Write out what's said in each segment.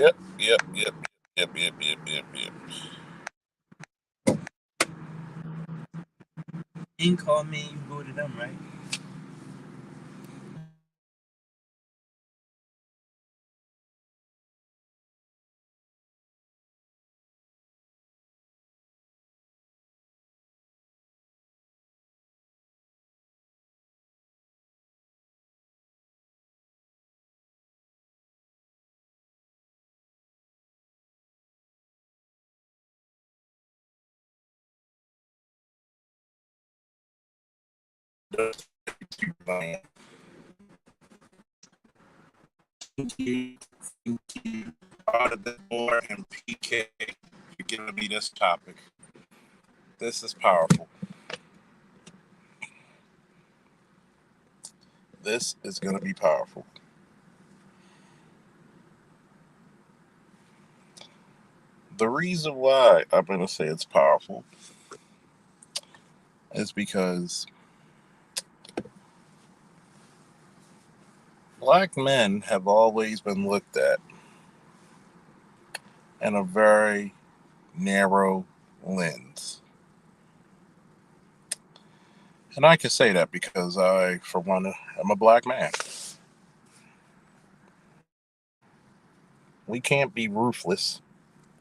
Yep, yep, yep, yep, yep, yep, yep, yep. You can call me and you go to them, right? Thank you, thank you, Audible and PK for giving me this topic. This is powerful. This is going to be powerful. The reason why I'm going to say it's powerful is because black men have always been looked at in a very narrow lens. And I can say that because I, for one, am a black man. We can't be ruthless.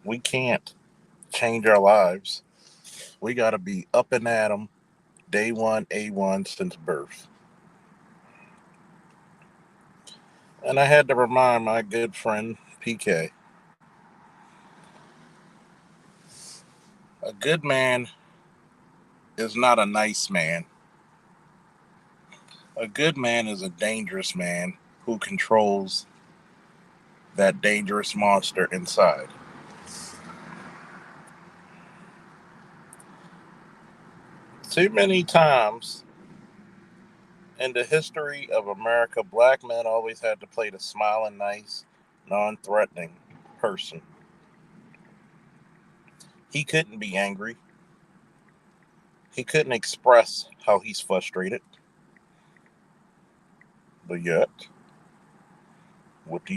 We can't change our lives. We got to be up and at 'em day one, A1 since birth. And I had to remind my good friend PK, a good man is not a nice man. A good man is a dangerous man who controls that dangerous monster inside. Too many times in the history of America, black men always had to play the smiling, nice, non threatening person. He couldn't be angry. He couldn't express how he's frustrated. But yet, what do?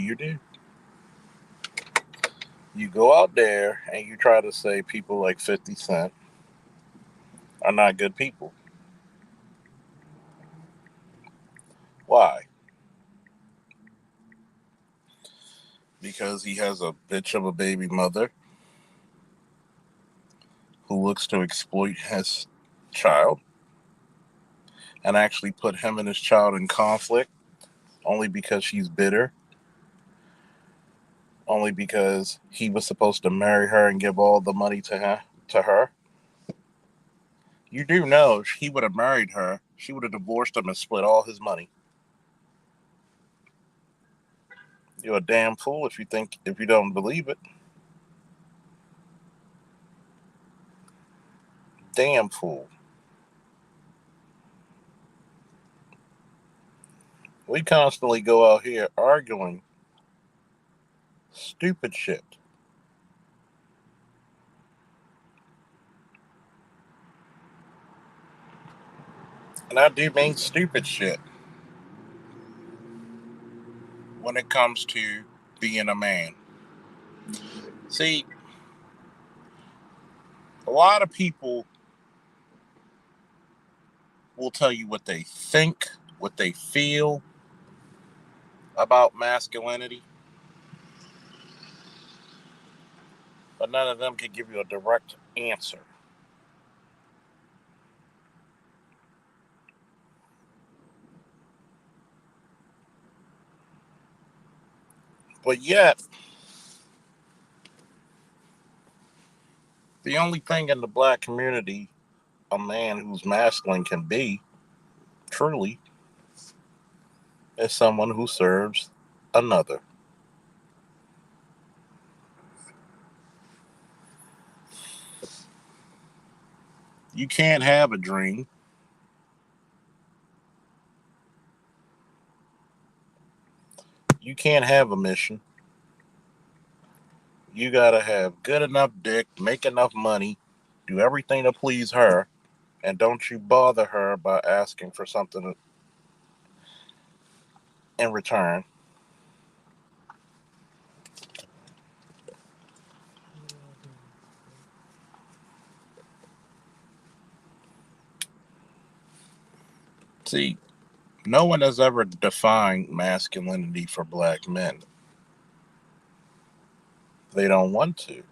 You go out there and you try to say people like 50 Cent are not good people. Why? Because he has a bitch of a baby mother who looks to exploit his child and actually put him and his child in conflict only because she's bitter, only because he was supposed to marry her and give all the money to her. You do know if he would have married her, she would have divorced him and split all his money. You're a damn fool if you don't believe it. Damn fool. We constantly go out here arguing stupid shit. And I do mean stupid shit when it comes to being a man. See, a lot of people will tell you what they think, what they feel about masculinity, but none of them can give you a direct answer. But yet, the only thing in the black community a man who's masculine can be, truly, is someone who serves another. You can't have a dream. You can't have a mission. You gotta have good enough dick, make enough money, do everything to please her, and don't you bother her by asking for something in return. See, no one has ever defined masculinity for black men. They don't want to.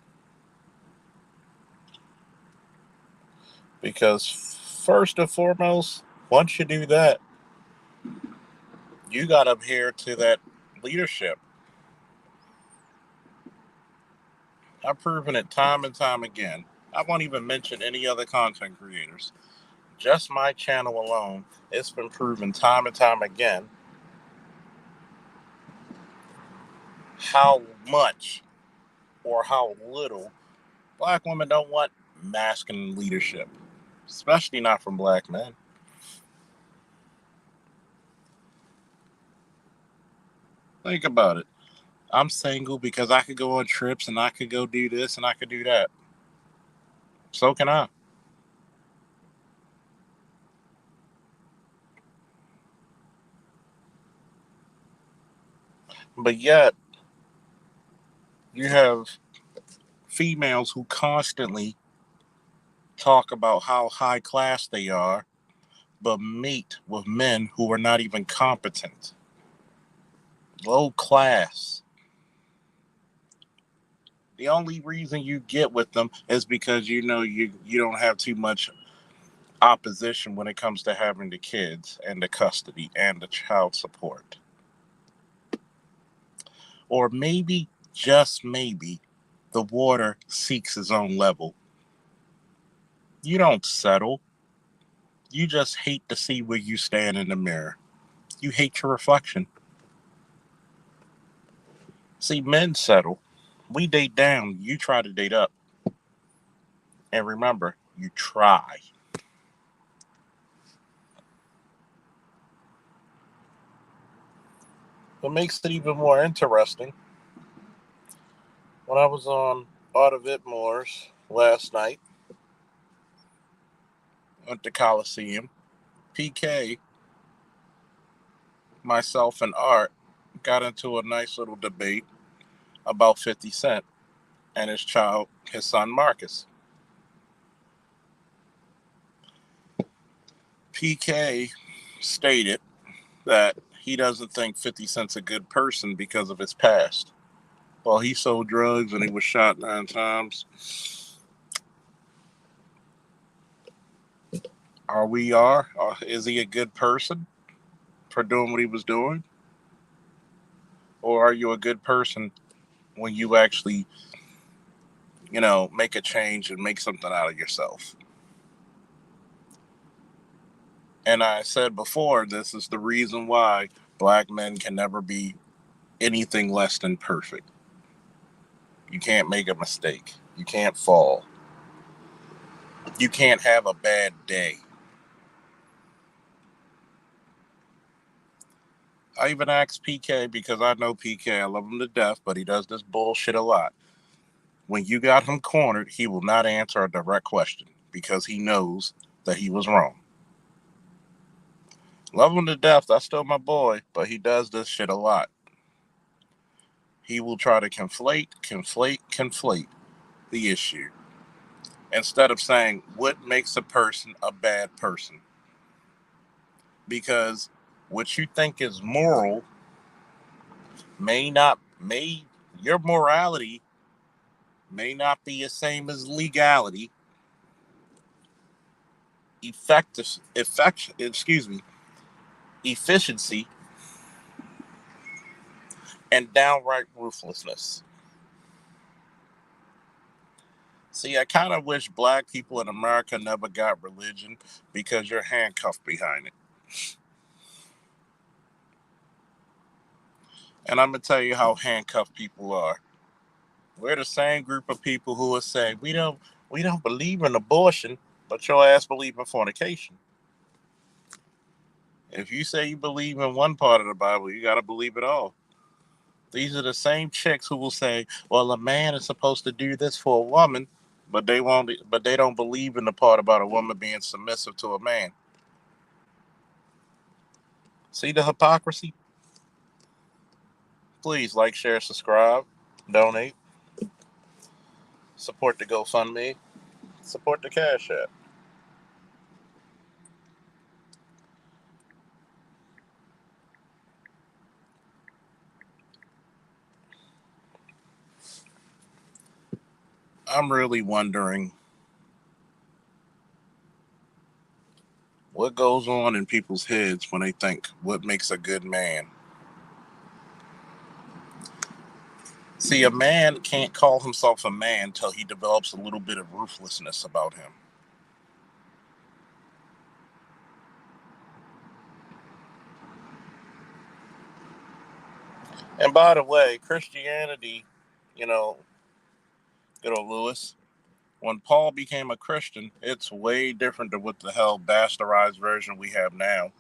Because, first and foremost, once you do that, you got to adhere to that leadership. I've proven it time and time again. I won't even mention any other content creators. Just my channel alone, it's been proven time and time again how much or how little black women don't want masculine leadership, especially not from black men. Think about it. I'm single because I could go on trips and I could go do this and I could do that. So can I. But yet, you have females who constantly talk about how high class they are, but mate with men who are not even competent, low class. The only reason you get with them is because you know you don't have too much opposition when it comes to having the kids and the custody and the child support. Or maybe, just maybe, the water seeks its own level. You don't settle. You just hate to see where you stand in the mirror. You hate your reflection. See, men settle. We date down. You try to date up. And remember, you try. What makes it even more interesting, when I was on Art of Itmore's last night at the Coliseum, PK, myself, and Art got into a nice little debate about 50 Cent and his son Marcus. PK stated that he doesn't think 50 Cent's a good person because of his past. Well, he sold drugs and he was shot 9 times. Is he a good person for doing what he was doing? Or are you a good person when you actually, make a change and make something out of yourself? And I said before, this is the reason why black men can never be anything less than perfect. You can't make a mistake. You can't fall. You can't have a bad day. I even asked PK because I know PK. I love him to death, but he does this bullshit a lot. When you got him cornered, he will not answer a direct question because he knows that he was wrong. Love him to death. That's still my boy, but he does this shit a lot. He will try to conflate the issue instead of saying what makes a person a bad person. Because what you think is moral may your morality may not be the same as legality, efficiency, and downright ruthlessness. See, I kind of wish black people in America never got religion because you're handcuffed behind it. And I'm gonna tell you how handcuffed people are. We're the same group of people who will say we don't believe in abortion, but your ass believe in fornication. If you say you believe in one part of the Bible, you gotta believe it all. These are the same chicks who will say, "Well, a man is supposed to do this for a woman," but they won't. But they don't believe in the part about a woman being submissive to a man. See the hypocrisy? Please like, share, subscribe, donate, support the GoFundMe, support the Cash App. I'm really wondering what goes on in people's heads when they think what makes a good man. See, a man can't call himself a man until he develops a little bit of ruthlessness about him. And by the way, Christianity, you know, good old Lewis, when Paul became a Christian, it's way different than what the hell bastardized version we have now.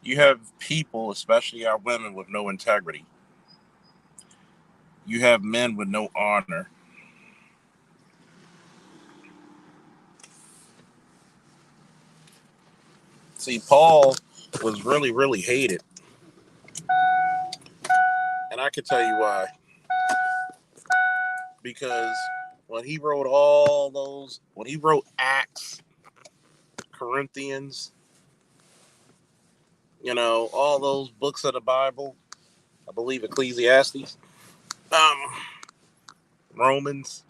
You have people, especially our women, with no integrity. You have men with no honor. See, Paul was really, really hated. And I can tell you why. Because when he wrote Acts, Corinthians, all those books of the Bible, I believe Ecclesiastes, um, Romans,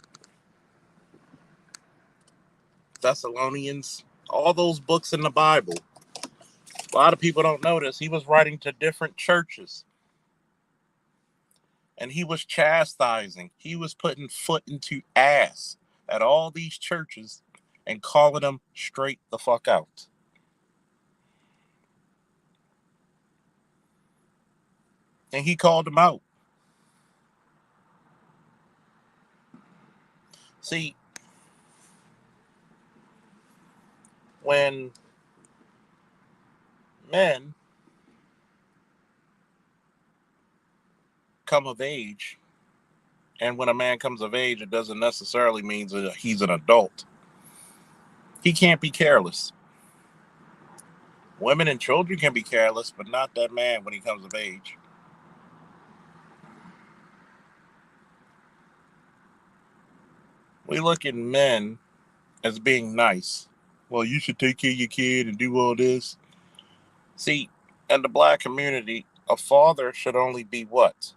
Thessalonians, all those books in the Bible. A lot of people don't notice he was writing to different churches and he was chastising. He was putting foot into ass at all these churches and calling them straight the fuck out. And he called them out. See, when men come of age, and when a man comes of age, it doesn't necessarily mean that he's an adult. He can't be careless. Women and children can be careless, but not that man when he comes of age. We look at men as being nice. Well, you should take care of your kid and do all this. See, in the black community, a father should only be what?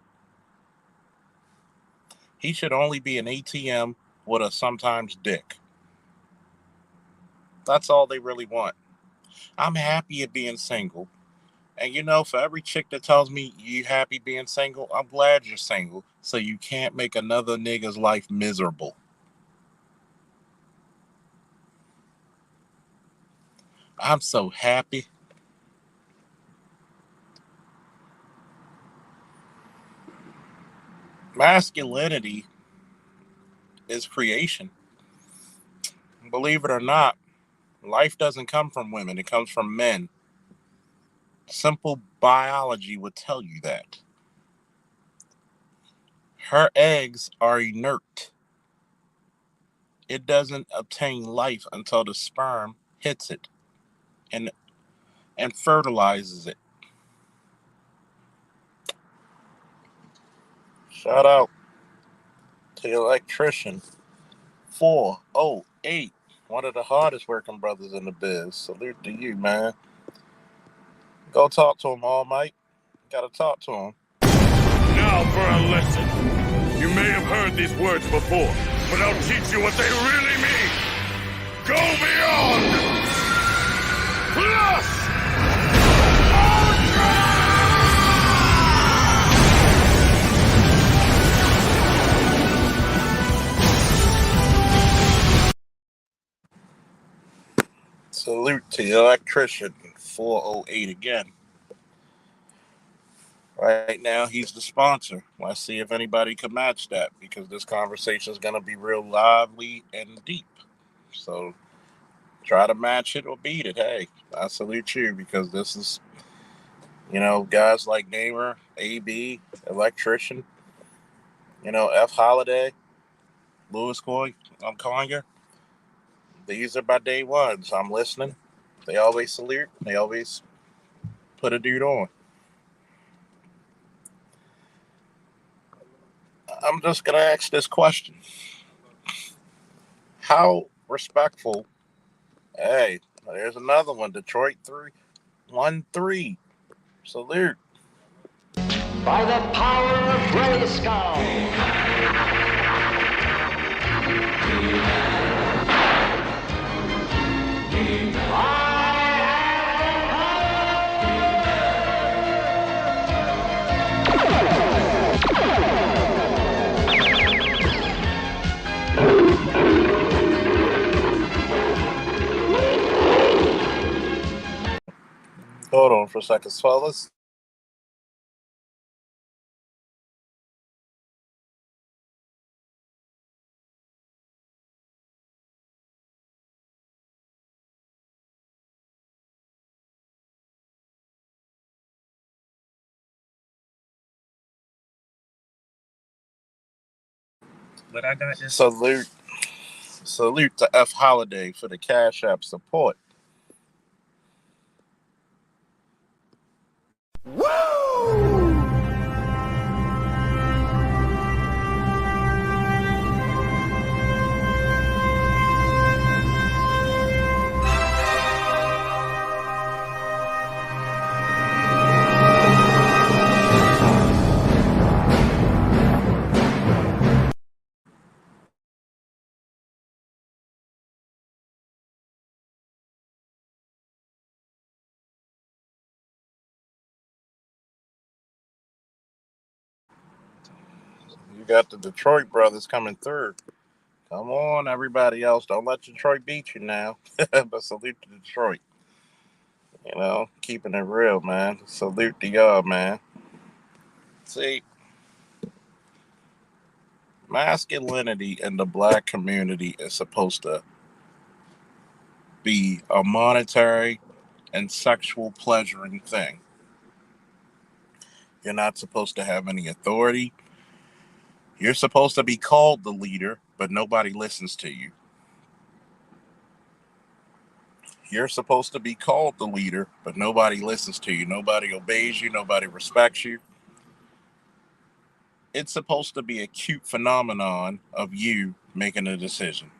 He should only be an ATM with a sometimes dick. That's all they really want. I'm happy at being single. And for every chick that tells me you happy being single, I'm glad you're single. So you can't make another nigga's life miserable. I'm so happy. Masculinity is creation. Believe it or not, life doesn't come from women, it comes from men. Simple biology would tell you that. Her eggs are inert. It doesn't obtain life until the sperm hits it and fertilizes it. Shout out to the electrician 408. One of the hardest working brothers in the biz. Salute to you, man. Go talk to him, All Might. Gotta talk to him. Now for a lesson. You may have heard these words before, but I'll teach you what they really mean. Go beyond! Plus! Salute to the electrician 408 again. Right now, he's the sponsor. Let's see if anybody can match that because this conversation is going to be real lively and deep. So try to match it or beat it. Hey, I salute you because this is, guys like Namer, AB, Electrician, F Holiday, Lewis Coy, I'm calling you. These are my day ones. I'm listening. They always salute. They always put a dude on. I'm just going to ask this question. How respectful? Hey, there's another one. Detroit 3-1-3. Salute. by the power of Grayskull. Hold on for a second, fellas. But I got this. Salute to F Holiday for the Cash App support. You got the Detroit brothers coming through. Come on, everybody else. Don't let Detroit beat you now. But salute to Detroit. Keeping it real, man. Salute to y'all, man. See, masculinity in the black community is supposed to be a monetary and sexual pleasuring thing. You're not supposed to have any authority. You're supposed to be called the leader, but nobody listens to you. You're supposed to be called the leader, but nobody listens to you. Nobody obeys you. Nobody respects you. It's supposed to be a cute phenomenon of you making a decision.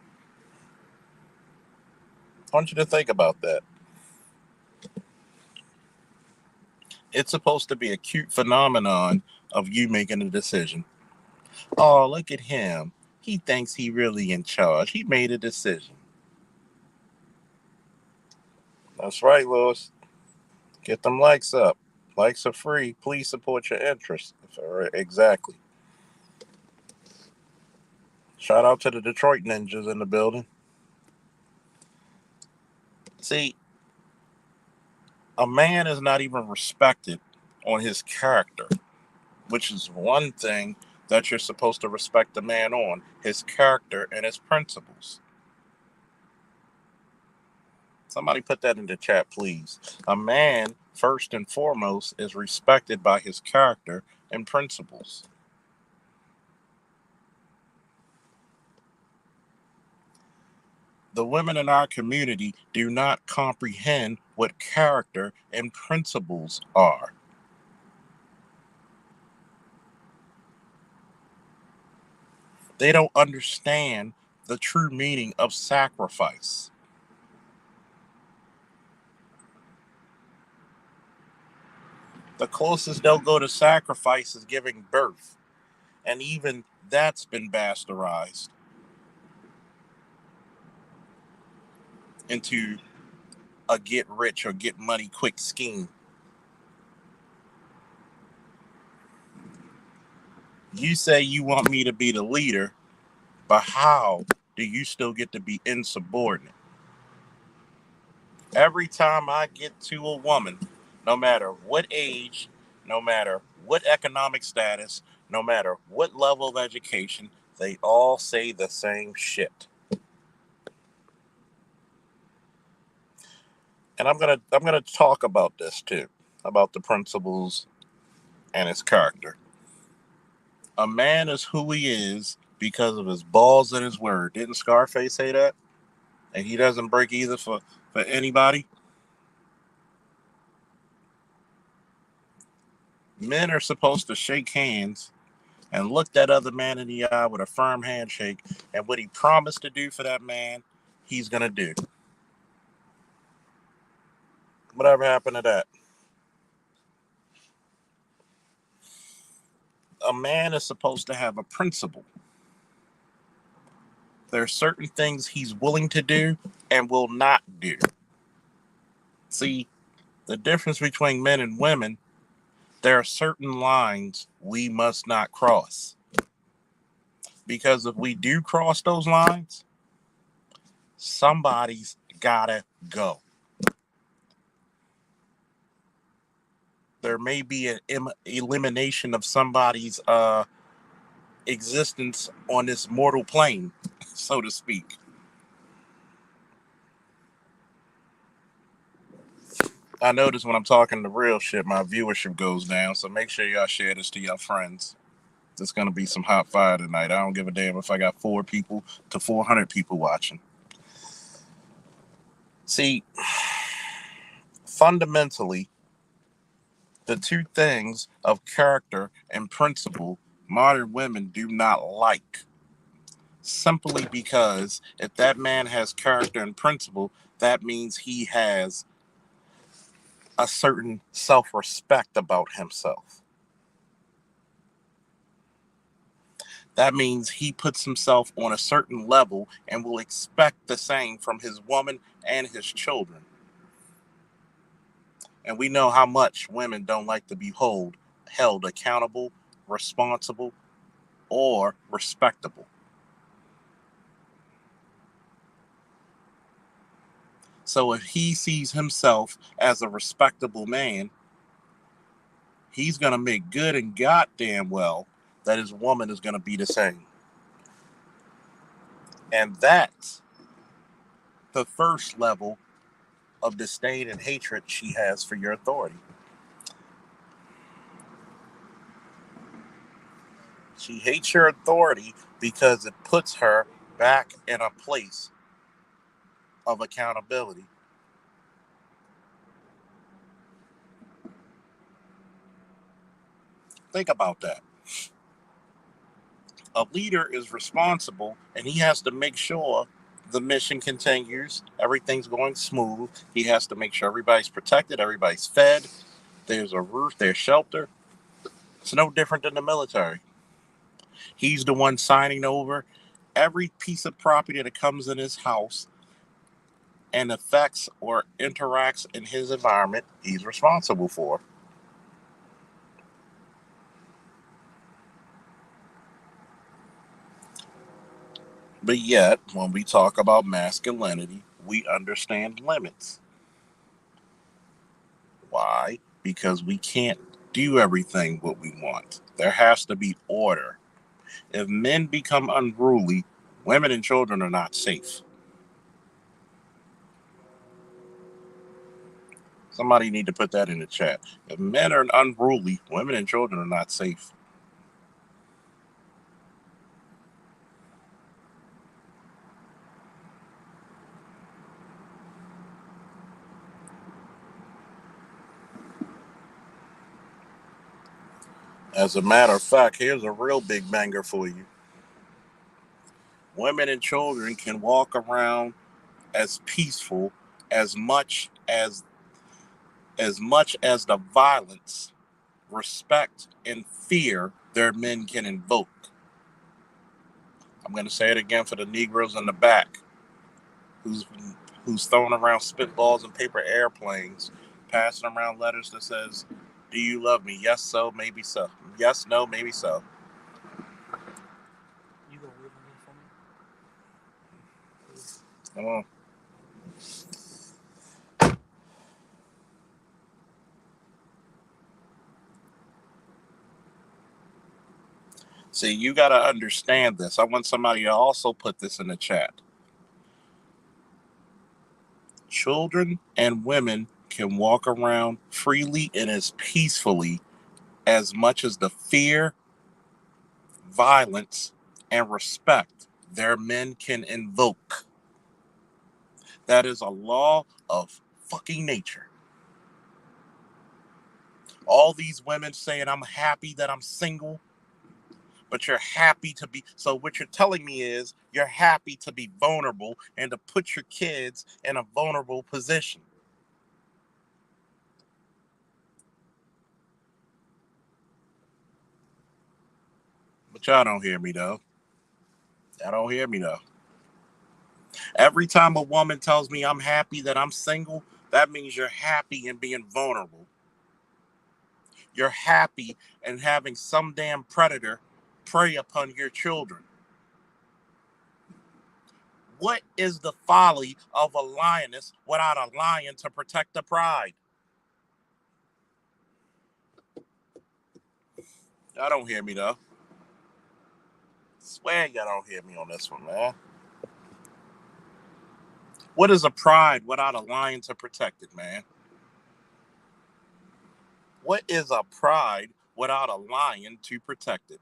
I want you to think about that. It's supposed to be a cute phenomenon of you making a decision. Oh, look at him. He thinks he really in charge. He made a decision. That's right, Lewis. Get them likes up. Likes are free. Please support your interests. Exactly. Shout out to the Detroit Ninjas in the building. See, a man is not even respected on his character, which is one thing that you're supposed to respect a man on, his character and his principles. Somebody put that in the chat, please. A man, first and foremost, is respected by his character and principles. The women in our community do not comprehend what character and principles are. They don't understand the true meaning of sacrifice. The closest they'll go to sacrifice is giving birth. And even that's been bastardized into a get rich or get money quick scheme. You say you want me to be the leader, but how do you still get to be insubordinate? Every time I get to a woman, no matter what age, no matter what economic status, no matter what level of education, they all say the same shit. And I'm gonna talk about this too, about the principles and his character. A man is who he is because of his balls and his word. Didn't Scarface say that? And he doesn't break either for anybody. Men are supposed to shake hands and look that other man in the eye with a firm handshake, and what he promised to do for that man, he's gonna do. Whatever happened to that? a man is supposed to have a principle. There are certain things he's willing to do and will not do. See, the difference between men and women, there are certain lines we must not cross. Because if we do cross those lines, somebody's gotta go. There may be an elimination of somebody's existence on this mortal plane, so to speak. I notice when I'm talking the real shit, my viewership goes down, so make sure y'all share this to your friends. There's going to be some hot fire tonight. I don't give a damn if I got 4 people to 400 people watching. See, fundamentally, the two things of character and principle modern women do not like. Simply because if that man has character and principle, that means he has a certain self-respect about himself. That means he puts himself on a certain level and will expect the same from his woman and his children. And we know how much women don't like to be held accountable, responsible, or respectable. So if he sees himself as a respectable man, he's going to make good and goddamn well that his woman is going to be the same. And that's the first level of disdain and hatred she has for your authority. She hates your authority because it puts her back in a place of accountability. Think about that. A leader is responsible and he has to make sure the mission continues, everything's going smooth. He has to make sure everybody's protected, everybody's fed, there's a roof, there's shelter. It's no different than the military. He's the one signing over every piece of property that comes in his house and affects or interacts in his environment. He's responsible for. But yet, when we talk about masculinity, we understand limits. Why? Because we can't do everything what we want. There has to be order. If men become unruly, women and children are not safe. Somebody need to put that in the chat. If men are unruly, women and children are not safe. As a matter of fact, here's a real big banger for you. Women and children can walk around as peaceful as the violence, respect, and fear their men can invoke. I'm going to say it again for the Negroes in the back who's throwing around spitballs and paper airplanes, passing around letters that says, "Do you love me? Yes, so, maybe so. Yes, no, maybe so." You gonna wait on me for me? Come on. See, you got to understand this. I want somebody to also put this in the chat. Children and women can walk around freely and as peacefully as much as the fear, violence, and respect their men can invoke. That is a law of fucking nature. All these women saying, "I'm happy that I'm single," but you're happy to be. So what you're telling me is you're happy to be vulnerable and to put your kids in a vulnerable position. Y'all don't hear me though. Y'all don't hear me though. Every time a woman tells me I'm happy that I'm single, that means you're happy in being vulnerable. You're happy in having some damn predator prey upon your children. What is the folly of a lioness without a lion to protect the pride? Y'all don't hear me though. Swear y'all don't hear me on this one, man. What is a pride without a lion to protect it, man? What is a pride without a lion to protect it?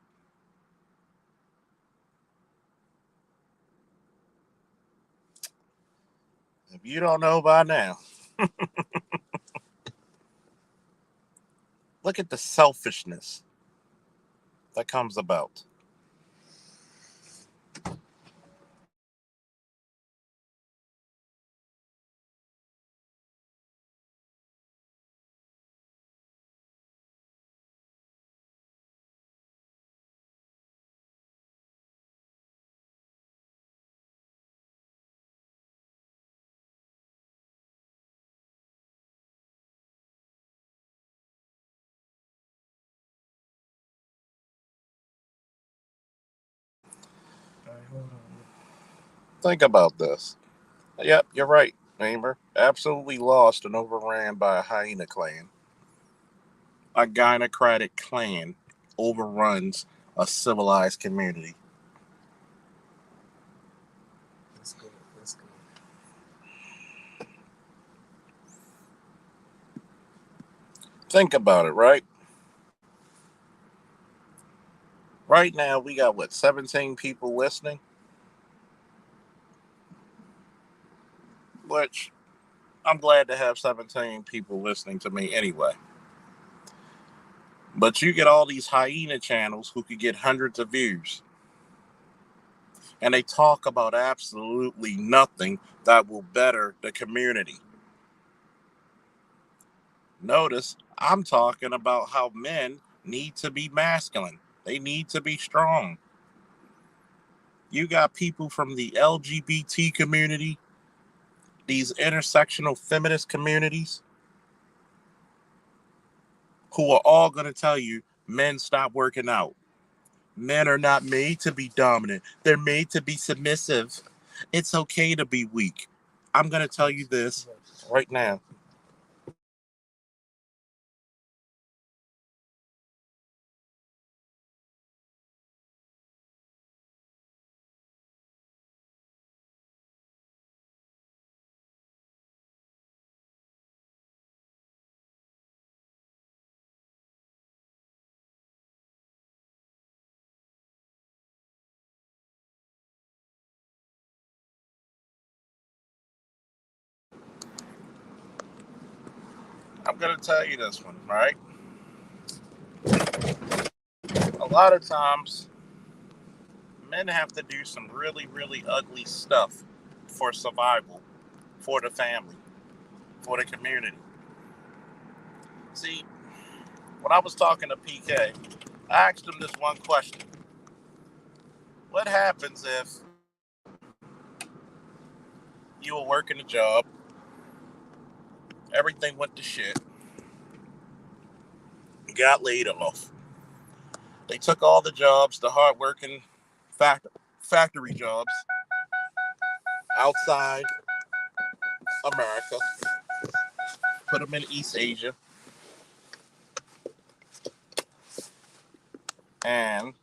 If you don't know by now, look at the selfishness that comes about. All right, hold on. Think about this. Yep, you're right, Amber. Absolutely lost and overran by a hyena clan. A gynocratic clan overruns a civilized community. That's good. That's good. Think about it, right? Right now, we got what, 17 people listening? Which I'm glad to have 17 people listening to me anyway. But you get all these hyena channels who could get hundreds of views. And they talk about absolutely nothing that will better the community. Notice I'm talking about how men need to be masculine. They need to be strong. You got people from the LGBT community, these intersectional feminist communities, who are all going to tell you men stop working out. Men are not made to be dominant. They're made to be submissive. It's okay to be weak. I'm going to tell you this right now. I'm going to tell you this one, right? A lot of times, men have to do some really, really ugly stuff for survival, for the family, for the community. See, when I was talking to PK, I asked him this one question. What happens if you were working a job, everything went to shit, got laid off? They took all the jobs, the hard-working factory jobs outside America, put them in East Asia, and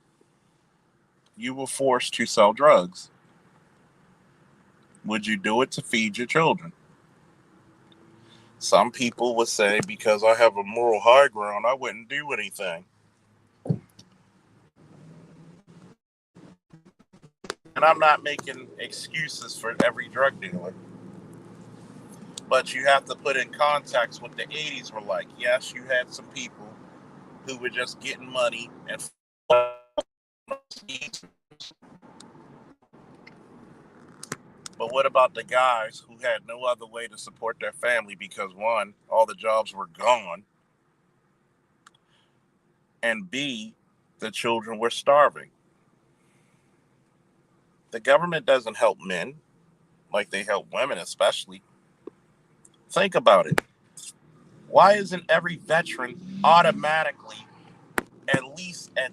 you were forced to sell drugs. Would you do it to feed your children? Some people would say, because I have a moral high ground, I wouldn't do anything. And I'm not making excuses for every drug dealer. But you have to put in context what the 80s were like. Yes, you had some people who were just getting money and but what about the guys who had no other way to support their family because one, all the jobs were gone, and B, the children were starving. The government doesn't help men like they help women, especially. Think about it. Why isn't every veteran automatically at least at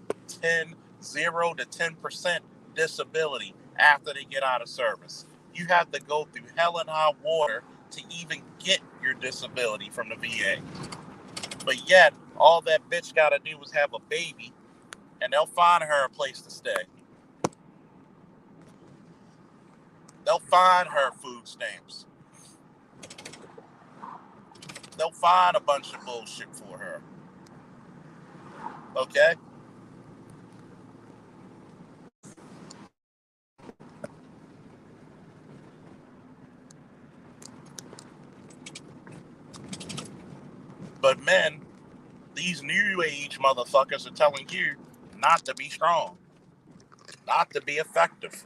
0 to 10% disability after they get out of service? You have to go through hell and high water to even get your disability from the VA. But yet, all that bitch got to do is have a baby, and they'll find her a place to stay. They'll find her food stamps. They'll find a bunch of bullshit for her. Okay? But men, these new age motherfuckers are telling you not to be strong, not to be effective,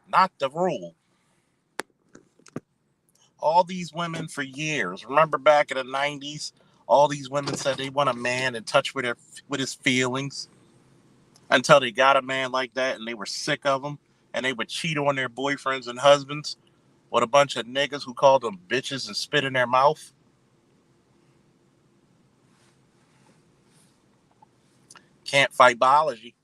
not to rule. All these women for years, remember back in the 90s, all these women said they want a man in touch with his feelings until they got a man like that and they were sick of him and they would cheat on their boyfriends and husbands with a bunch of niggas who called them bitches and spit in their mouth. Can't fight biology.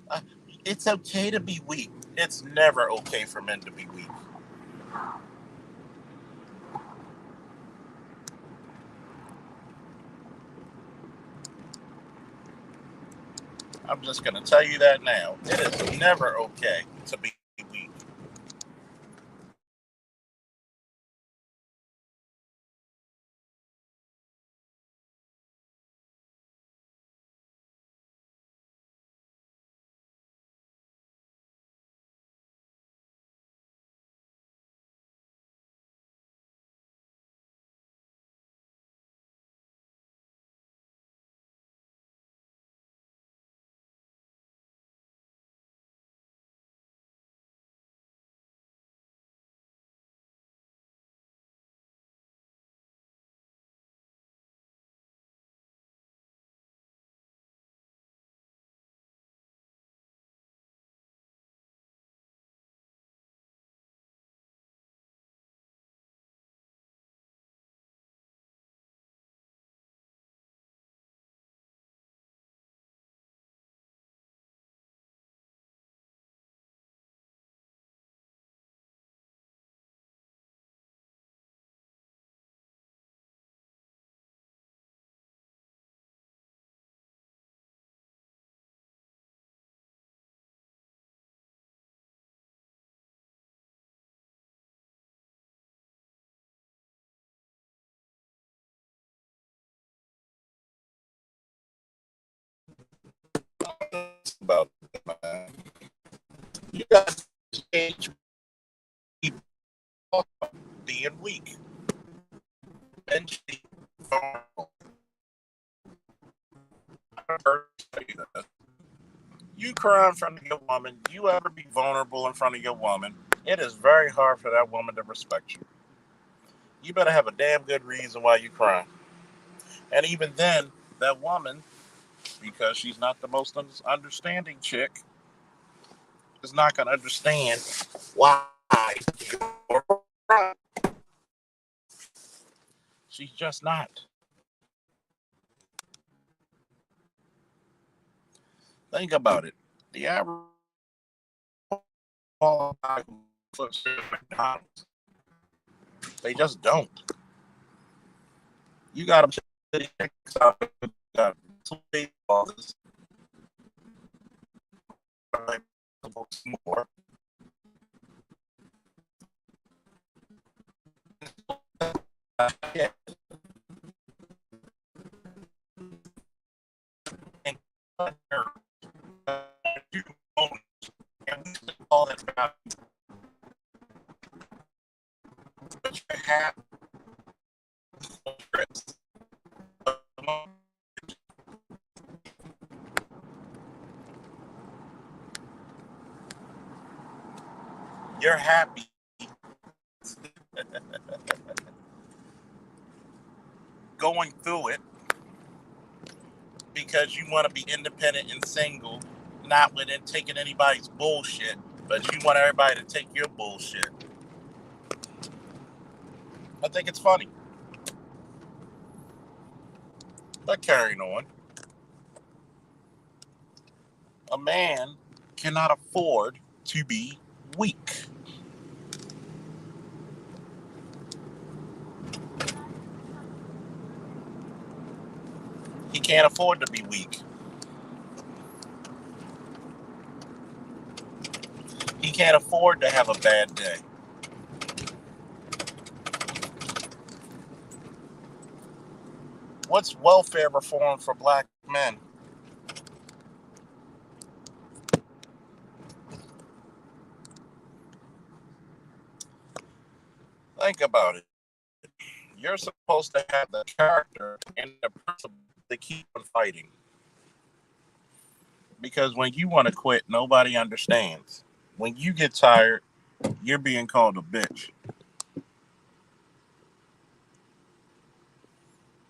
Uh, it's okay to be weak. It's never okay for men to be weak. I'm just going to tell you that now. It is never okay to be weak. About it, man. You guys age people being weak and vulnerable. You cry in front of your woman, you ever be vulnerable in front of your woman, it is very hard for that woman to respect you. You better have a damn good reason why you cry. And even then, that woman, because she's not the most understanding chick, is not going to understand why you're crying. She's just not. Think about it. The average guy who flips at McDonald's, they just don't. You got them got $2 more. Yeah. And all that about but you have you're happy going through it because you want to be independent and single, not within taking anybody's bullshit, but you want everybody to take your bullshit. I think it's funny. But carrying on, a man cannot afford to be weak. He can't afford to be weak. He can't afford to have a bad day. What's welfare reform for black men? Think about it. You're supposed to have the character and the principle to keep on fighting. Because when you want to quit, nobody understands. When you get tired, you're being called a bitch.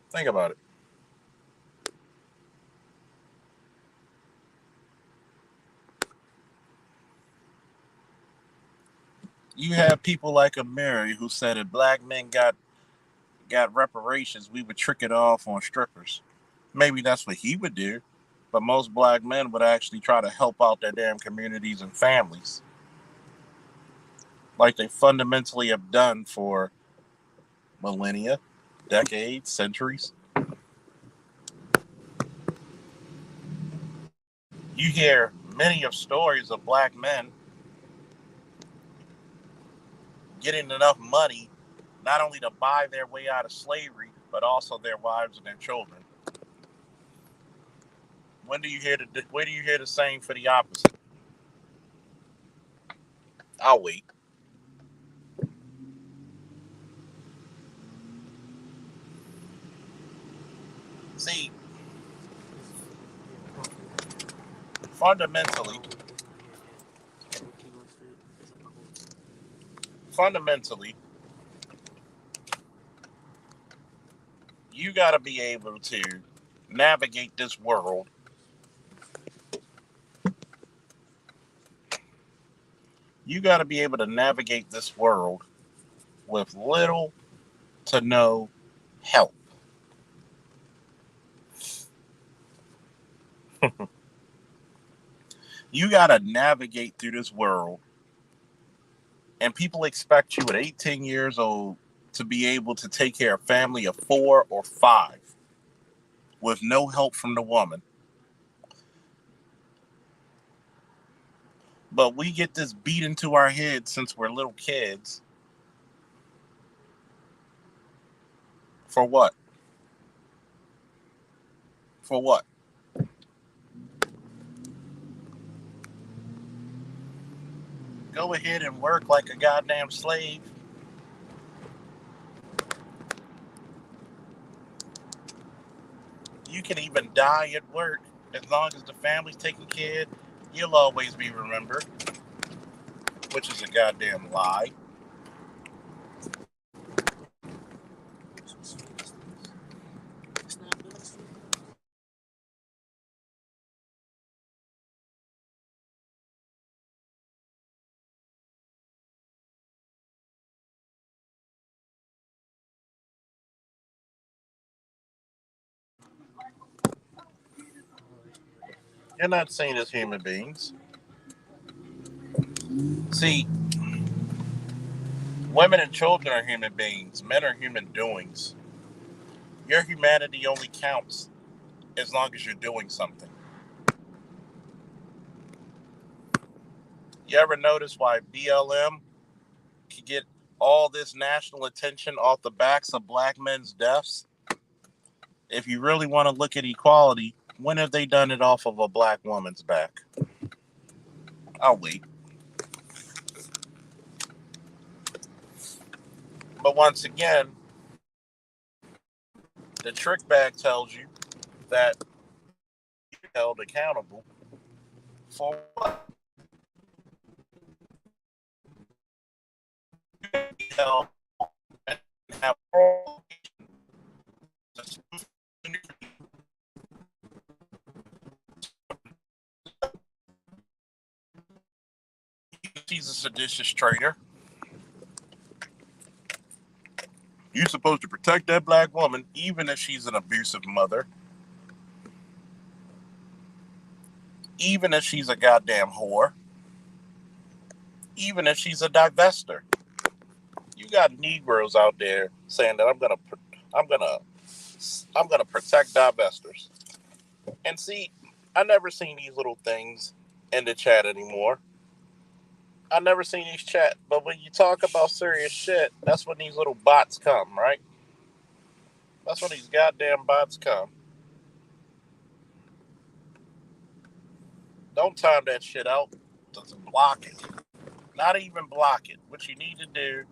Think about it. You have people like Amiri who said if black men got reparations, we would trick it off on strippers. Maybe that's what he would do, but most black men would actually try to help out their damn communities and families, like they fundamentally have done for millennia, decades, centuries. You hear many of stories of black men getting enough money not only to buy their way out of slavery, but also their wives and their children. Where do you hear the same for the opposite? I'll wait. See, fundamentally, fundamentally, you got to be able to navigate this world. You got to be able to navigate this world with little to no help. You got to navigate through this world, and people expect you at 18 years old to be able to take care of a family of 4 or 5 with no help from the woman. But we get this beat into our heads since we're little kids. For what? For what? Go ahead and work like a goddamn slave. You can even die at work. As long as the family's taken care of, you'll always be remembered. Which is a goddamn lie. You're not seen as human beings. See, women and children are human beings. Men are human doings. Your humanity only counts as long as you're doing something. You ever notice why BLM can get all this national attention off the backs of black men's deaths? If you really want to look at equality, when have they done it off of a black woman's back? I'll wait. But once again, the trick bag tells you that you're held accountable for what? Held and have She's a seditious traitor. You're supposed to protect that black woman, even if she's an abusive mother, even if she's a goddamn whore, even if she's a divester. You got Negroes out there saying that I'm gonna protect divestors. And see, I never seen these little things in the chat anymore. I never seen these chat, but when you talk about serious shit, that's when these little bots come, right? That's when these goddamn bots come. Don't time that shit out. Just block it. Not even block it. What you need to do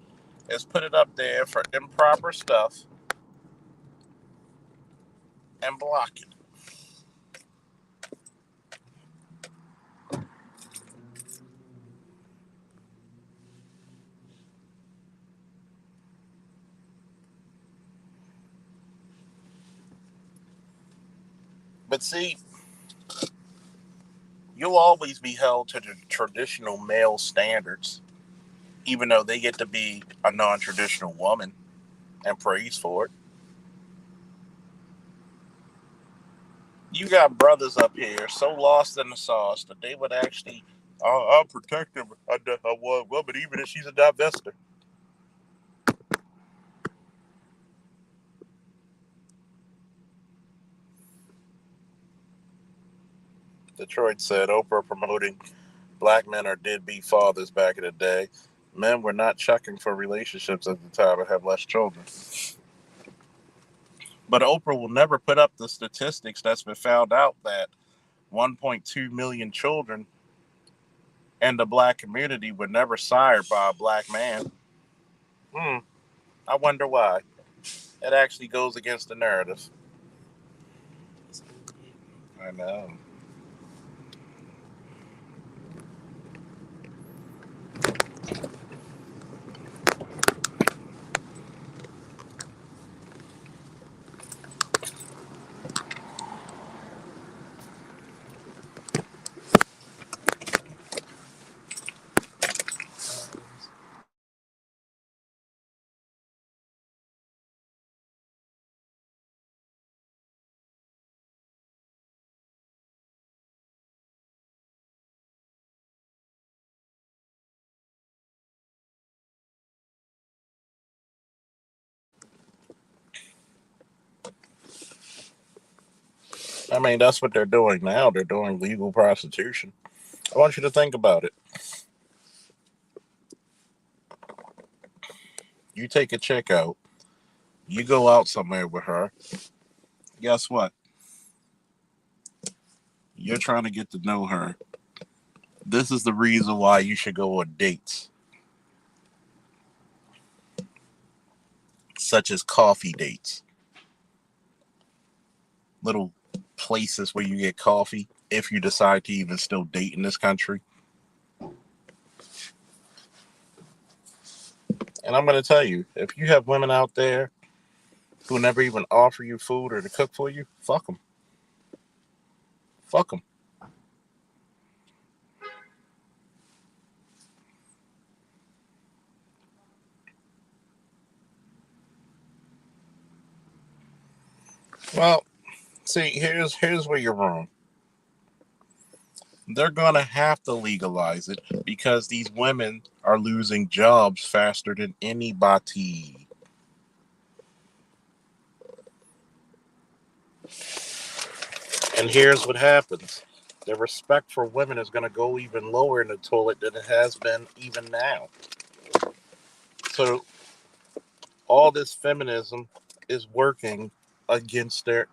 is put it up there for improper stuff and block it. But see, you'll always be held to the traditional male standards, even though they get to be a non-traditional woman and praised for it. You got brothers up here so lost in the sauce that they would actually, I'll protect a woman even if she's a divester. Detroit said Oprah promoting black men are deadbeat fathers back in the day. Men were not checking for relationships at the time and have less children. But Oprah will never put up the statistics that's been found out that 1.2 million children in the black community were never sired by a black man. I wonder why. It actually goes against the narrative. I know. I mean, that's what they're doing now. They're doing legal prostitution. I want you to think about it. You take a chick out, you go out somewhere with her. Guess what? You're trying to get to know her. This is the reason why you should go on dates, such as coffee dates, little places where you get coffee if you decide to even still date in this country. And I'm going to tell you, if you have women out there who never even offer you food or to cook for you, fuck them. Fuck them. Well, see, here's where you're wrong. They're gonna have to legalize it because these women are losing jobs faster than anybody. And here's what happens. The respect for women is gonna go even lower in the toilet than it has been even now. So all this feminism is working against their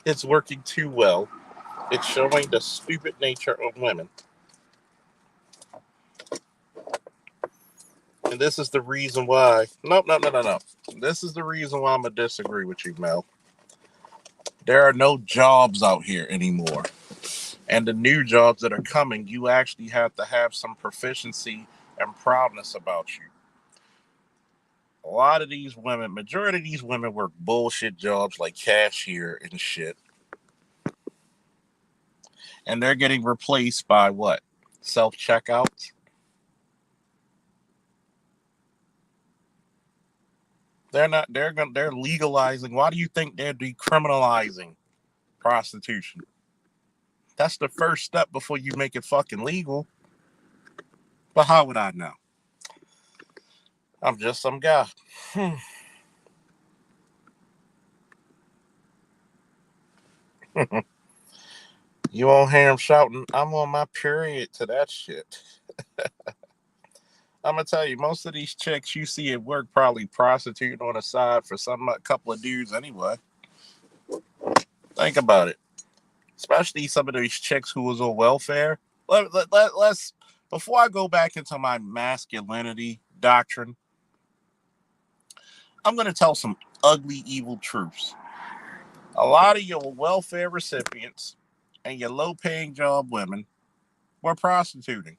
it's working too well. It's showing the stupid nature of women. And this is the reason why. No. This is the reason why I'm going to disagree with you, Mel. There are no jobs out here anymore. And the new jobs that are coming, you actually have to have some proficiency and proudness about you. A lot of these women, majority of these women work bullshit jobs like cashier and shit. And they're getting replaced by what? Self-checkouts? They're not. They're legalizing. Why do you think they're decriminalizing prostitution? That's the first step before you make it fucking legal. But how would I know? I'm just some guy. You won't hear him shouting, "I'm on my period" to that shit. I'm gonna tell you, most of these chicks you see at work probably prostituting on the side for some a couple of dudes anyway. Think about it. Especially some of these chicks who was on welfare. Let's before I go back into my masculinity doctrine, I'm gonna tell some ugly, evil truths. A lot of your welfare recipients and your low-paying job women were prostituting.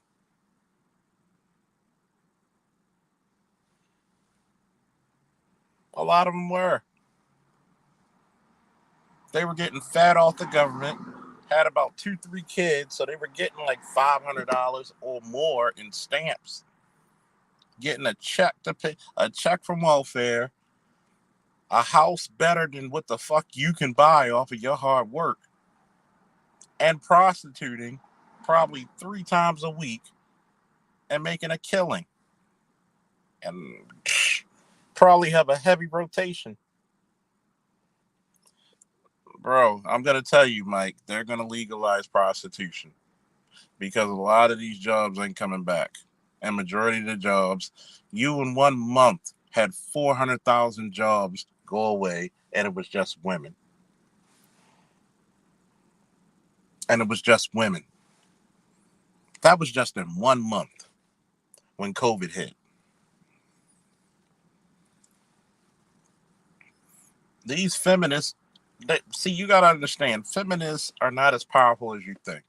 A lot of them were. They were getting fat off the government, had about 2, 3 kids, so they were getting like $500 or more in stamps. Getting a check to pay a check from welfare, a house better than what the fuck you can buy off of your hard work, and prostituting probably 3 times a week and making a killing. And probably have a heavy rotation. Bro, I'm gonna tell you, Mike, they're gonna legalize prostitution because a lot of these jobs ain't coming back. And majority of the jobs, you in 1 month had 400,000 jobs go away, and it was just women. And it was just women. That was just in 1 month when COVID hit. These feminists, see, you got to understand, feminists are not as powerful as you think.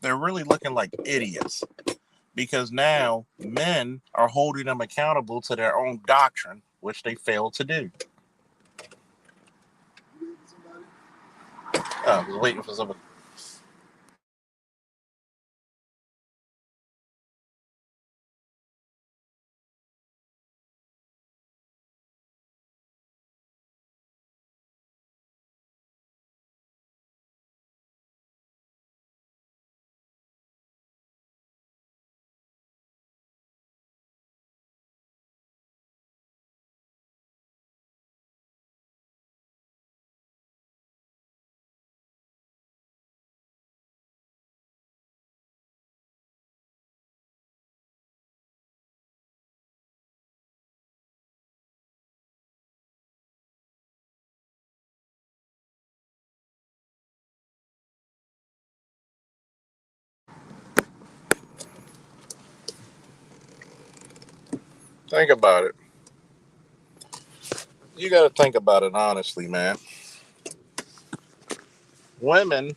They're really looking like idiots because now men are holding them accountable to their own doctrine, which they failed to do. Oh, I was waiting for somebody. Think about it. You got to think about it honestly, man. Women,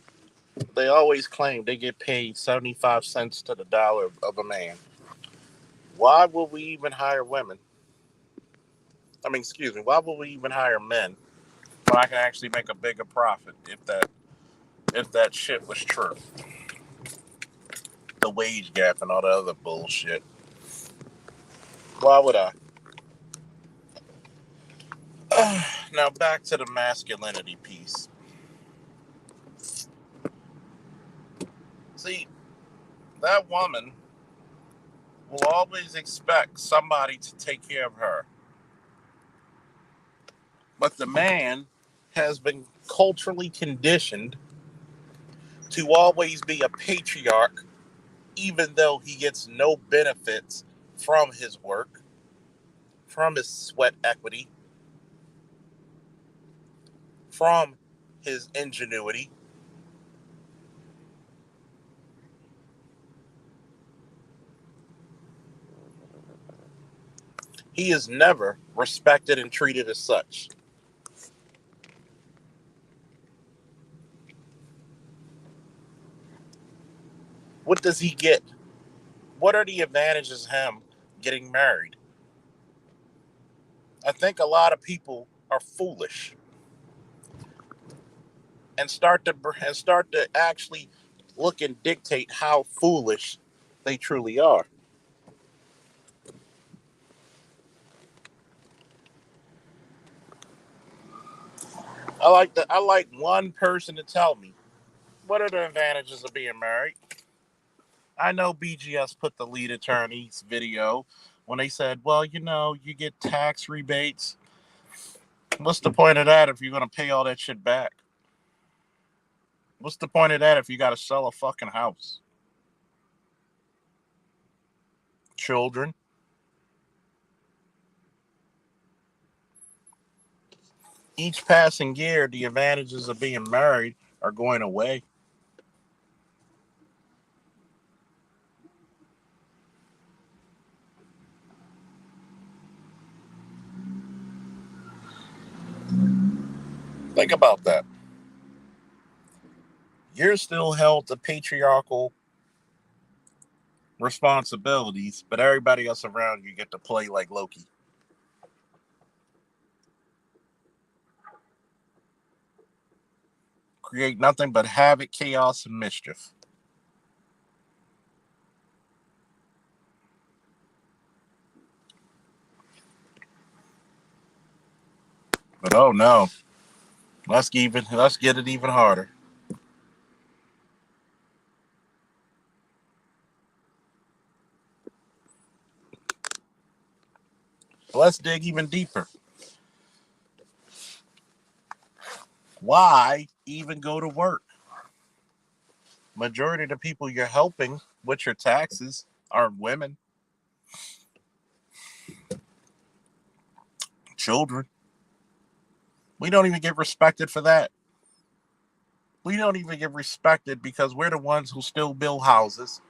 they always claim they get paid 75 cents to the dollar of a man. Why would we even hire women? I mean, excuse me, why would we even hire men when I can actually make a bigger profit if that shit was true? The wage gap and all the other bullshit. Why would I? Now back to the masculinity piece. See, that woman will always expect somebody to take care of her. But the man has been culturally conditioned to always be a patriarch, even though he gets no benefits from his work, from his sweat equity, from his ingenuity. He is never respected and treated as such. What does he get? What are the advantages of him getting married? I think a lot of people are foolish and start to actually look and dictate how foolish they truly are. I like one person to tell me what are the advantages of being married. I know BGS put the lead attorney's video when they said, well, you get tax rebates. What's the point of that if you're going to pay all that shit back? What's the point of that if you got to sell a fucking house? Children. Each passing year, the advantages of being married are going away. Think about that. You're still held to patriarchal responsibilities, but everybody else around you get to play like Loki. Create nothing but havoc, chaos, and mischief. But oh no, let's get it even harder. Let's dig even deeper. Why even go to work? Majority of the people you're helping with your taxes are women, children. We don't even get respected for that. We don't even get respected because we're the ones who still build houses,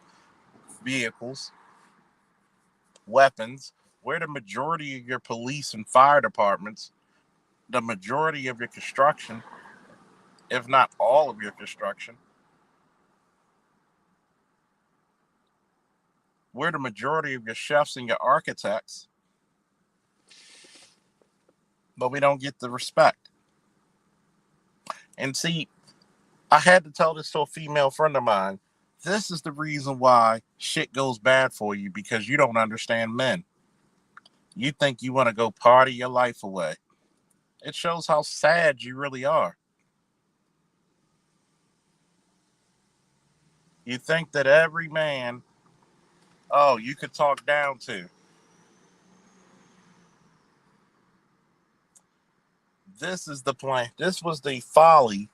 vehicles, weapons. We're the majority of your police and fire departments, the majority of your construction, if not all of your construction. We're the majority of your chefs and your architects, but we don't get the respect. And see, I had to tell this to a female friend of mine. This is the reason why shit goes bad for you, because you don't understand men. You think you want to go party your life away. It shows how sad you really are. You think that every man, oh, you could talk down to. This is the plan. This was the folly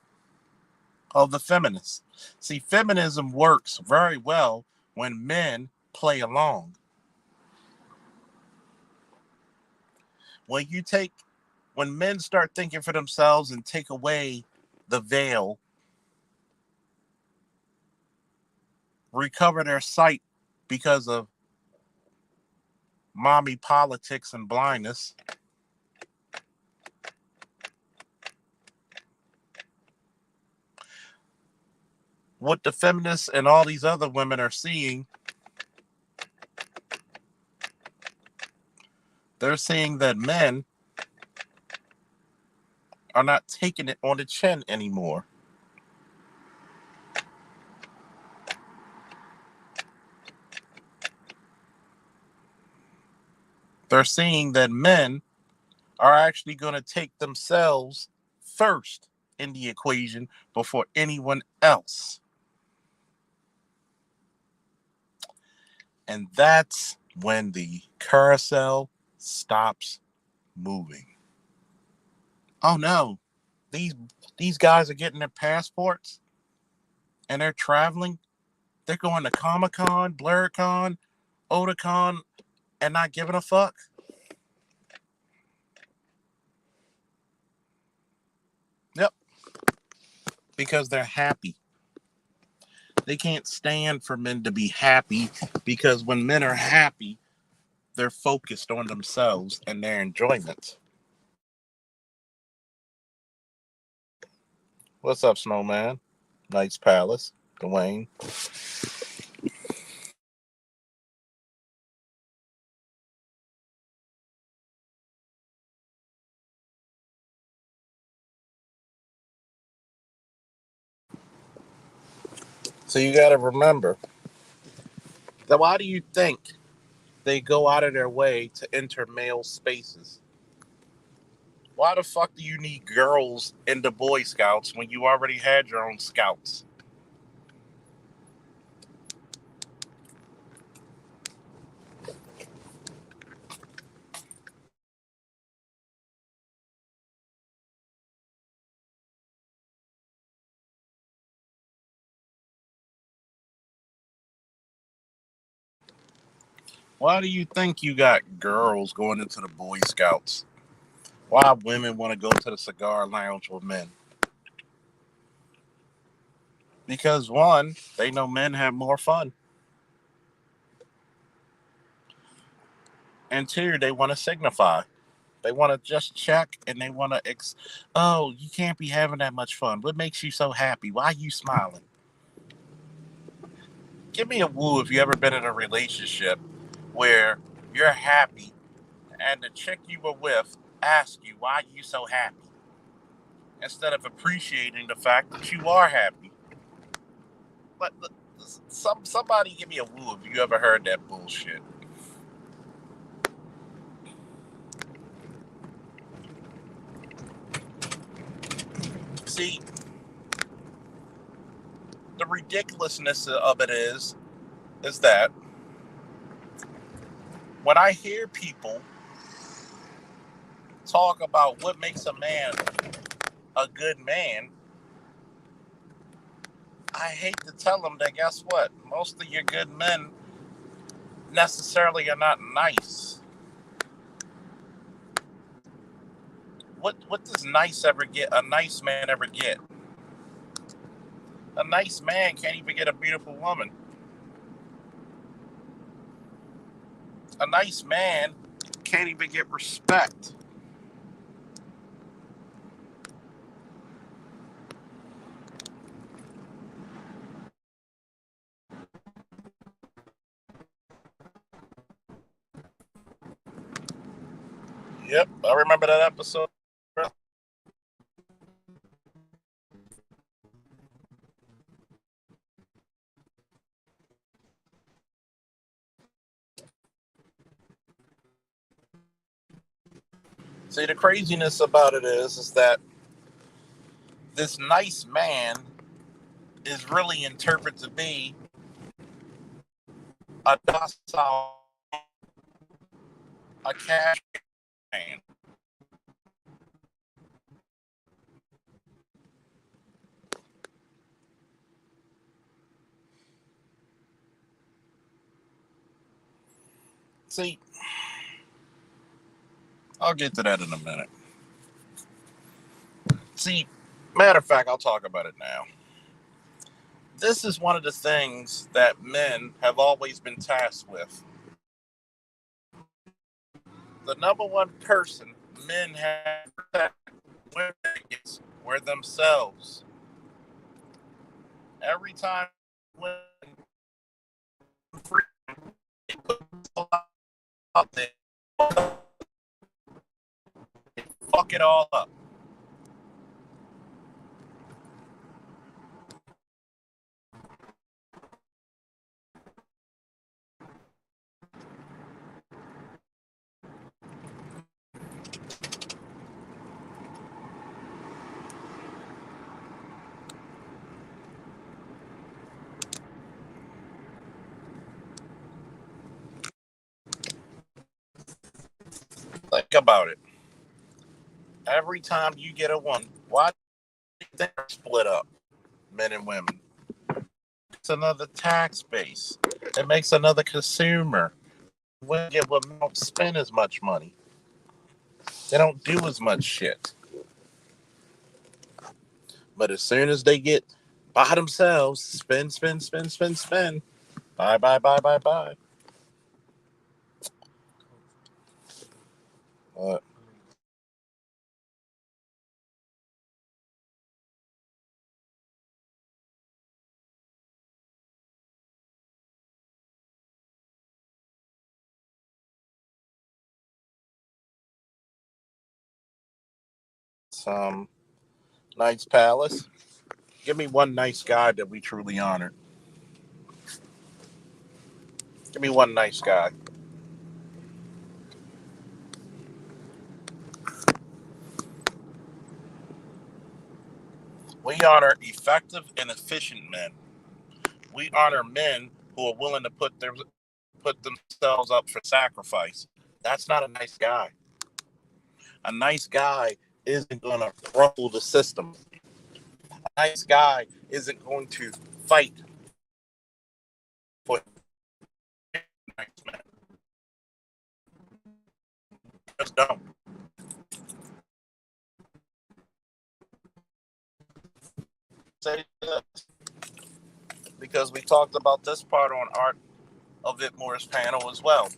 of the feminists. See, feminism works very well when men play along. When men start thinking for themselves and take away the veil, recover their sight because of mommy politics and blindness, what the feminists and all these other women are seeing, they're seeing that men are not taking it on the chin anymore. They're seeing that men are actually going to take themselves first in the equation before anyone else. And that's when the carousel stops moving. Oh no, these guys are getting their passports and they're traveling. They're going to Comic-Con, BlurCon, Otakon, and not giving a fuck. Yep. Because they're happy. They can't stand for men to be happy, because when men are happy, they're focused on themselves and their enjoyment. What's up, Snowman? Knight's Palace, Dwayne. So you got to remember that, why do you think they go out of their way to enter male spaces? Why the fuck do you need girls in the Boy Scouts when you already had your own scouts? Why do you think you got girls going into the Boy Scouts? Why women want to go to the cigar lounge with men? Because one, they know men have more fun. And two, they want to signify. They want to just check and they want to, oh, you can't be having that much fun. What makes you so happy? Why are you smiling? Give me a woo if you ever been in a relationship where you're happy and the chick you were with asks you, why are you so happy? Instead of appreciating the fact that you are happy. But somebody give me a woo if you ever heard that bullshit. See, the ridiculousness of it is that when I hear people talk about what makes a man a good man, I hate to tell them that guess what? Most of your good men necessarily are not nice. What does nice ever get? A nice man ever get? A nice man can't even get a beautiful woman. A nice man can't even get respect. Yep, I remember that episode. See, the craziness about it is that this nice man is really interpreted to be a docile, a cash man. See, I'll get to that in a minute. See, matter of fact, I'll talk about it now. This is one of the things that men have always been tasked with. The number one person men have to protect women against were themselves. Every time women free, they put out there, they fuck it all up. Think about it. Every time you get a woman, why do you think they're split up, men and women? It's another tax base. It makes another consumer. Women get women don't spend as much money. They don't do as much shit. But as soon as they get by themselves, spend, spend, spend, spend, spend. Buy, buy, buy, buy, buy. Uh, some nice palace. Give me one nice guy that we truly honored. Give me one nice guy. We honor effective and efficient men. We honor men who are willing to put themselves up for sacrifice. That's not a nice guy. A nice guy isn't going to ruffle the system. A nice guy isn't going to fight for nice men. Just don't. Say this because we talked about this part on Art of Itmore's panel as well.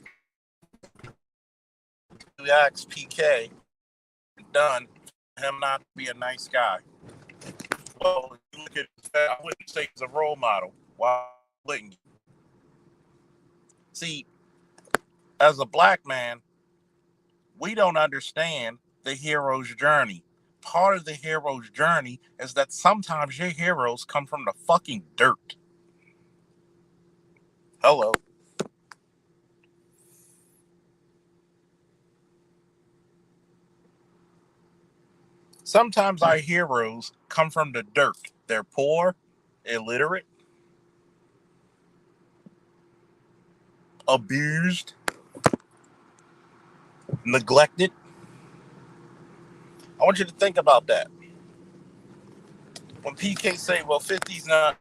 We asked PK done for him not to be a nice guy. Well, you look at I wouldn't say he's a role model. Why wouldn't you? See, as a black man, we don't understand the hero's journey. Part of the hero's journey is that sometimes your heroes come from the fucking dirt. Hello. Sometimes our heroes come from the dirt. They're poor, illiterate, abused, neglected. I want you to think about that. When PK say, well, 50's not,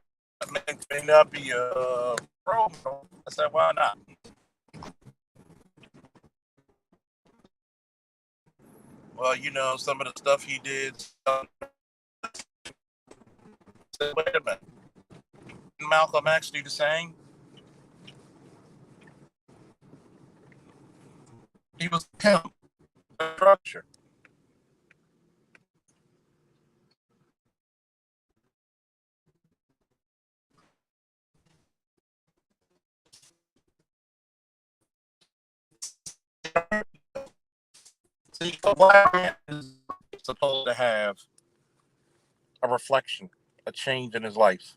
may not be a role model, I said, why not? Well, you know, some of the stuff he did. Wait a minute. Didn't Malcolm X do the same? He was him. Structure. See, a black man is supposed to have a reflection, a change in his life.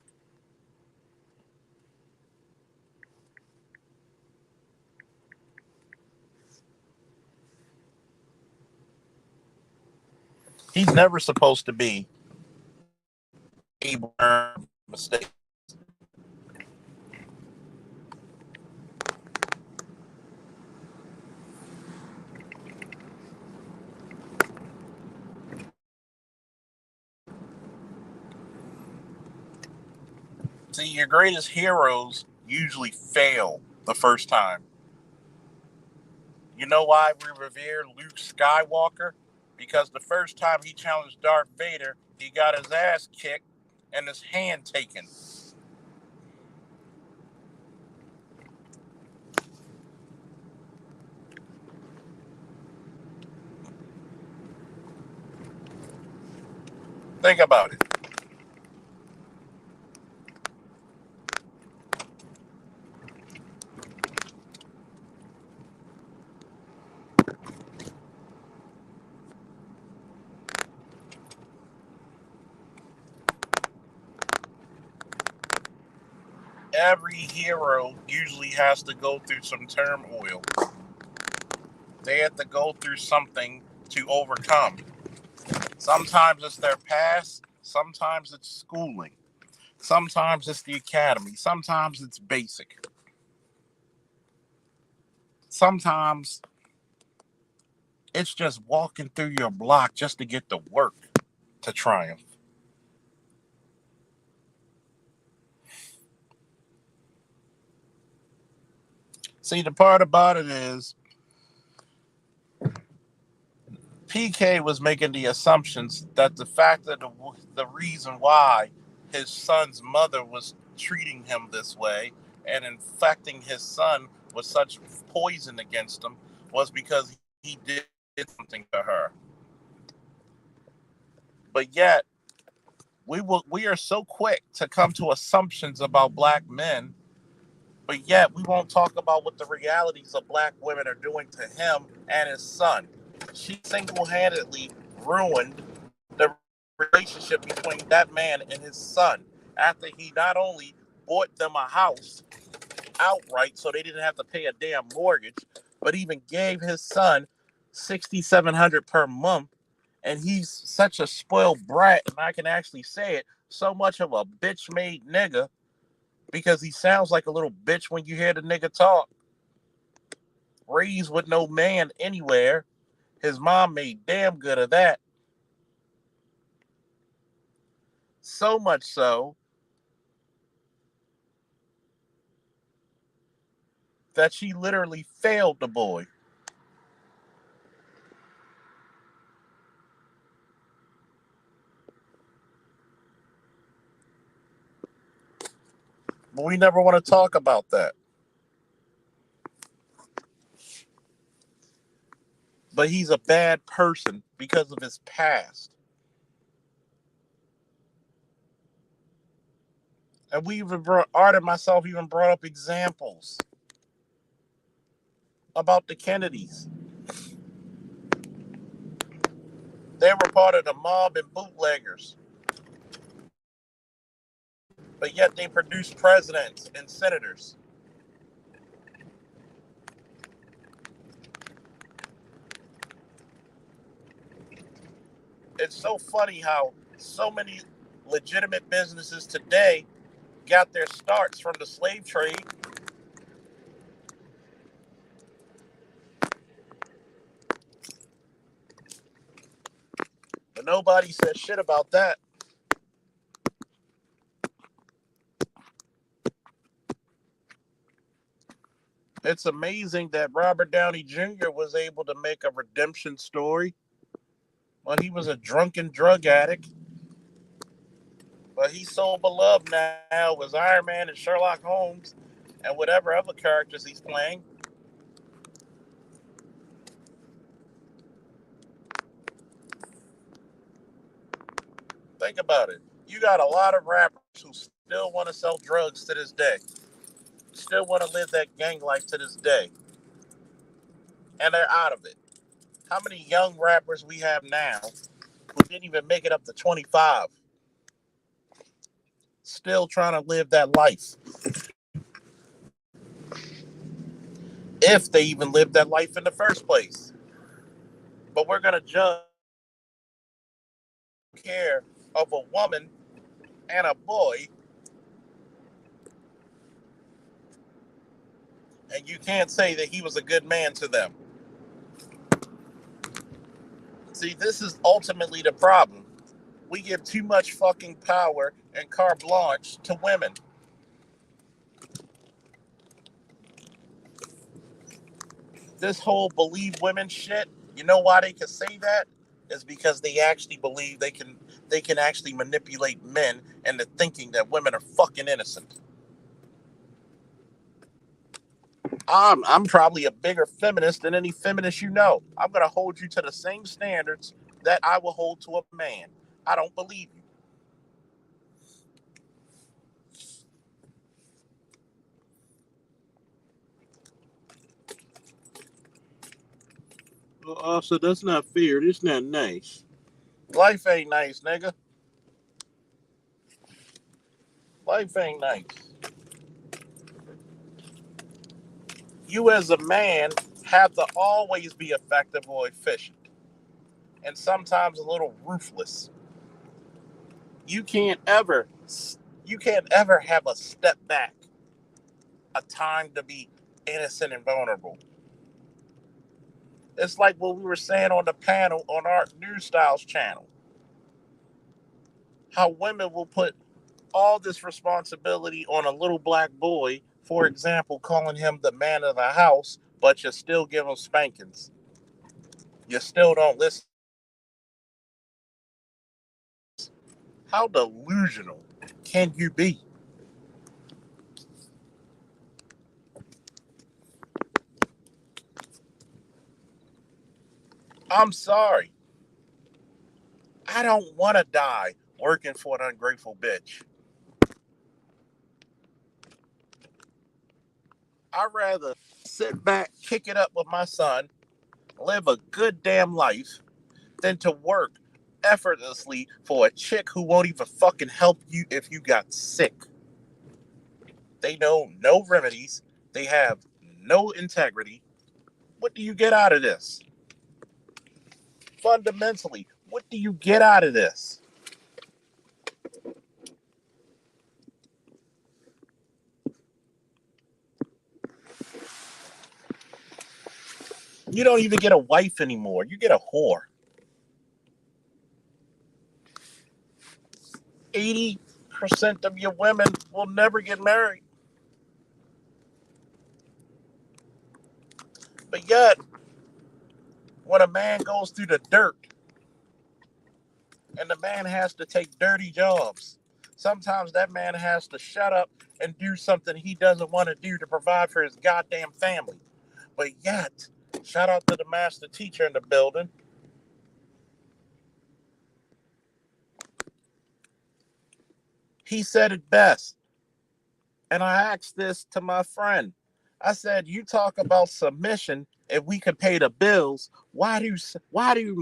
He's never supposed to be able to learn mistakes. See, your greatest heroes usually fail the first time. You know why we revere Luke Skywalker? Because the first time he challenged Darth Vader, he got his ass kicked and his hand taken. Think about it. Every hero usually has to go through some turmoil. They have to go through something to overcome. Sometimes it's their past, sometimes it's schooling, sometimes it's the academy, sometimes it's basic. Sometimes it's just walking through your block just to get to work to triumph. See, the part about it is PK was making the assumptions that the fact that the reason why his son's mother was treating him this way and infecting his son with such poison against him was because he did something to her. But yet, we are so quick to come to assumptions about black men, but yet we won't talk about what the realities of black women are doing to him and his son. She single-handedly ruined the relationship between that man and his son after he not only bought them a house outright so they didn't have to pay a damn mortgage, but even gave his son $6,700 per month And he's such a spoiled brat, and I can actually say it, so much of a bitch made nigga because he sounds like a little bitch when you hear the nigga talk. Raised with no man anywhere. His mom made damn good of that. So much so that she literally failed the boy. But we never want to talk about that. But he's a bad person because of his past. And we even brought, Art and myself even brought up examples about the Kennedys. They were part of the mob and bootleggers, but yet they produced presidents and senators. It's so funny how so many legitimate businesses today got their starts from the slave trade. But nobody said shit about that. It's amazing that Robert Downey Jr. was able to make a redemption story when he was a drunken drug addict. But he's so beloved now as Iron Man and Sherlock Holmes and whatever other characters he's playing. Think about it. You got a lot of rappers who still want to sell drugs to this day, still want to live that gang life to this day, and they're out of it. How many young rappers we have now who didn't even make it up to 25, still trying to live that life? If they even lived that life in the first place. But we're going to judge care of a woman and a boy, and you can't say that he was a good man to them. See, this is ultimately the problem. We give too much fucking power and carte blanche to women. This whole believe women shit, you know why they can say that? Is because they actually believe they can actually manipulate men into thinking that women are fucking innocent. I'm probably a bigger feminist than any feminist you know. I'm gonna hold you to the same standards that I will hold to a man. I don't believe you. Oh, so that's not fair. That's not nice. Life ain't nice, nigga. Life ain't nice. You as a man have to always be effective or efficient, and sometimes a little ruthless. You can't ever, you can't ever have a step back, a time to be innocent and vulnerable. It's like what we were saying on the panel on our New Styles channel. How women will put all this responsibility on a little black boy, for example, calling him the man of the house, but you still give him spankings. You still don't listen. How delusional can you be? I'm sorry. I don't want to die working for an ungrateful bitch. I'd rather sit back, kick it up with my son, live a good damn life, than to work effortlessly for a chick who won't even fucking help you if you got sick. They know no remedies. They have no integrity. What do you get out of this? Fundamentally, What do you get out of this? You don't even get a wife anymore. You get a whore. 80% of your women will never get married. But yet, when a man goes through the dirt and the man has to take dirty jobs, sometimes that man has to shut up and do something he doesn't want to do to provide for his goddamn family. But yet, shout out to the master teacher in the building. He said it best. And I asked this to my friend. I said, you talk about submission. If we could pay the bills, why do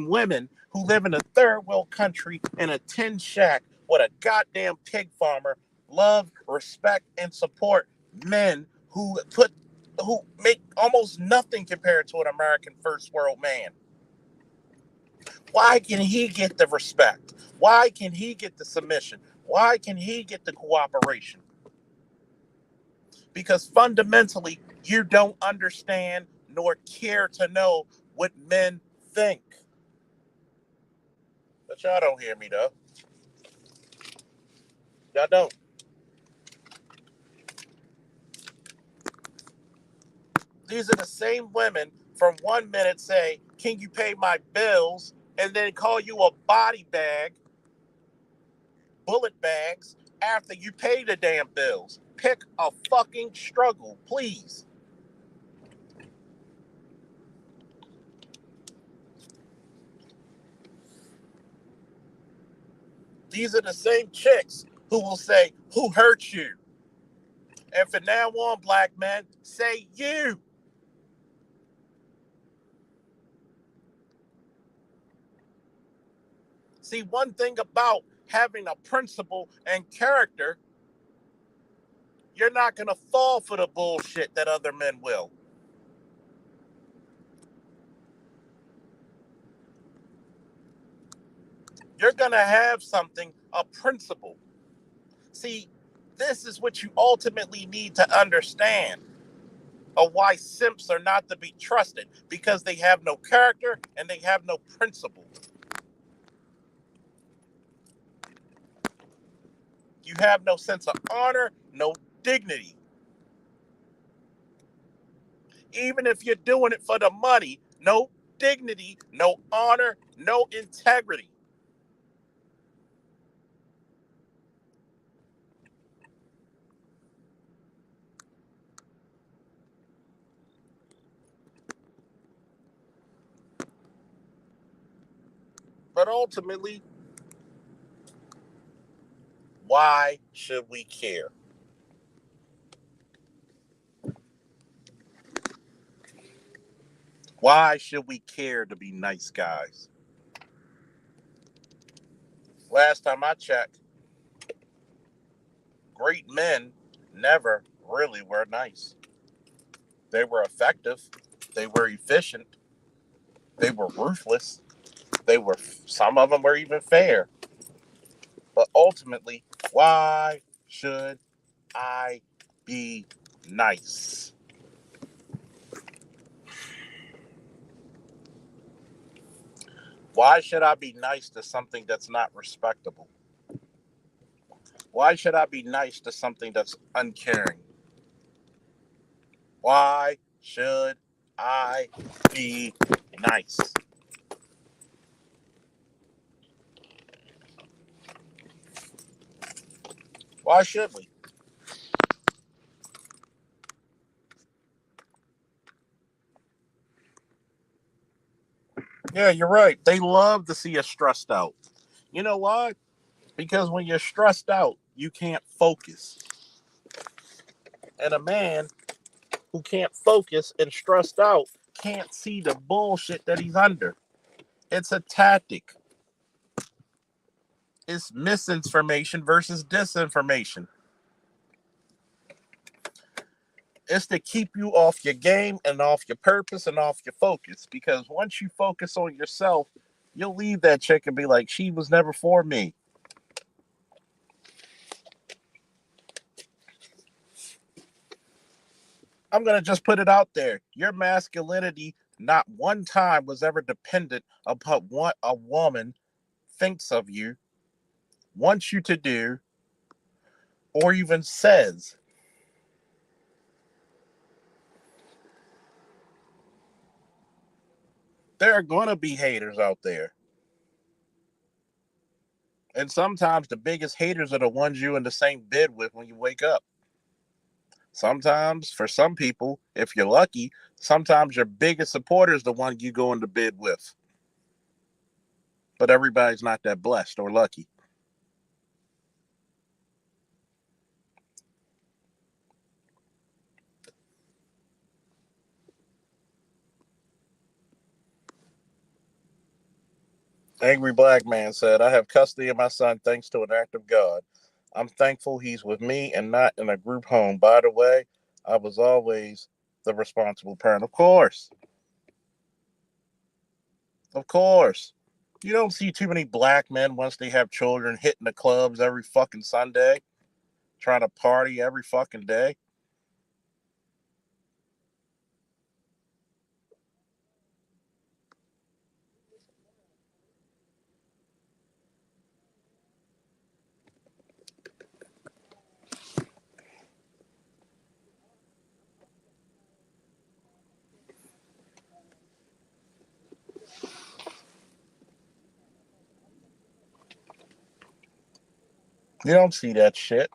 women who live in a third world country in a tin shack with a goddamn pig farmer love, respect, and support men who make almost nothing compared to an American first world man? Why can he get the respect? Why can he get the submission? Why can he get the cooperation? Because fundamentally, you don't understand nor care to know what men think. But y'all don't hear me, though. Y'all don't. These are the same women from 1 minute say, can you pay my bills? And then call you a body bag, bullet bags, after you pay the damn bills. Pick a fucking struggle, please. These are the same chicks who will say, who hurt you? And from now on, black men, say you. See, one thing about having a principle and character, you're not going to fall for the bullshit that other men will. You're going to have something, a principle. See, this is what you ultimately need to understand of why simps are not to be trusted, because they have no character and they have no principle. You have no sense of honor, no dignity. Even if you're doing it for the money, no dignity, no honor, no integrity. But ultimately, why should we care? Why should we care to be nice guys? Last time I checked, great men never really were nice. They were effective. They were efficient. They were ruthless. Some of them were even fair. But ultimately, why should I be nice? Why should I be nice to something that's not respectable? Why should I be nice to something that's uncaring? Why should I be nice? Why should we? Yeah, you're right. They love to see us stressed out. You know why? Because when you're stressed out, you can't focus. And a man who can't focus and stressed out can't see the bullshit that he's under. It's a tactic. It's misinformation versus disinformation. It's to keep you off your game and off your purpose and off your focus. Because once you focus on yourself, You'll leave that chick and be like, she was never for me. I'm going to just put it out there. Your masculinity not one time was ever dependent upon what a woman thinks of you, wants you to do, or even says. There are going to be haters out there. And sometimes the biggest haters are the ones you in the same bed with when you wake up. Sometimes, for some people, if you're lucky, sometimes your biggest supporter is the one you go into bed with. But everybody's not that blessed or lucky. Angry Black Man said, I have custody of my son thanks to an act of God. I'm thankful he's with me and not in a group home. By the way, I was always the responsible parent. Of course. Of course. You don't see too many black men once they have children hitting the clubs every fucking Sunday, trying to party every fucking day. You don't see that shit.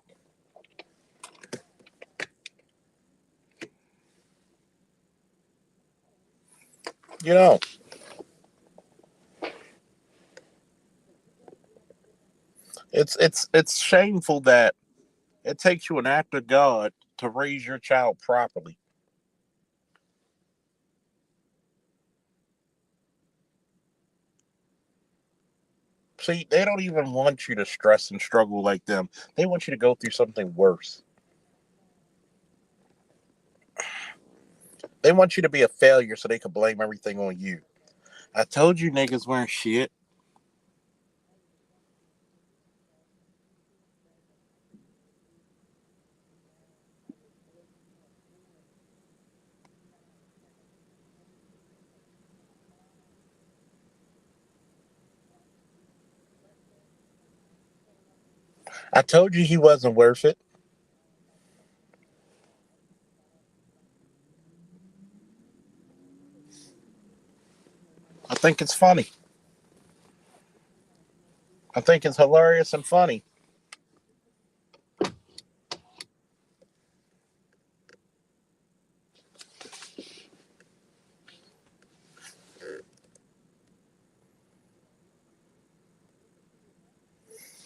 You know, it's shameful that it takes you an act of God to raise your child properly. See, they don't even want you to stress and struggle like them. They want you to go through something worse. They want you to be a failure so they can blame everything on you. I told you niggas weren't shit. I told you he wasn't worth it. I think it's funny. I think it's hilarious and funny.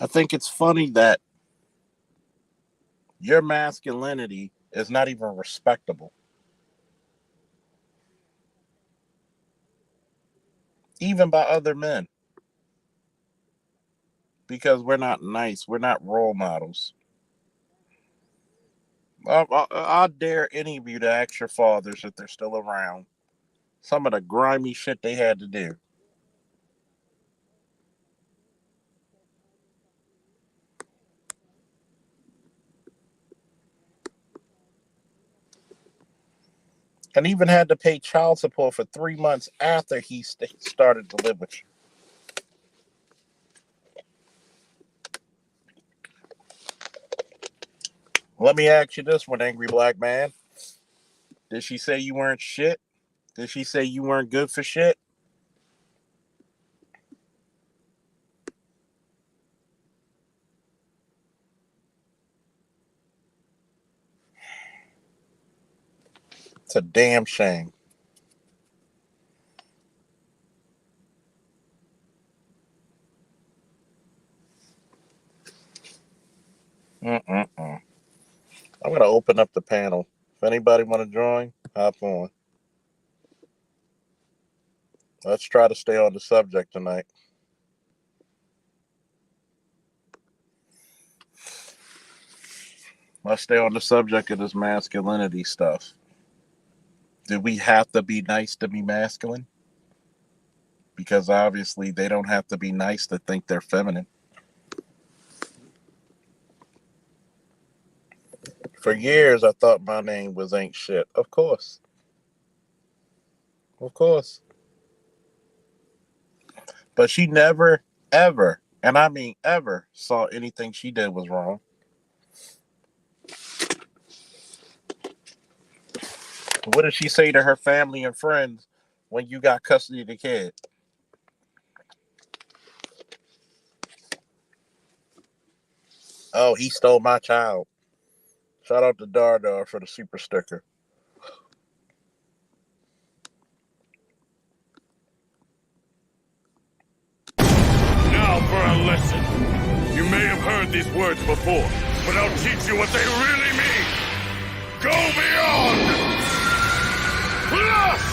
I think it's funny that your masculinity is not even respectable, even by other men, because we're not nice. We're not role models. I dare any of you to ask your fathers if they're still around some of the grimy shit they had to do. And even had to pay child support for 3 months after he started to live with you. Let me ask you this one, angry black man. Did she say you weren't shit? Did she say you weren't good for shit? It's a damn shame. Mm-mm-mm. I'm going to open up the panel. If anybody want to join, hop on. Let's try to stay on the subject tonight. Let's stay on the subject of this masculinity stuff. Do we have to be nice to be masculine? because obviously they don't have to be nice to think they're feminine. For years, I thought my name was Ain't Shit. Of course. But she never, ever, and I mean ever, saw anything she did was wrong. What did she say to her family and friends when you got custody of the kid? Oh, he stole my child. Shout out to Dardar for the super sticker. Now for a lesson. You may have heard these words before, but I'll teach you what they really mean. Go beyond! Plus!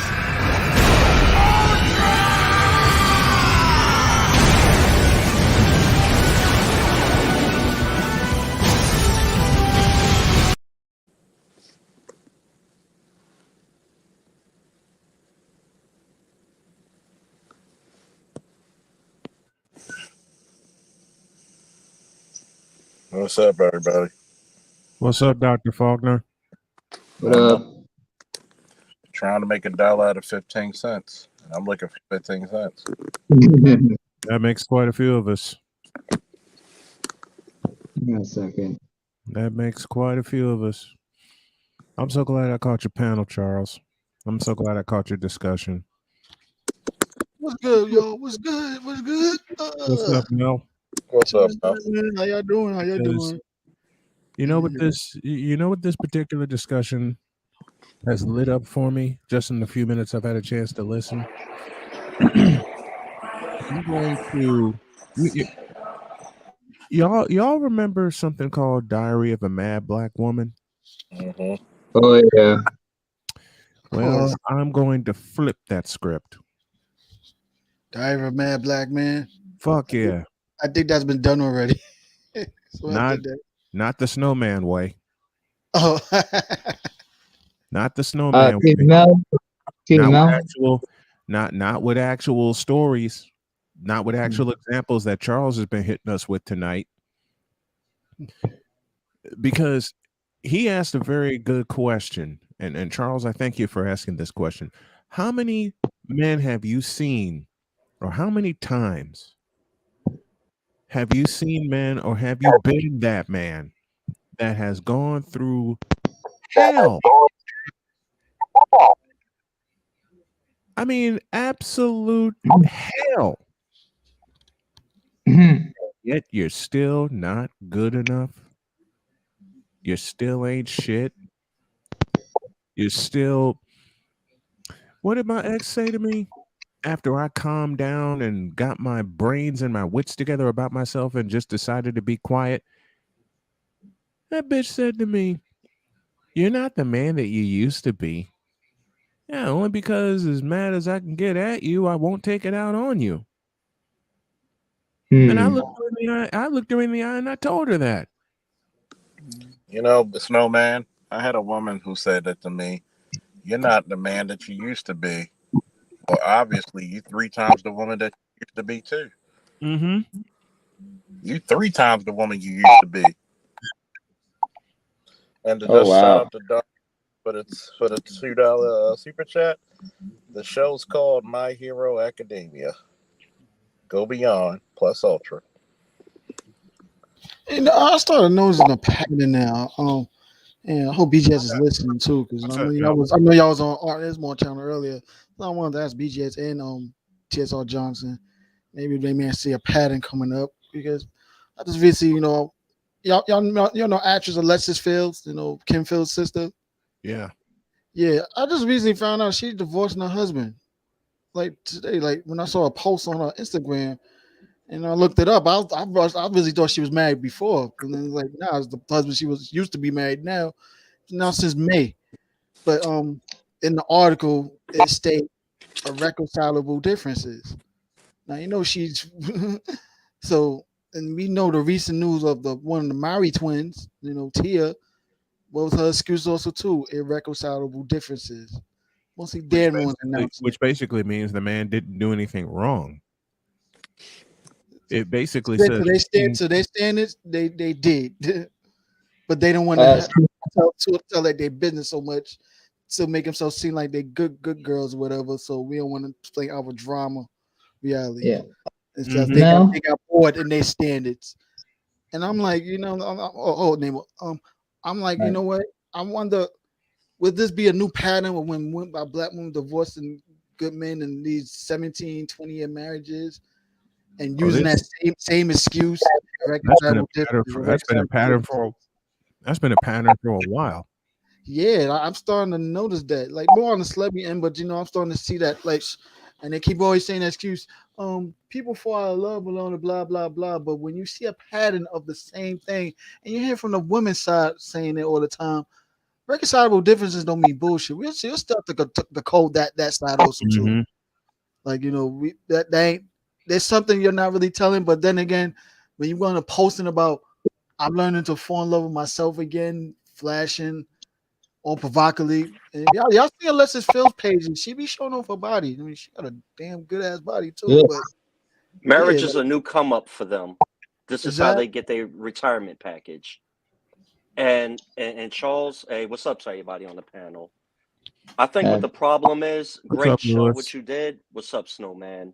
What's up, everybody? What's up, Dr. Faulkner? What up? Trying to make $1 out of 15 cents. And I'm looking for 15 cents. That makes quite a few of us. Give me a second. That makes quite a few of us. I'm so glad I caught your panel, Charles. I'm so glad I caught your discussion. What's good, y'all? What's good? What's good? What's up, Mel? What's up, Mel? How y'all doing? How y'all doing? You know what this particular discussion has lit up for me just in the few minutes I've had a chance to listen? I'm going to y'all remember something called Diary of a Mad Black Woman? Mm-hmm. Oh yeah. Well, I'm going to flip that script. Diary of a Mad Black Man. Fuck yeah. I think that's been done already. So Not the snowman way. Oh, Not the snowman way. Not with actual stories, not with actual examples that Charles has been hitting us with tonight. Because he asked a very good question. And Charles, I thank you for asking this question. How many men have you seen, or how many times have you seen men, or have you been that man that has gone through hell? I mean, absolute hell. Yet you're still not good enough. You still ain't shit. You're still. What did my ex say to me after I calmed down and got my brains and my wits together about myself and just decided to be quiet? That bitch said to me, "You're not the man that you used to be. Yeah, only because as mad as I can get at you, I won't take it out on you." And I looked her in the eye. I looked her in the eye and I told her that. You know, Snowman, I had a woman who said that to me. You're not the man that you used to be. Well, obviously, you 3 times the woman that you used to be, too. Mm-hmm. You 3 times the woman you used to be. And to just shout out to Doc for the $2 super chat. The show's called My Hero Academia. Go beyond plus ultra. I started noticing a pattern now. And I hope BGS is listening too, because I know y'all was on Art Ismore channel earlier. So I wanted to ask BGS and TSR Johnson. Maybe they may see a pattern coming up, because I just really see, y'all know actress Alexis Fields, Kim Fields' sister. Yeah. Yeah, I just recently found out she's divorcing her husband. Like today, like when I saw a post on her Instagram, and I looked it up. I really thought she was married before, and then like now it's the husband she was used to be married now since May. But in the article it states irreconcilable differences. Now she's so, and we know the recent news of the one of the Mari twins. Tia. What was her excuse also too? Irreconcilable differences. Once he dared me announce which basically means the man didn't do anything wrong. It basically so says they stand it. They did, but they don't want to tell like their business so much to make themselves seem like they good girls or whatever. So we don't want to play our drama reality. Yeah. It's just No. they got bored in their standards, and I'm like, I'm like, you know what? I wonder, would this be a new pattern when black women divorcing good men in these 17, 20-year marriages and using that same excuse? That's been a pattern for a while. Yeah, I'm starting to notice that, like more on the celebrity end, but I'm starting to see that, like, and they keep always saying that excuse. People fall out of love alone, blah blah blah. But when you see a pattern of the same thing, and you hear from the women's side saying it all the time, reconcilable differences don't mean bullshit. We'll start to code that side also too. Like that ain't there's something you're not really telling. But then again, when you're going to posting about I'm learning to fall in love with myself again, flashing all provocatively. And y'all see Alexis Phil's page, and she be showing off her body. I mean, she got a damn good ass body too. Yeah. But marriage is a new come up for them. This is how Exactly. they get their retirement package. And Charles, hey, what's up to everybody on the panel? I think what the problem is, great up, show Lewis? what you did. What's up, Snowman?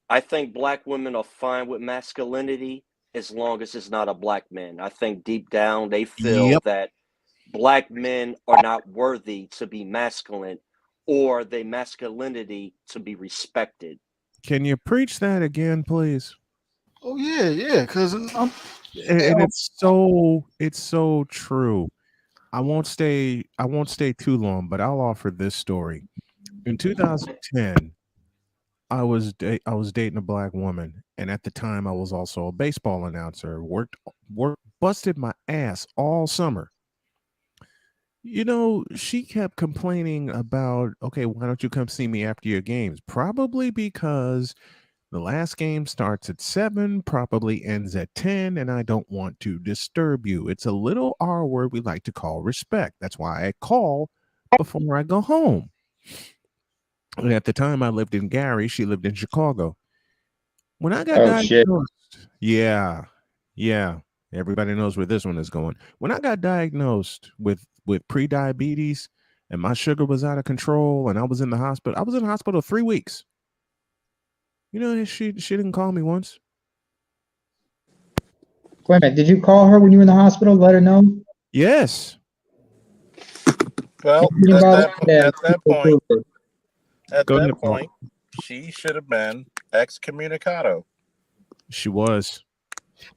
I think black women are fine with masculinity as long as it's not a black man. I think deep down they feel that black men are not worthy to be masculine or their masculinity to be respected. Can you preach that again, please? Oh yeah, because and it's so true. I won't stay too long, but I'll offer this story. In 2010, I was dating a black woman, and at the time I was also a baseball announcer. Worked busted my ass all summer. She kept complaining about, okay, why don't you come see me after your games? Probably because the last game starts at 7, probably ends at 10, and I don't want to disturb you. It's a little R word we like to call respect. That's why I call before I go home. And at the time, I lived in Gary. She lived in Chicago. When I got diagnosed, yeah, everybody knows where this one is going. When I got diagnosed with pre-diabetes and my sugar was out of control and I was in the hospital 3 weeks. She didn't call me once. Wait a minute. Did you call her when you were in the hospital? Let her know? Yes. Well, at that point, she should have been excommunicado. She was.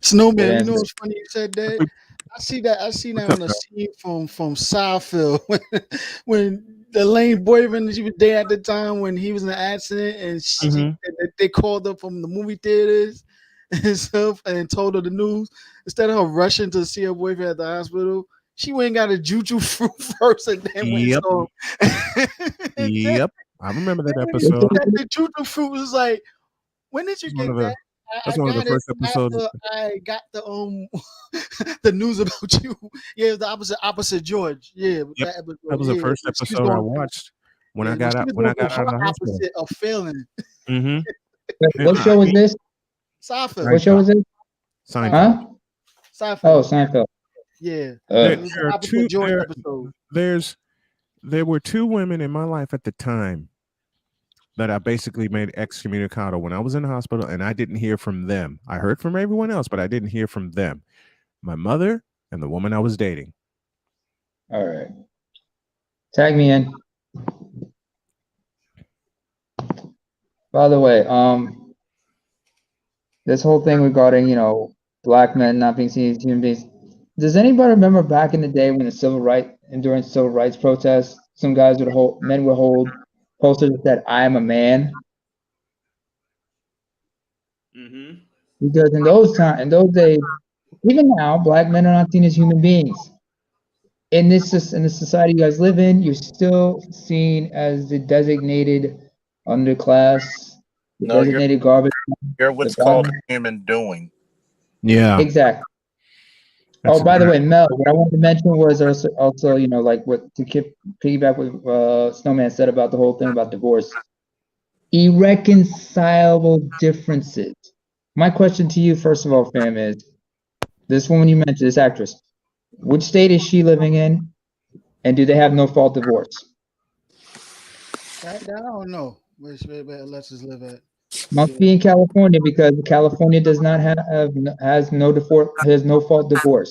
Snowman, what's funny you said that? I see that on the scene from Seinfeld when the Lane boyfriend, she was there at the time when he was in an accident, and they called her from the movie theaters and stuff and told her the news. Instead of her rushing to see her boyfriend at the hospital, she went and got a juju fruit first and then went and saw him. Yep. I remember that episode. The juju fruit was like, when did you get that? That's one of the first episodes. I got the the news about you. Yeah, the opposite George. Yeah, yep. That was the first episode I watched when I got out of the hospital. Opposite of failing. What show was this? Seinfeld. What show was it? Seinfeld. Huh? Seinfeld. Oh, Seinfeld. Yeah. There were two women in my life at the time that I basically made excommunicado when I was in the hospital, and I didn't hear from them. I heard from everyone else, but I didn't hear from them. My mother and the woman I was dating. All right. Tag me in. By the way, this whole thing regarding, black men not being seen as human beings. Does anybody remember back in the day when during civil rights protests, some guys men would hold posters that said, "I am a man." Because in those days, even now, black men are not seen as human beings. In the society you guys live in, you're still seen as the designated underclass, designated garbage. You're what's called human doing. Yeah. Exactly. Oh, by the way, Mel, what I wanted to mention was also, you know, like what to piggyback what Snowman said about the whole thing about divorce. Irreconcilable differences. My question to you, first of all, fam, is this woman you mentioned, this actress, which state is she living in, and do they have no fault divorce? I don't know where Alexis live at. Must be in California because California does not has no fault divorce.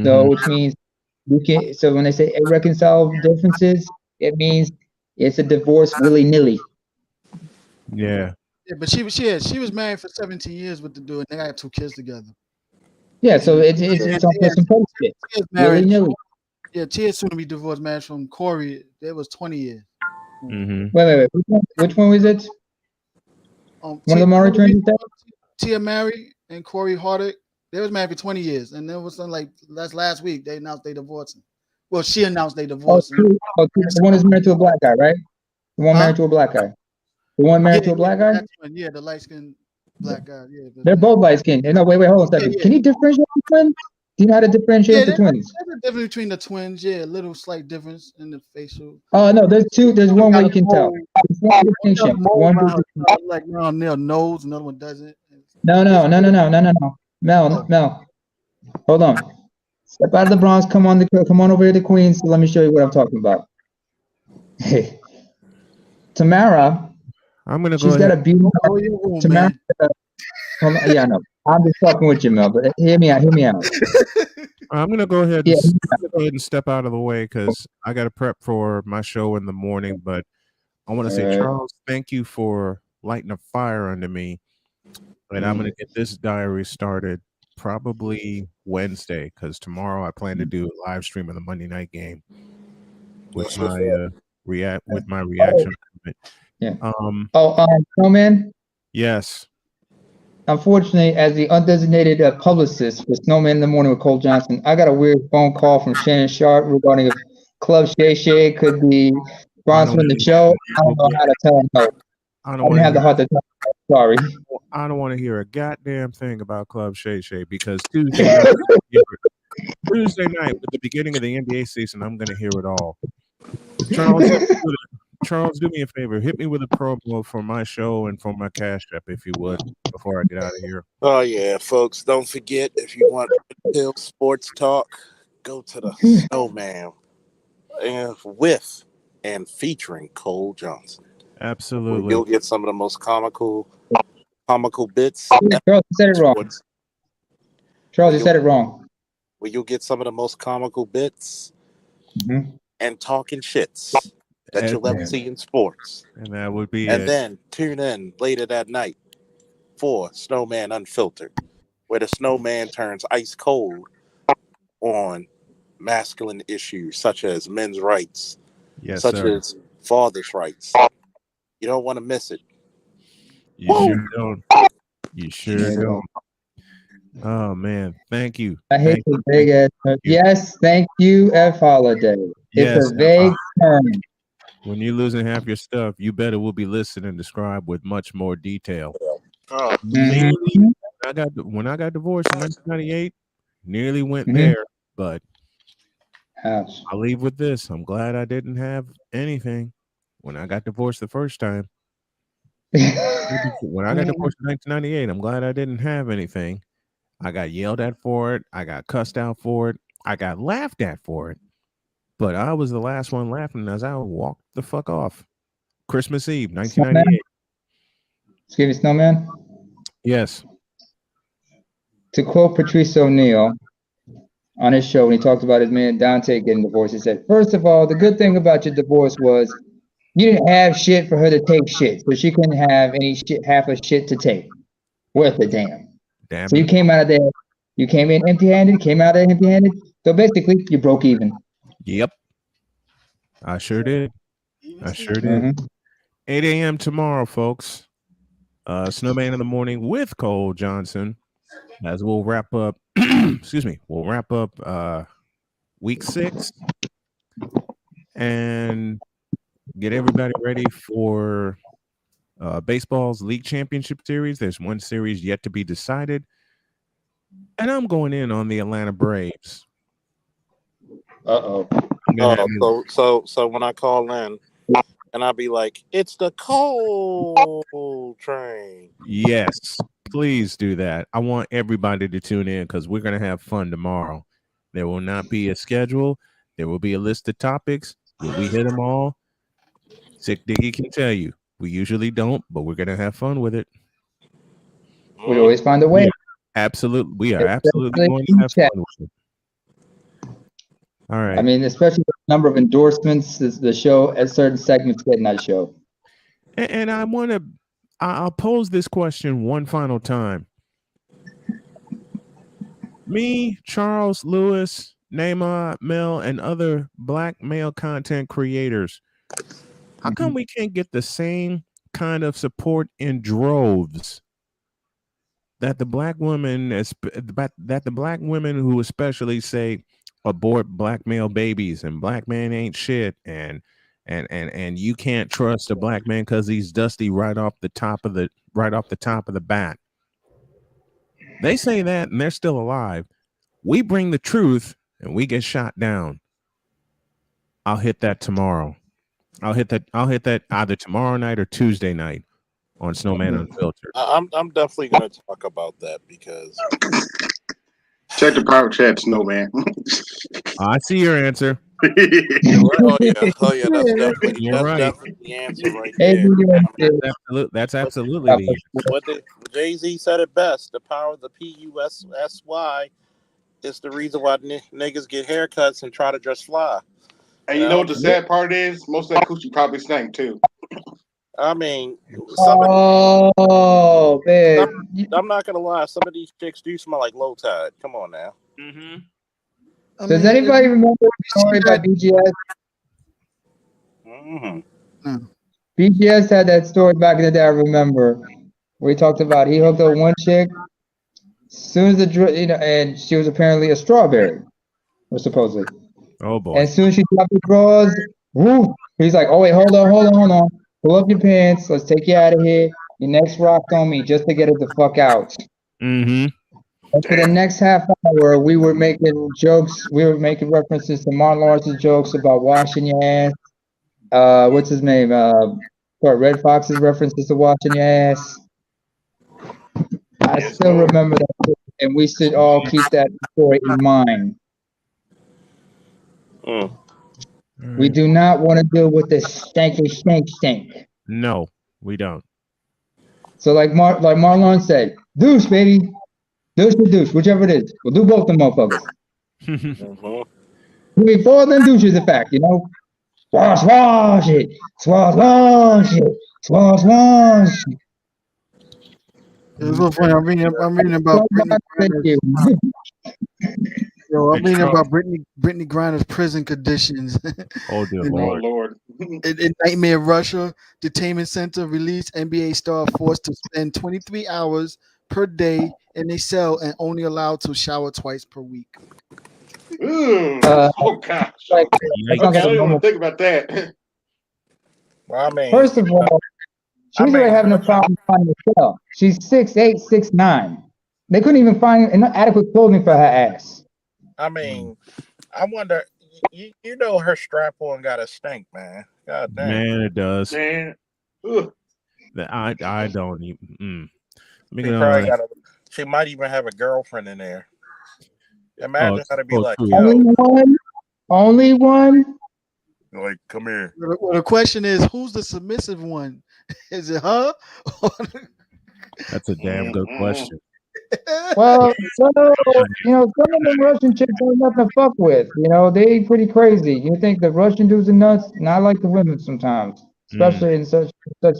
So which means you can. So when they say irreconcilable differences, it means it's a divorce willy-nilly. Yeah. Yeah, but she was married for 17 years with the dude, and they got 2 kids together. Yeah, so it's on some bullshit. Willy-nilly. Yeah, Tia soon to be divorced marriage from Corey. It was 20 years. Wait. Which one was it? One of the Maury twins. Tia Mary and Corey Hardick. They was married for 20 years, and then was something like last week they announced they divorced him. Well, she announced they divorced him. The one is married to a black guy, right? The one married to a black guy. The one married to a black guy? Yeah, the light-skinned black guy. Yeah, they're both light-skinned. No, wait, hold on a second. Can you differentiate the twins? Do you know how to differentiate the twins? There's a difference between the twins. Yeah, a little slight difference in the facial. Oh no, there's two. There's one way you can tell. One distinction. One like around their nose, another one doesn't. No. Mel, hold on. Step out of the Bronx. Come on over here to Queens. So let me show you what I'm talking about. Hey, Tamara. I'm gonna go. She's got a beautiful. Tamara. Yeah, I know. I'm just talking with you, Mel. But hear me out. I'm gonna go ahead and step out of the way because I got to prep for my show in the morning. But I want to say, Charles, thank you for lighting a fire under me. And I'm gonna get this diary started probably Wednesday because tomorrow I plan to do a live stream of the Monday night game with my reaction. Yeah. Snowman. Yes. Unfortunately, as the undesignated publicist for Snowman in the Morning with Cole Johnson, I got a weird phone call from Shannon Sharp regarding if Club Shay Shay could be sponsoring the show. I don't know how to tell him no. I don't have the heart to tell him no. Sorry. I don't want to hear a goddamn thing about Club Shay Shay because Tuesday night, with the beginning of the NBA season, I'm going to hear it all. Charles, do me a favor. Hit me with a promo for my show and for my Cash App, if you would, before I get out of here. Oh, yeah, folks. Don't forget, if you want real sports talk, go to the Snowman with and featuring Cole Johnson. Absolutely. You'll get some of the most comical bits. Charles, you said it wrong. Charles, you said it wrong. Where you'll get some of the most comical bits and talking shits that you'll ever see in sports. And that would be then tune in later that night for Snowman Unfiltered, where the Snowman turns ice cold on masculine issues such as men's rights, as fathers' rights. You don't want to miss it. Sure don't. You sure don't. Oh man, thank you. I hate the big ass. Yes, thank you, F Holiday. It's a vague term. When you're losing half your stuff, you better will be listed and described with much more detail. When I got divorced in 1998, nearly went there, but I'll leave with this. I'm glad I didn't have anything when I got divorced the first time. When I got divorced in 1998, I'm glad I didn't have anything. I got yelled at for it. I got cussed out for it. I got laughed at for it. But I was the last one laughing as I walked the fuck off. Christmas Eve, 1998. Excuse me, Snowman? Yes. To quote Patrice O'Neill on his show when he talked about his man Dante getting divorced, he said, first of all, the good thing about your divorce was you didn't have shit for her to take shit, so she couldn't have any shit, half of shit to take. Worth a damn. So you came out of there, you came in empty-handed, came out there empty-handed. So basically, you broke even. Yep. I sure did. 8 a.m. tomorrow, folks. Snowman in the Morning with Cole Johnson. As we'll wrap up, we'll wrap up week 6 and get everybody ready for baseball's league championship series. There's one series yet to be decided. And I'm going in on the Atlanta Braves. Uh-oh. So when I call in, and I'll be like, it's the cold train. Yes, please do that. I want everybody to tune in because we're going to have fun tomorrow. There will not be a schedule. There will be a list of topics. Will we hit them all? Sick Diggy can tell you. We usually don't, but we're going to have fun with it. We always find a way. We are absolutely going to have fun with it. All right. I mean, especially the number of endorsements the show at certain segments get in that show. And I'll pose this question one final time. Me, Charles, Lewis, Neymar, Mel, and other Black male content creators, how come we can't get the same kind of support in droves that the black women who especially say abort black male babies and black man ain't shit and you can't trust a black man because he's dusty right off the top of the bat. They say that and they're still alive. We bring the truth and we get shot down. I'll hit that tomorrow. I'll hit that either tomorrow night or Tuesday night on Snowman Unfiltered. I'm definitely going to talk about that because check the power chat, Snowman. I see your answer. Oh yeah, that's definitely the answer right there. That's absolutely the answer. What Jay-Z said it best. The power of the PUSSY is the reason why niggas get haircuts and try to just fly. And you know what the sad part is? Most of that coochie probably stank too. I mean, man. I'm not gonna lie. Some of these chicks do smell like low tide. Come on now. Mm-hmm. Does anybody remember the story about BGS? Mm-hmm. BGS had that story back in the day. I remember where he talked about he hooked up one chick. As soon as and she was apparently a strawberry, or supposedly. Oh boy! And as soon as she dropped the drawers, woo! He's like, "Oh wait, hold on. Pull up your pants. Let's take you out of here. Your next rocked on me just to get it the fuck out." Mm-hmm. And for the next half hour, we were making jokes. We were making references to Martin Lawrence's jokes about washing your ass. What's his name? Red Fox's references to washing your ass. I still remember that, and we should all keep that story in mind. We do not want to deal with this stink. No, we don't. So like Marlon said, douche, baby. Douche or douche, whichever it is. We'll do both them motherfuckers. We need 4 of them douches, in fact, Wash it. Wash it. It's so funny. I'm reading about Brittany Griner's prison conditions. Oh dear Lord. In Nightmare Russia Detainment Center, released NBA star forced to spend 23 hours per day in a cell and only allowed to shower twice per week. Oh gosh! I don't even think about that. Well, I mean, first of all, she's really having a problem finding a cell. She's 6'8", 6'9". They couldn't even find adequate clothing for her ass. I mean, I wonder. You know her strap-on got a stink, man. God damn. Man, it does. Man. I don't even. She might even have a girlfriend in there. Imagine how to be like, only one. Like, come here. Well, the question is, who's the submissive one? Is it her? That's a damn good question. Well, some of them Russian chicks ain't nothing to fuck with. They pretty crazy. You think the Russian dudes are nuts? Not like the women sometimes, especially in such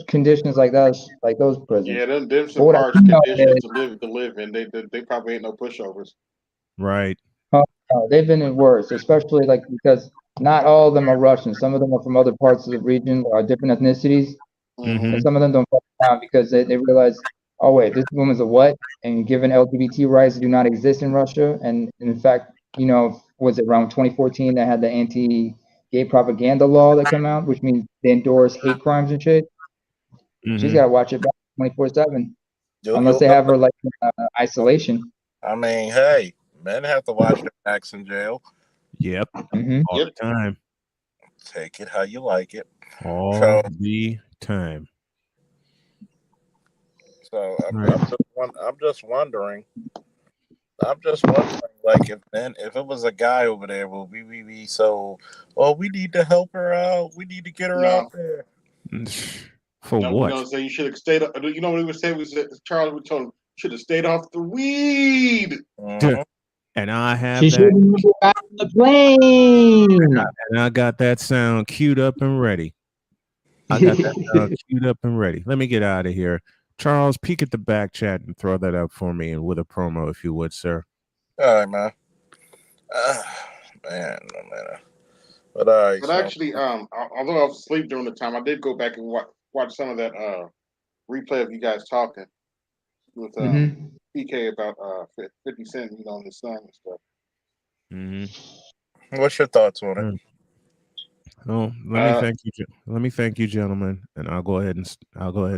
conditions like those prisons. Yeah, there's some harsh conditions to live in. They probably ain't no pushovers. Right. They've been in worse, especially because not all of them are Russian. Some of them are from other parts of the region or different ethnicities. Mm-hmm. And some of them don't fuck around because they realize, oh wait, this woman's a what? And given LGBT rights do not exist in Russia, and in fact, was it around 2014 that had the anti-gay propaganda law that came out, which means they endorse hate crimes and shit. Mm-hmm. She's got to watch it back 24/7, unless they have her in isolation. I mean, hey, men have to watch their backs in jail. Yep. Mhm. All the time. Take it how you like it. All So, the time. so Right. I'm just wondering. I'm just wondering, like, if it was a guy over there, would we be so? Oh, we need to help her out. We need to get her out No, there. For no, we're what? gonna say you should have stayed. You know what we would say? We said Charlie. We told him should have stayed off the weed. Mhm. And I have She that. shouldn't have got on the plane. And I got that sound queued up and ready. I got that sound queued up and ready. Let me get out of here. Charles, peek at the back chat and throw that up for me and with a promo, if you would, sir. All right, man. Man, no matter. But all right, But so actually, although I was asleep during the time, I did go back and watch some of that replay of you guys talking with Mhm. PK about 50 Cent, on his son and stuff. Mm-hmm. what's your thoughts on it? Oh, let me thank you. Let me thank you, gentlemen, and I'll go ahead and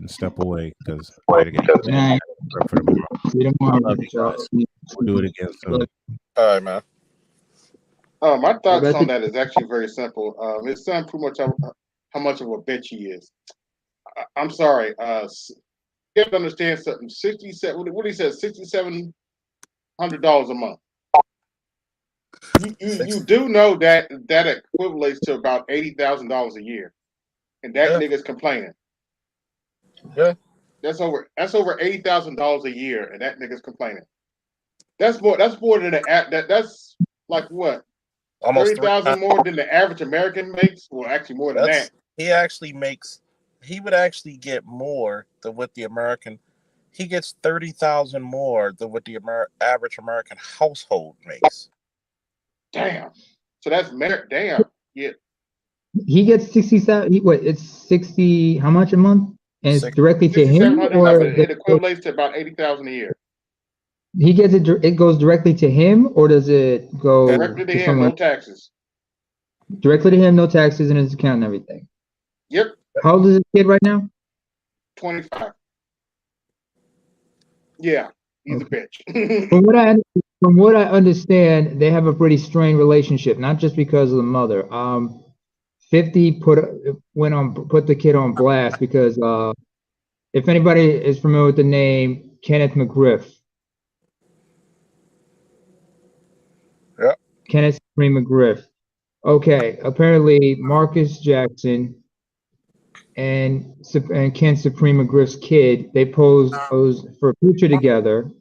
step away because I gotta get Good night. prep for tomorrow. See you I tomorrow, love you Charles. guys. We'll do it again soon. All right, man. My thoughts about on the- that is actually very simple. His son pretty much how much of a bitch he is. I'm sorry. You have to understand something. 67. What he said, $6,700 a month. You do know that equates to about $80,000 a year, and that Yeah, nigga's complaining. yeah. That's over $80,000 a year, and that nigga's complaining. That's more. That's more than that's like what Almost 30,000 3 times. more than the average American makes. Well, actually more than that. That's he actually makes. He would actually get more than what the American. He gets 30,000 more than what the average American household makes. Damn. So that's damn. Yeah. He gets 67. What? It's 60. How much a month? And it's Six. directly to him, 6,700. or But it equates to about 80,000 a year. he gets it? It goes directly to him, or does it go Directly to to him, someone no taxes. directly to him? No taxes in his account and everything. Yep. How old is this kid right now? 25. Yeah, he's Okay. a bitch. From what I understand, they have a pretty strained relationship, not just because of the mother. 50 put the kid on blast because if anybody is familiar with the name Kenneth McGriff, Yeah. Kenneth Supreme McGriff. Okay, apparently Marcus Jackson and Ken Supreme McGriff's kid, they posed for a picture together,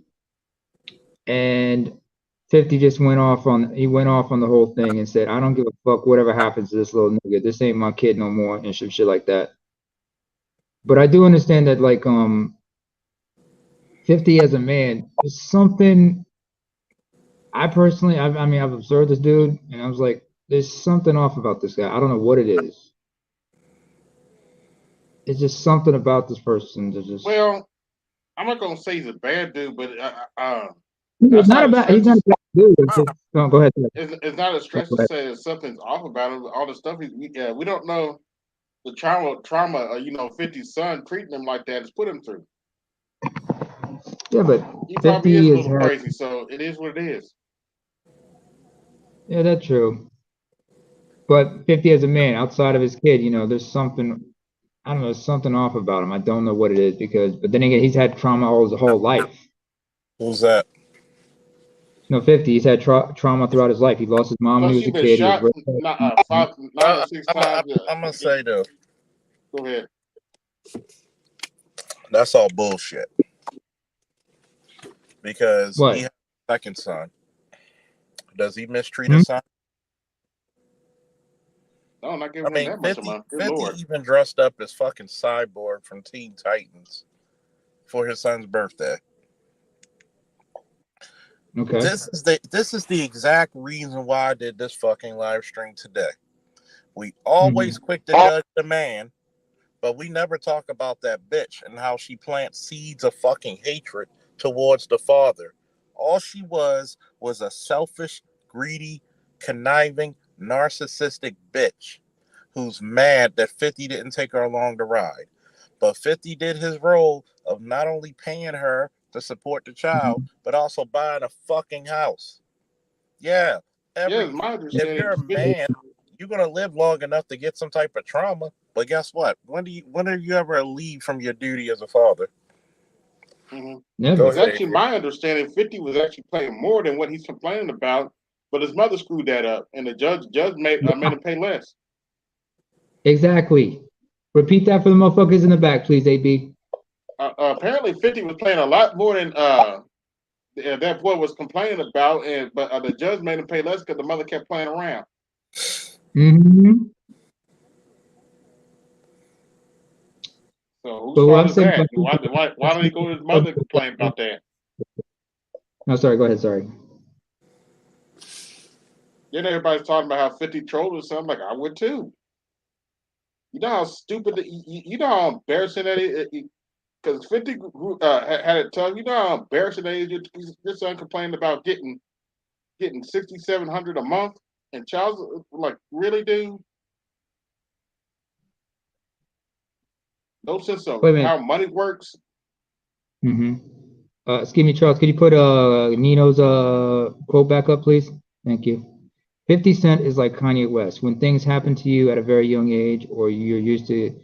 and 50 just went off on the whole thing and said, I don't give a fuck whatever happens to this little nigga. This ain't my kid no more and shit like that. But I do understand that 50 as a man is something I personally I mean I've observed this dude and I was like, there's something off about this guy. I don't know what it is. It's just something about this person that just Well, I'm not gonna say he's a bad dude, but he's that's not not a a bad stretch. he's not a bad dude. It's just, go ahead. It's not a stretch Go to ahead. say that something's off about him. All the stuff we don't know the trauma. 50's son treating him like that has put him through. Yeah, but He probably 50 is a has little had crazy, so it is what it is. yeah, that's true. But 50 as a man, outside of his kid, there's something I don't know, there's something off about him. I don't know what it is but then again, he's had trauma all his whole life. Who's that? No, 50, he's had trauma throughout his life. He lost his mom when he Plus, was he's a been kid. He was shot raped. five, 9 or 6 times. I'm gonna say though, Go ahead. that's all bullshit because he What? has a second son. Does he mistreat Hmm? his son? No, I'm not I giving him mean, that much of 50, money. Good 50 Lord. even dressed up as fucking Cyborg from Teen Titans for his son's birthday. Okay. This is the exact reason why I did this fucking live stream today. We always quick to judge the man, but we never talk about that bitch and how she plants seeds of fucking hatred towards the father. All she was a selfish, greedy, conniving, narcissistic bitch who's mad that 50 didn't take her along the ride. But 50 did his role of not only paying her to support the child, but also buying a fucking house. Yeah, Yeah, my if understanding. you're a man, you're gonna live long enough to get some type of trauma. But guess what? When are you ever leave from your duty as a father? Mm-hmm. Never. Go It's ahead, actually Adrian. my understanding. 50 was actually paying more than what he's complaining about, but his mother screwed that up, and the judge made him pay less. Exactly. Repeat that for the motherfuckers in the back, please, AB. Apparently, 50 was paying a lot more than that boy was complaining about, but the judge made him pay less because the mother kept playing around. Mm-hmm. So whose But what fault I'm is saying, that? Why don't he go to his mother and complain about that? no, sorry, go ahead, sorry. Then everybody's talking about how 50 trolled or something. Like, I would too. You know how stupid, you know how embarrassing that is? Because 50 had it tough. You know how embarrassing that is? Your son complained about getting $6,700 a month and child, like, really, dude? No sense of Wait a minute. how money works. Mm-hmm. Excuse me, Charles, could you put Nino's quote back up, please? Thank you. 50 Cent is like Kanye West. When things happen to you at a very young age, or you're used to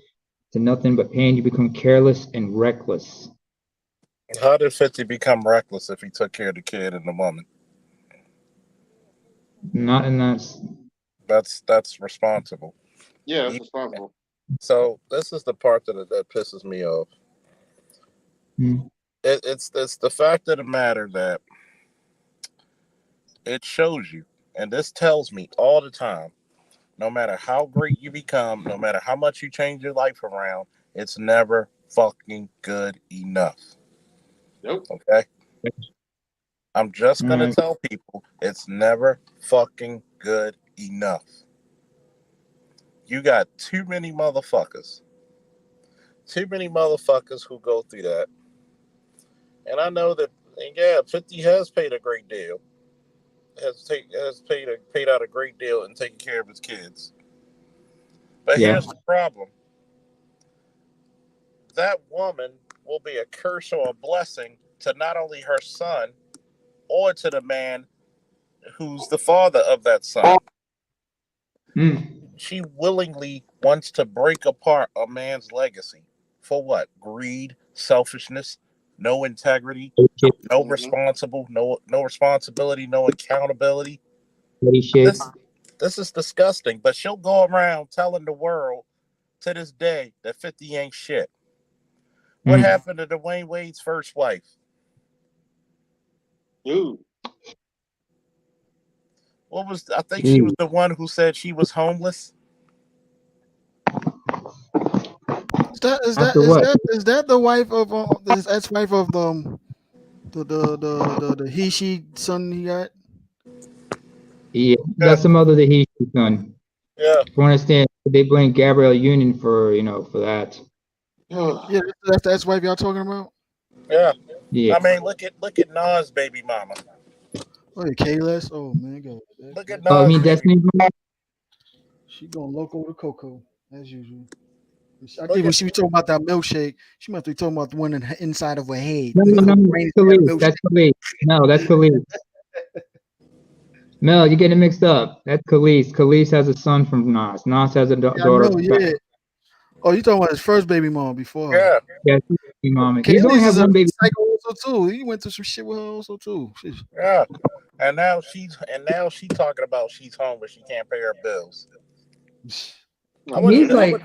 nothing but pain, you become careless and reckless. How did 50 become reckless if he took care of the kid and the woman? Not in that. That's responsible. Yeah, that's He- responsible. So this is the part that pisses me off. Mm. It's the fact of the matter that it shows you, and this tells me all the time. No matter how great you become, no matter how much you change your life around, it's never fucking good enough. Nope. Okay? I'm just gonna Right. tell people it's never fucking good enough. You got too many motherfuckers. Too many motherfuckers who go through that. And I know that, and yeah, 50 has paid a great deal. Has paid out a great deal in taking care of his kids. But Yeah. here's the problem. That woman will be a curse or a blessing to not only her son or to the man who's the father of that son. Mm. She willingly wants to break apart a man's legacy. For what? Greed, selfishness, no integrity, no responsibility, no accountability. Bloody shit. This is disgusting. But she'll go around telling the world to this day that 50 ain't shit. What happened to Dwayne Wade's first wife? Dude. I think she was the one who said she was homeless. Is that the wife of his ex-wife of the he she son he got? Yeah, that's the mother that he's done. Yeah. From what I understand, they blame Gabrielle Union for for that. Yeah, that's the ex-wife y'all talking about. Yeah. Yeah. I mean, look at Nas' baby mama. Oh, K-less. Oh man, go. Look at Oh, I Nas' mean baby. Destiny. She going loco to Coco as usual. I Look think when at- she was talking about that milkshake, she must be talking about the one inside of her head. No, Brain that's Khalid. milkshake. That's Khalid. No, that's Khalid. Mel, you're getting it mixed up. That's Khalid. Khalid has a son from Nas. Nas has a Yeah, I daughter. know, yeah. Oh, you talking about his first baby mom before her? Yeah. Yeah, mom. He's Kaylee's only had is a one baby. psycho also too. He went through some shit with her also too. Shit. Yeah. And now she's talking about she's homeless. She can't pay her bills. I want you He's to. like,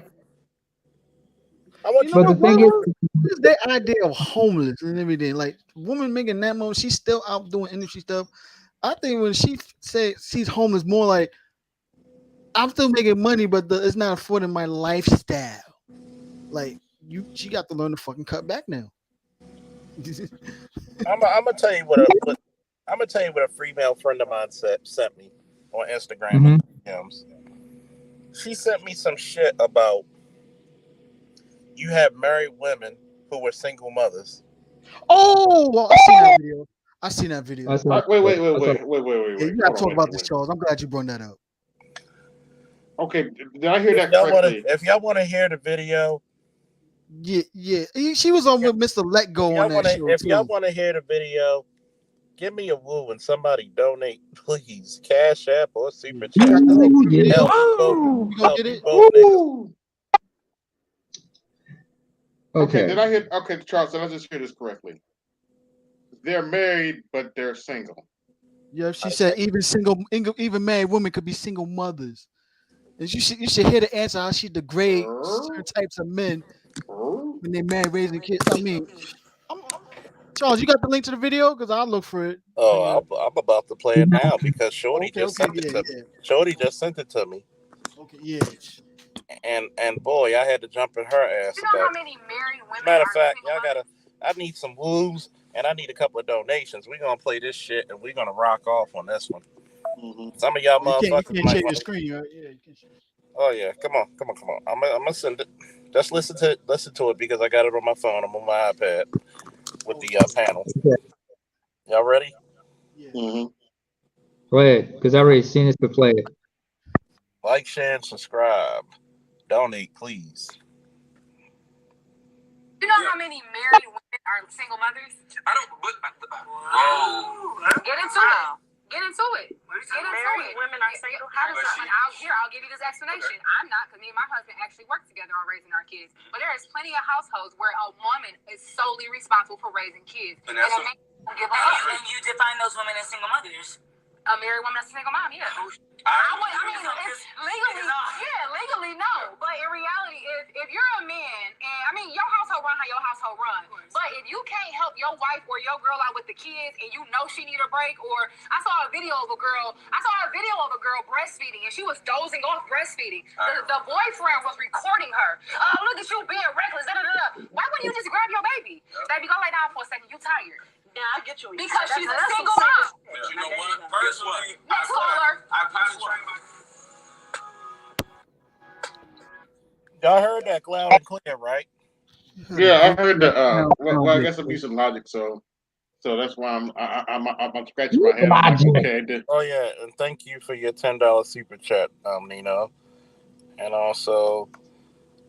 I want You you know but to. the thing is, what is their idea of homeless and everything? Like woman making that much, she's still out doing industry stuff. I think when she say she's homeless, more like I'm still making money, but it's not affording my lifestyle. Like she got to learn to fucking cut back now. I'm gonna tell you what I'm gonna tell you what a female friend of mine sent me on Instagram and DMs. She sent me some shit about you have married women who were single mothers. Oh, well, I seen that video. that's Wait. Yeah, you gotta talk about this, Wait. Charles. I'm glad you brought that up. Okay, did I hear that correctly? If y'all want to hear the video, Yeah. She was on with Mr. Let Go on that show If y'all too. want to hear the video, give me a woo and somebody donate, please. Cash App or Super You Chat. got the link to the Yeah. video? Woo! We go Help get you it. both niggas. Woo! Okay. Did I hear? Okay, Charles. So let's just hear this correctly. They're married, but they're single. Yeah, she said even married women could be single mothers. And you should hear the answer how she degrade certain types of men when they marry raising kids. I mean, Charles, you got the link to the video? Because I'll look for it. Oh, I'm about to play it now because Shorty Okay, just sent it to me. yeah. Shorty just sent it to me. Okay, yeah. And boy, I had to jump in her ass. You know how many married women Matter of are fact, single mothers? I need some woos and I need a couple of donations. We're gonna play this shit and we're gonna rock off on this one. Some of y'all You motherfuckers can't might share your want. screen, right? Yeah, you can share. Oh yeah, come on. I'm gonna send it. Just listen to it because I got it on my phone. I'm on my iPad with the panel. Y'all ready? Yeah. Play it, because I already seen this, but play it. Like, share, and subscribe. Donate, please. You know how many married women are single mothers? I don't. Get into it. Get into it. Married women are single. How does that? I'll give you this explanation. I'm not, because me and my husband actually work together on raising our kids. But there is plenty of households where a woman is solely responsible for raising kids. And that's a man will give up. And you define those women as single mothers. A married woman that's a single mom, yeah. Legally, no. But in reality, if you're a man, and I mean, your household run how your household run. But if you can't help your wife or your girl out with the kids, and you know she need a break, or I saw a video of a girl breastfeeding, and she was dozing off breastfeeding. The boyfriend was recording her. Oh, look at you being reckless. Why wouldn't you just grab your baby? Baby, go lay down for a second. You tired. Yeah, I get you. Because she's a single mom. But you know what? Personally, Next caller. I probably train my. Y'all heard that loud and clear, right? Yeah, I heard that. Well, I guess it'll be some logic. So that's why I'm scratching my head. I'm like, okay. Oh yeah, and thank you for your $10 super chat, Nino. And also,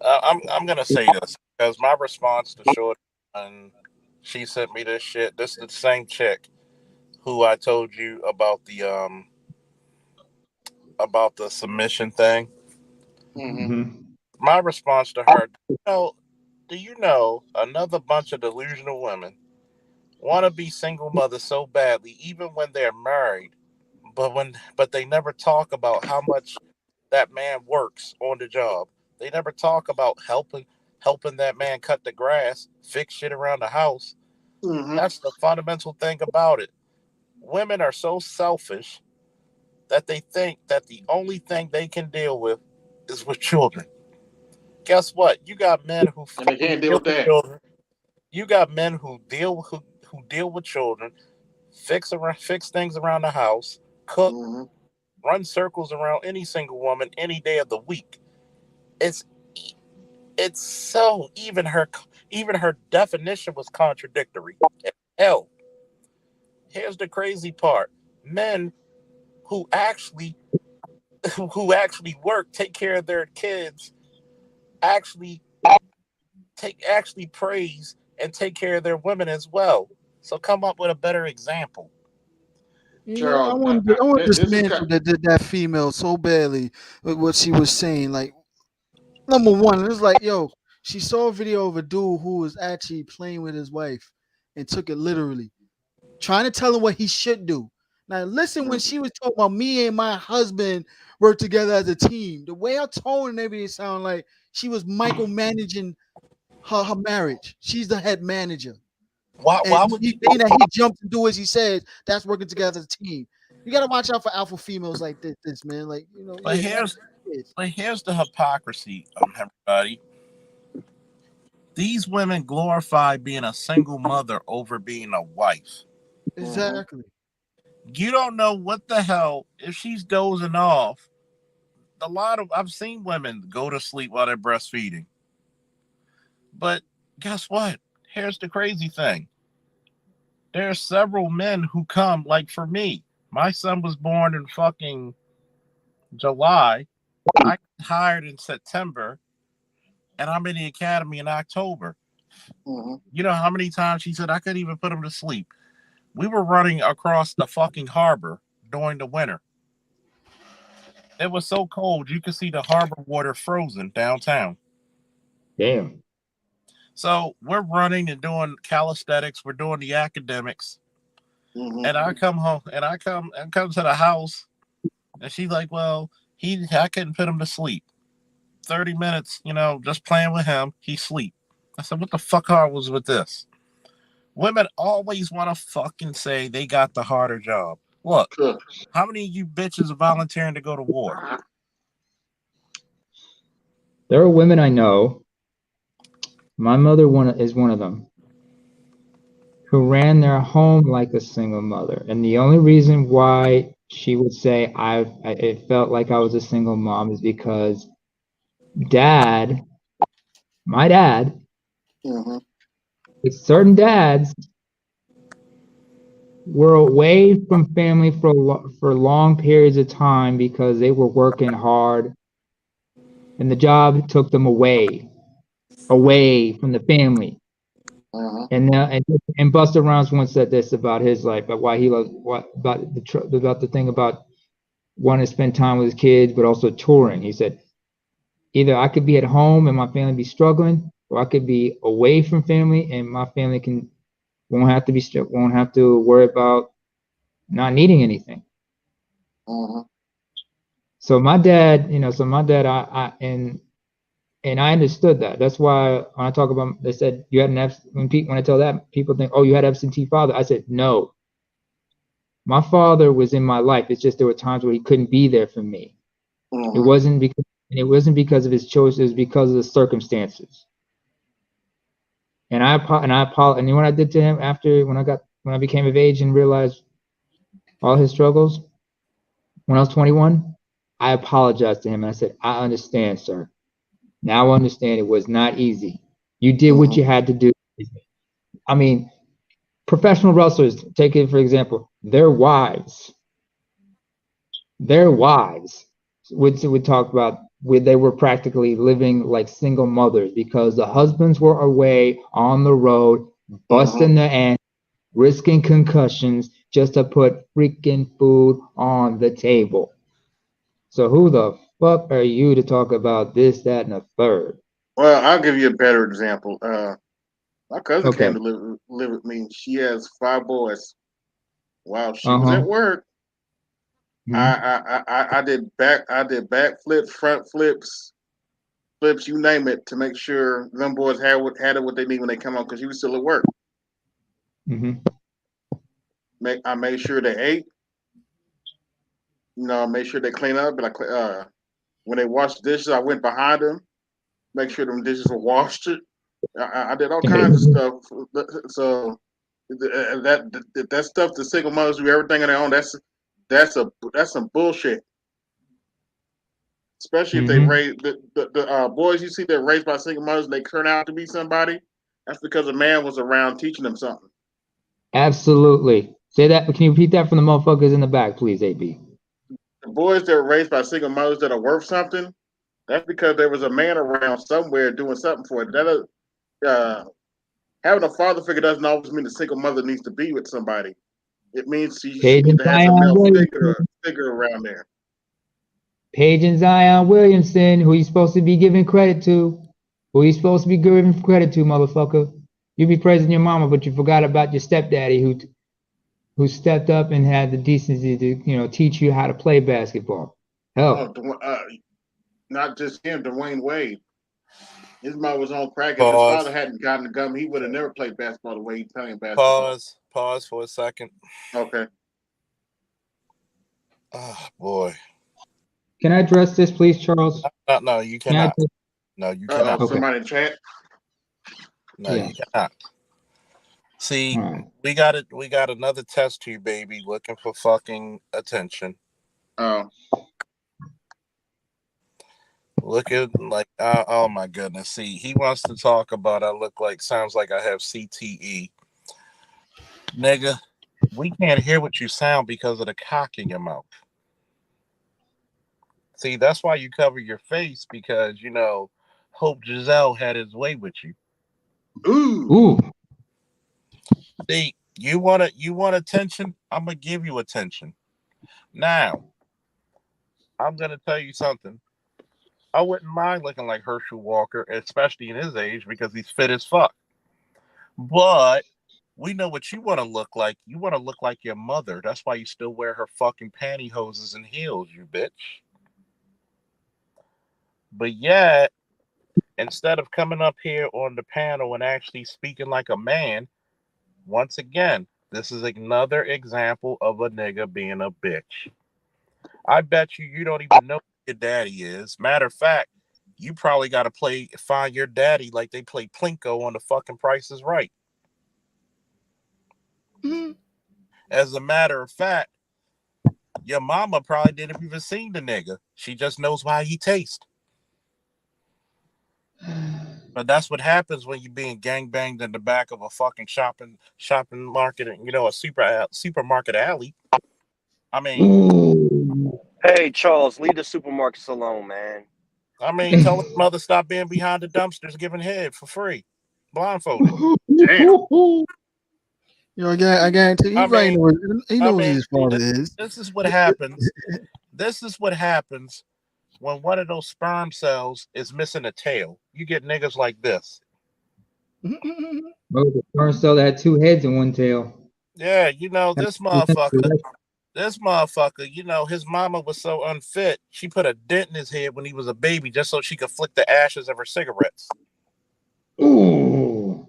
I'm gonna say this because my response to Short, and she sent me this shit. This is the same chick who I told you about the submission thing. Mm-hmm. My response to her, do you know another bunch of delusional women want to be single mothers so badly, even when they're married, but they never talk about how much that man works on the job. They never talk about helping that man cut the grass, fix shit around the house. Mm-hmm. That's the fundamental thing about it. Women are so selfish that they think that the only thing they can deal with is with children. Guess what? You got men who they can't deal with that. children. You got men who deal with children, fix things around the house, cook, run circles around any single woman any day of the week. It's so even her definition was contradictory. Hell, here's the crazy part: men who actually work, take care of their kids, actually praise and take care of their women as well. So come up with a better example. I want this man that did that female so badly with what she was saying. Like, number one, it's like, yo, she saw a video of a dude who was actually playing with his wife and took it literally, trying to tell him what he should do. Now, listen, when she was talking about me and my husband work together as a team, the way her tone and everything sounded like she was micromanaging her marriage. She's the head manager. Why would he saying that he jumped and do as he said? That's working together as a team. You got to watch out for alpha females like this, man. Like, you know. But here's the hypocrisy of everybody. These women glorify being a single mother over being a wife. Exactly. You don't know what the hell if she's dozing off. I've seen women go to sleep while they're breastfeeding. But guess what? Here's the crazy thing. There are several men who come, like for me. My son was born in fucking July. I got hired in September. and I'm in the academy in October. Mm-hmm. You know how many times she said I couldn't even put him to sleep? We were running across the fucking harbor during the winter. It was so cold you could see the harbor water frozen downtown. Damn. So we're running and doing calisthenics. We're doing the academics, Mm-hmm. and I come home and I come to the house, and she's like, "Well, I couldn't put him to sleep. 30 minutes, just playing with him. He sleep." I said, "What the fuck was with this?" Women always want to fucking say they got the harder job. Look, Sure. how many of you bitches are volunteering to go to war? There are women I know. My mother is one of them, who ran their home like a single mother, and the only reason why she would say it felt like I was a single mom is because my dad, Mm-hmm. with certain dads, were away from family for long periods of time because they were working hard, and the job took them away from the family. Mm-hmm. And Busta Rhymes once said this about his life, about why he loves about the thing about wanting to spend time with his kids, but also touring. He said, either I could be at home and my family be struggling, or I could be away from family and my family won't have to worry about not needing anything. Mm-hmm. So my dad, and I understood that. That's why when I talk about, they said you had when I tell that, people think, oh, you had an absentee father. I said, no, my father was in my life. It's just there were times where he couldn't be there for me. Mm-hmm. It wasn't because of his choices, it was because of the circumstances. And I apologize. And you know what I did to him after when I became of age and realized all his struggles when I was 21? I apologized to him and I said, I understand, sir. Now I understand it was not easy. You did what you had to do. I mean, professional wrestlers, take it for example, their wives would talk about where they were practically living like single mothers because the husbands were away on the road, busting their ass, risking concussions just to put freaking food on the table. So who the fuck are you to talk about this, that, and a third? Well, I'll give you a better example. My cousin came Okay. to live with me. She has 5 boys. While she was at work, I did back flips, front flips, you name it, to make sure them boys had what they need when they come home because she was still at work. I made sure they ate. Made sure they clean up. But when they washed the dishes, I went behind them, make sure them dishes were washed. I did all kinds of stuff. So that stuff the single mothers do everything on their own. That's some bullshit. Especially if they raise the boys you see that raised by single mothers, they turn out to be somebody. That's because a man was around teaching them something. Absolutely. Say that, but can you repeat that from the motherfuckers in the back, please, AB? The boys that are raised by single mothers that are worth something, that's because there was a man around somewhere doing something for it. Having a father figure doesn't always mean the single mother needs to be with somebody. It means she needs to have some male figure around there. Paige and Zion Williamson, who you supposed to be giving credit to. Who you supposed to be giving credit to, motherfucker. You be praising your mama, but you forgot about your stepdaddy who stepped up and had the decency to, teach you how to play basketball. Hell. Not just him, Dwayne Wade. His mother was on crack. If his Pause. father hadn't gotten the gum, he would have never played basketball the way he's playing basketball. Pause for a second. Okay. Oh, boy. Can I address this, please, Charles? No, you cannot. No, you cannot. Somebody in chat? No, you cannot. See, we got another test tube baby looking for fucking attention. Oh. Look at oh my goodness. See, he wants to talk about sounds like I have CTE. Nigga, we can't hear what you sound because of the cock in your mouth. See, that's why you cover your face, because Hope Giselle had his way with you. Ooh. See, you want attention? I'm gonna give you attention. Now, I'm gonna tell you something. I wouldn't mind looking like Herschel Walker, especially in his age, because he's fit as fuck. But we know what you want to look like. You want to look like your mother. That's why you still wear her fucking pantyhoses and heels, you bitch. But yet, instead of coming up here on the panel and actually speaking like a man, once again, this is another example of a nigga being a bitch. I bet you don't even know who your daddy is. Matter of fact, you probably got to find your daddy like they play Plinko on the fucking Price is Right. Mhm. As a matter of fact, your mama probably didn't even see the nigga. She just knows why he tastes. But that's what happens when you're being gangbanged in the back of a fucking shopping market, a supermarket alley. I mean, Hey, Charles, leave the supermarkets alone, man. Tell his mother stop being behind the dumpsters giving head for free, blindfolded. Damn. I guarantee he right. He knows who his father is. This is what happens. This is what happens when one of those sperm cells is missing a tail. You get niggas like this. The sperm cell that had two heads and one tail. Yeah, this motherfucker, his mama was so unfit, she put a dent in his head when he was a baby just so she could flick the ashes of her cigarettes. Ooh.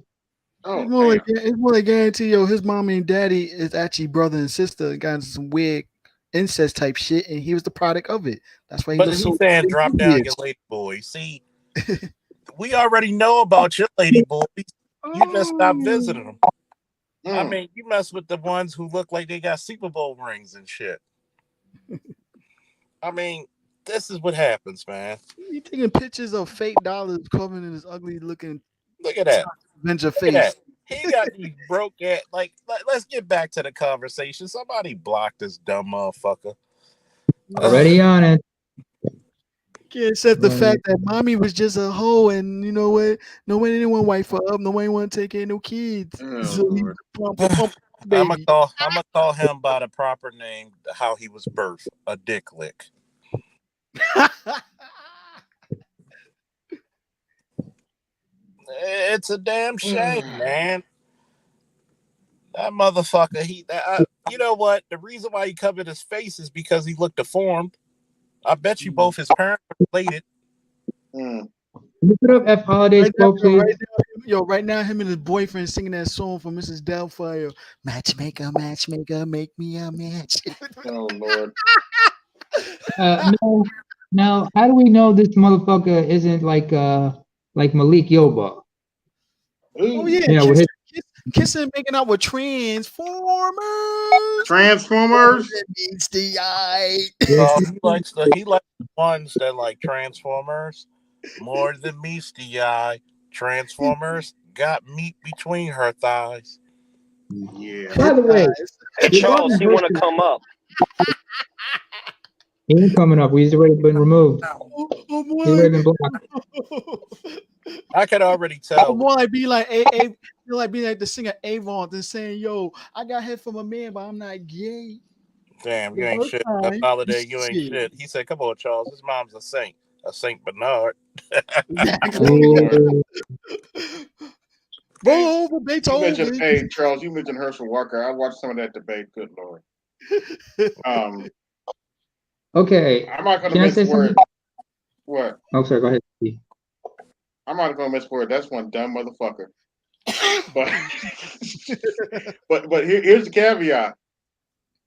It's more like guarantee, his mommy and daddy is actually brother and sister, got into some weird incest type shit, and he was the product of it. That's why he looks so saying drop down your lady boy. See, we already know about your lady boys. You just stop visiting them. You mess with the ones who look like they got Super Bowl rings and shit. This is what happens, man. You taking pictures of fake dollars covering in his ugly looking. Look at that. Avenger face. He got these broke at let's get back to the conversation. Somebody block this dumb motherfucker. Already on it. Can't accept the fact that mommy was just a hoe, and you know what? No one anyone wife her up. No one want to take care of no kids. So I'm gonna call him by the proper name, how he was birthed, a dick lick. It's a damn shame, man. That motherfucker, you know what? The reason why he covered his face is because he looked deformed. I bet you both his parents were related. Can you put up F Holiday quote, please? Right now, him and his boyfriend singing that song for Mrs. Doubtfire. Matchmaker, matchmaker, make me a match. Oh Lord. Now, how do we know this motherfucker isn't like Malik Yoba? Oh yeah, kissing, making out with Transformers. Meets the eye. He likes the ones that like Transformers more than meets the eye. Transformers got meat between her thighs. Yeah. By the way, Charles, he want to come up. He ain't coming up. He's already been removed. He's already been blocked. I could already tell. More like be like the singer Avon and saying, "Yo, I got hit from a man, but I'm not gay." Damn, you ain't shit. That holiday, you ain't shit. He said, "Come on, Charles. His mom's a Saint Bernard." Roll over, Beethoven. Hey, Charles, you mentioned Herschel Walker. I watched some of that debate. Good Lord. Okay. I'm not going to miss word. What? Oh, sorry. Go ahead. I'm not going to miss word. That's one dumb motherfucker. but here's the caveat.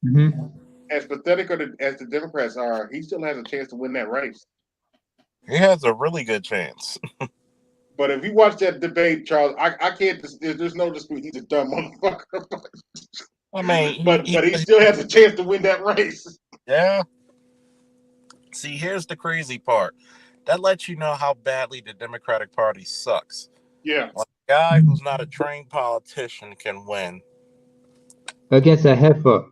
Mm-hmm. As pathetic as the Democrats are, he still has a chance to win that race. He has a really good chance. But if you watch that debate, Charles, I can't. There's no dispute. He's a dumb motherfucker. But he still has a chance to win that race. Yeah. See, here's the crazy part. That lets you know how badly the Democratic Party sucks. Yeah. A guy who's not a trained politician can win. Against a heifer.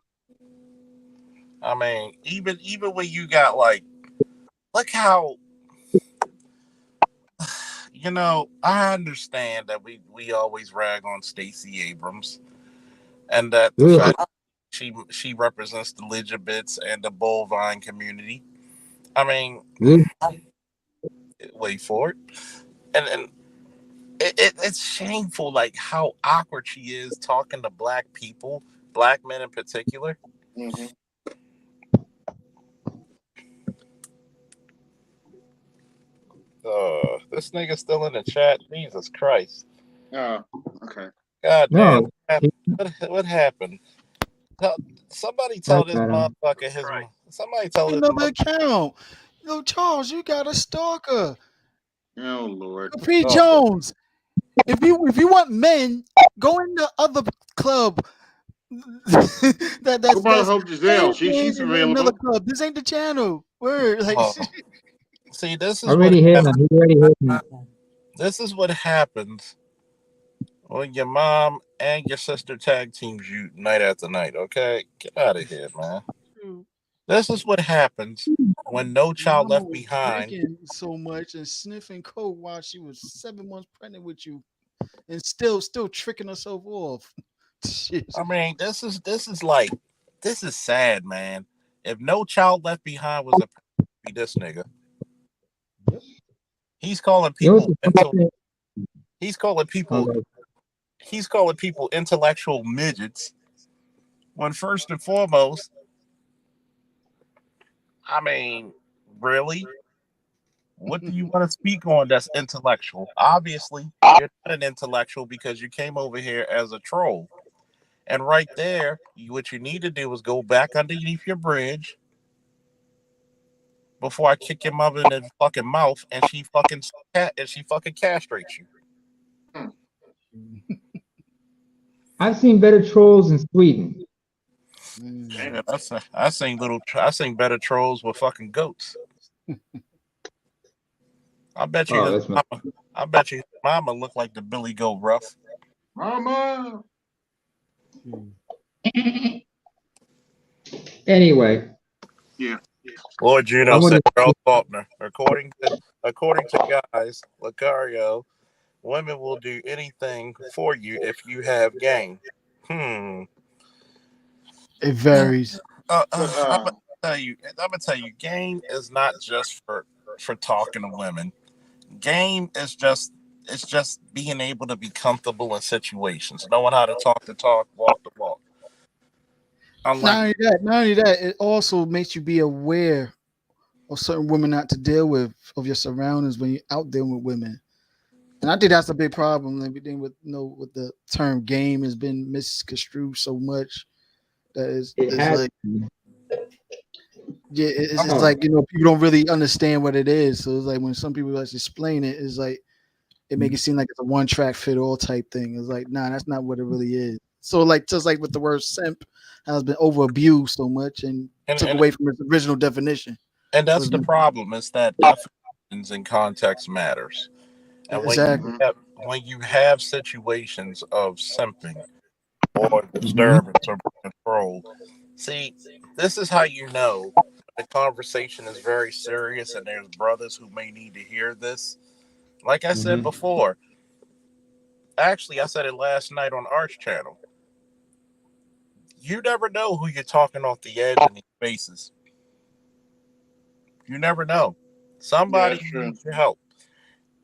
Even when you got look how you know, I understand that we always rag on Stacey Abrams, and that the Ugh, fact she represents the Ligibbets and the bovine community. I mean, ugh. wait for it, and it's shameful, like how awkward she is talking to black people, black men in particular. Mm-hmm. This nigga still in the chat. Jesus Christ. Oh, okay. God damn. No, What happened? Tell, somebody I tell this got him. motherfucker his. Somebody tell this Another motherfucker. account. Yo, Charles, you got a stalker. Oh Lord. Capri Oh, Jones. If you want men, go in the other club. What about That's Hope same Giselle? She's page in another available. club. This ain't the channel. Word. Like oh. See, this is what Already hit him. He already hit him. this is what happens when your mom and your sister tag teams you night after night. Okay, get out of here, man. This is what happens when No Child Mama Left was Behind. drinking so much and sniffing coke while she was 7 months pregnant with you, and still tricking herself off. Shit. I mean, this is sad, man. If No Child Left Behind was a be this nigga, he's calling You know what's people the funny into thing? he's calling people Oh, he's calling people intellectual midgets when first and foremost, I mean, really, what do you want to speak on that's intellectual? Obviously, you're not an intellectual because you came over here as a troll. And right there, what you need to do is go back underneath your bridge before I kick your mother in the fucking mouth and she fucking castrates you. I've seen better trolls in Sweden. Yeah, I seen better trolls with fucking goats. I bet you Oh, his that's my. mama, I bet you his mama looked like the Billy Goat Rough. Mama. Anyway, Yeah. Lord I Juno want said to. Charles Faulkner. According to guys, Lucario, women will do anything for you if you have game. Hmm. It varies. But I'm gonna tell you, game is not just for talking to women. Game is it's just being able to be comfortable in situations, knowing how to talk the talk, walk the walk. Unlike Not only that, it also makes you be aware of certain women not to deal with, of your surroundings when you're out dealing with women. And I think that's a big problem. Everything with with the term game has been misconstrued so much that It it's has. like, yeah, it's Oh, like, people don't really understand what it is. So it's like when some people actually explain it, it's like it make it seem like it's a one track fit all type thing. It's like, nah, that's not what it really is. So like just like with the word simp has been over abused so much and and took and away from its original definition. and So that's it's the been, problem is that definitions and context matters. And exactly. mm-hmm. when you have situations of simping or mhm. disturbance or control, see, this is how you know the conversation is very serious and there's brothers who may need to hear this. Like I said before, actually, I said it last night on Arch Channel. You never know who you're talking off the edge in these spaces. You never know. Yeah, Somebody that's true. needs your help.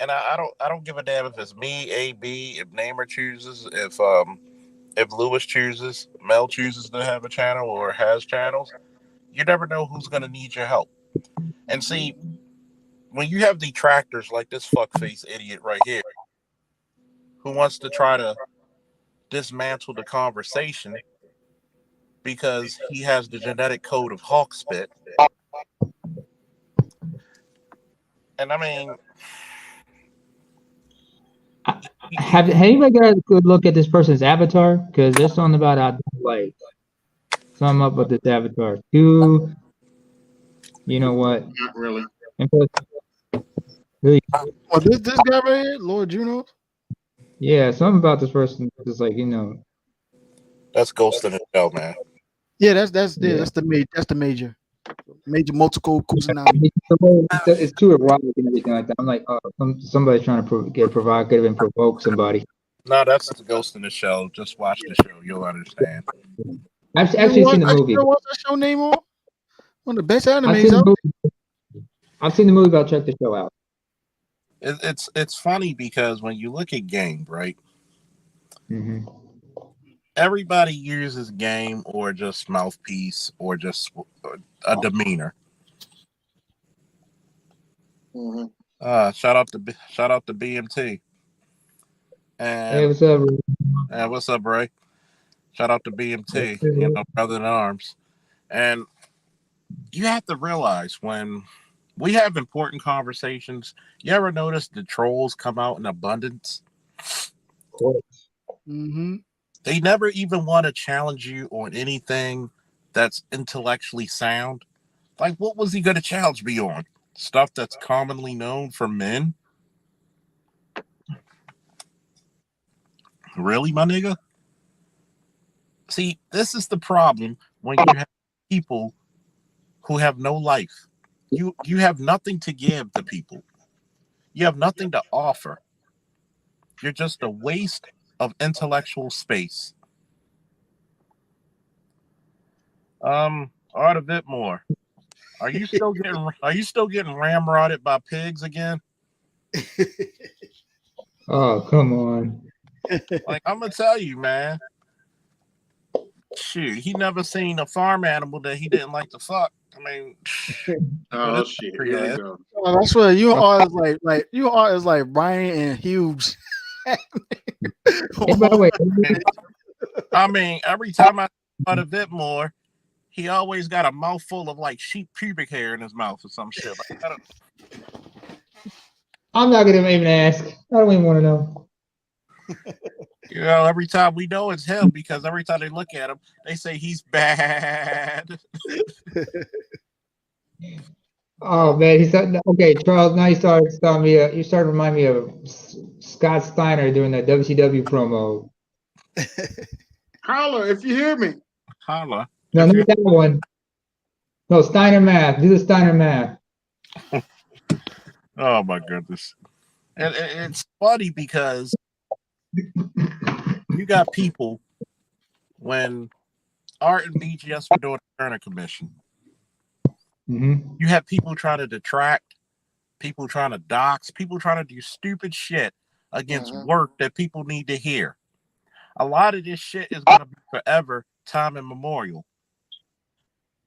And I don't give a damn if it's me, AB, if Namer chooses, if Lewis chooses, Mel chooses to have a channel or has channels. You never know who's gonna need your help. And see, when you have detractors like this fuckface idiot right here, who wants to try to dismantle the conversation because he has the genetic code of hawk spit. And I mean, Have anybody got a good look at this person's avatar? Because there's something about I don't like. Something up with this avatar. Too, you know what? Not really. And plus, really, Oh, this guy right here, Lord Juno. yeah, something about this person is like, that's Ghost in the Shell, man. Yeah, that's yeah. that's the major. Major multiple tsunami. It's too erotic and everything like that. I'm like, oh, somebody's trying to get provocative and provoke somebody. No, that's the Ghost in the Shell. Just watch the show, you'll understand. I've actually seen the movie. What's that show name on? One of the best animes I've seen the movie, but I'll check the show out. It's funny because when you look at game, right? Mm-hmm. Everybody uses game or just mouthpiece or just a demeanor. Mm-hmm. Shout out to BMT. And Hey, what's up, what's up, Ray? Shout out to BMT, brother in arms. And you have to realize when we have important conversations, you ever notice the trolls come out in abundance? Of course. Mm-hmm. They never even want to challenge you on anything that's intellectually sound. Like, what was he going to challenge me on? Stuff that's commonly known for men? Really, my nigga? See, this is the problem when you have people who have no life. You have nothing to give to people. You have nothing to offer. You're just a waste of intellectual space. Art a bit more. Are you still getting ramrodded by pigs again? Oh, come on. Like, I'm gonna tell you, man. Shoot, he never seen a farm animal that he didn't like to fuck. I mean, oh shit, here we go. Oh, I swear you are like Brian and Hughes. Hey, by the way, I mean, every time I thought a bit more, he always got a mouthful of like sheep pubic hair in his mouth or some shit. Like, I'm not gonna even ask. I don't even want to know. You know, every time we know it's him because every time they look at him, they say he's bad. Oh man, he's okay. Charles, now you started telling me. You started to remind me of Scott Steiner doing that WCW promo. Holler if you hear me. Holla. No, not that one. No, Steiner math. Do the Steiner math. Oh my goodness. And it's funny because you got people when Art and BGS were doing the Turner Commission. Mm-hmm. You have people trying to detract, people trying to dox, people trying to do stupid shit against work that people need to hear. A lot of this shit is going to be forever, time immemorial.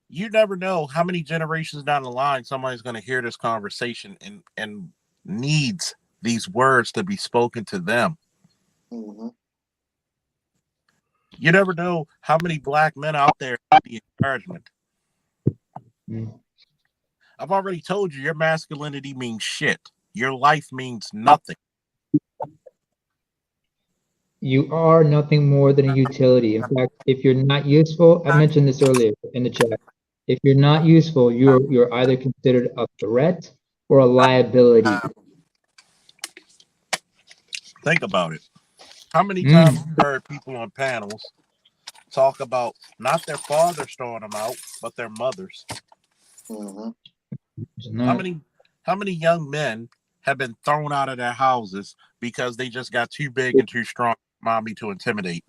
You never know how many generations down the line somebody's going to hear this conversation and needs these words to be spoken to them. Mm-hmm. You never know how many black men out there need the encouragement. Mm-hmm. I've already told you your masculinity means shit. Your life means nothing. You are nothing more than a utility. In fact, if you're not useful, I mentioned this earlier in the chat. If you're not useful, you're either considered a threat or a liability. Think about it. How many times have you heard people on panels talk about not their fathers throwing them out, but their mothers? Mm-hmm. How many young men have been thrown out of their houses because they just got too big and too strong for mommy to intimidate?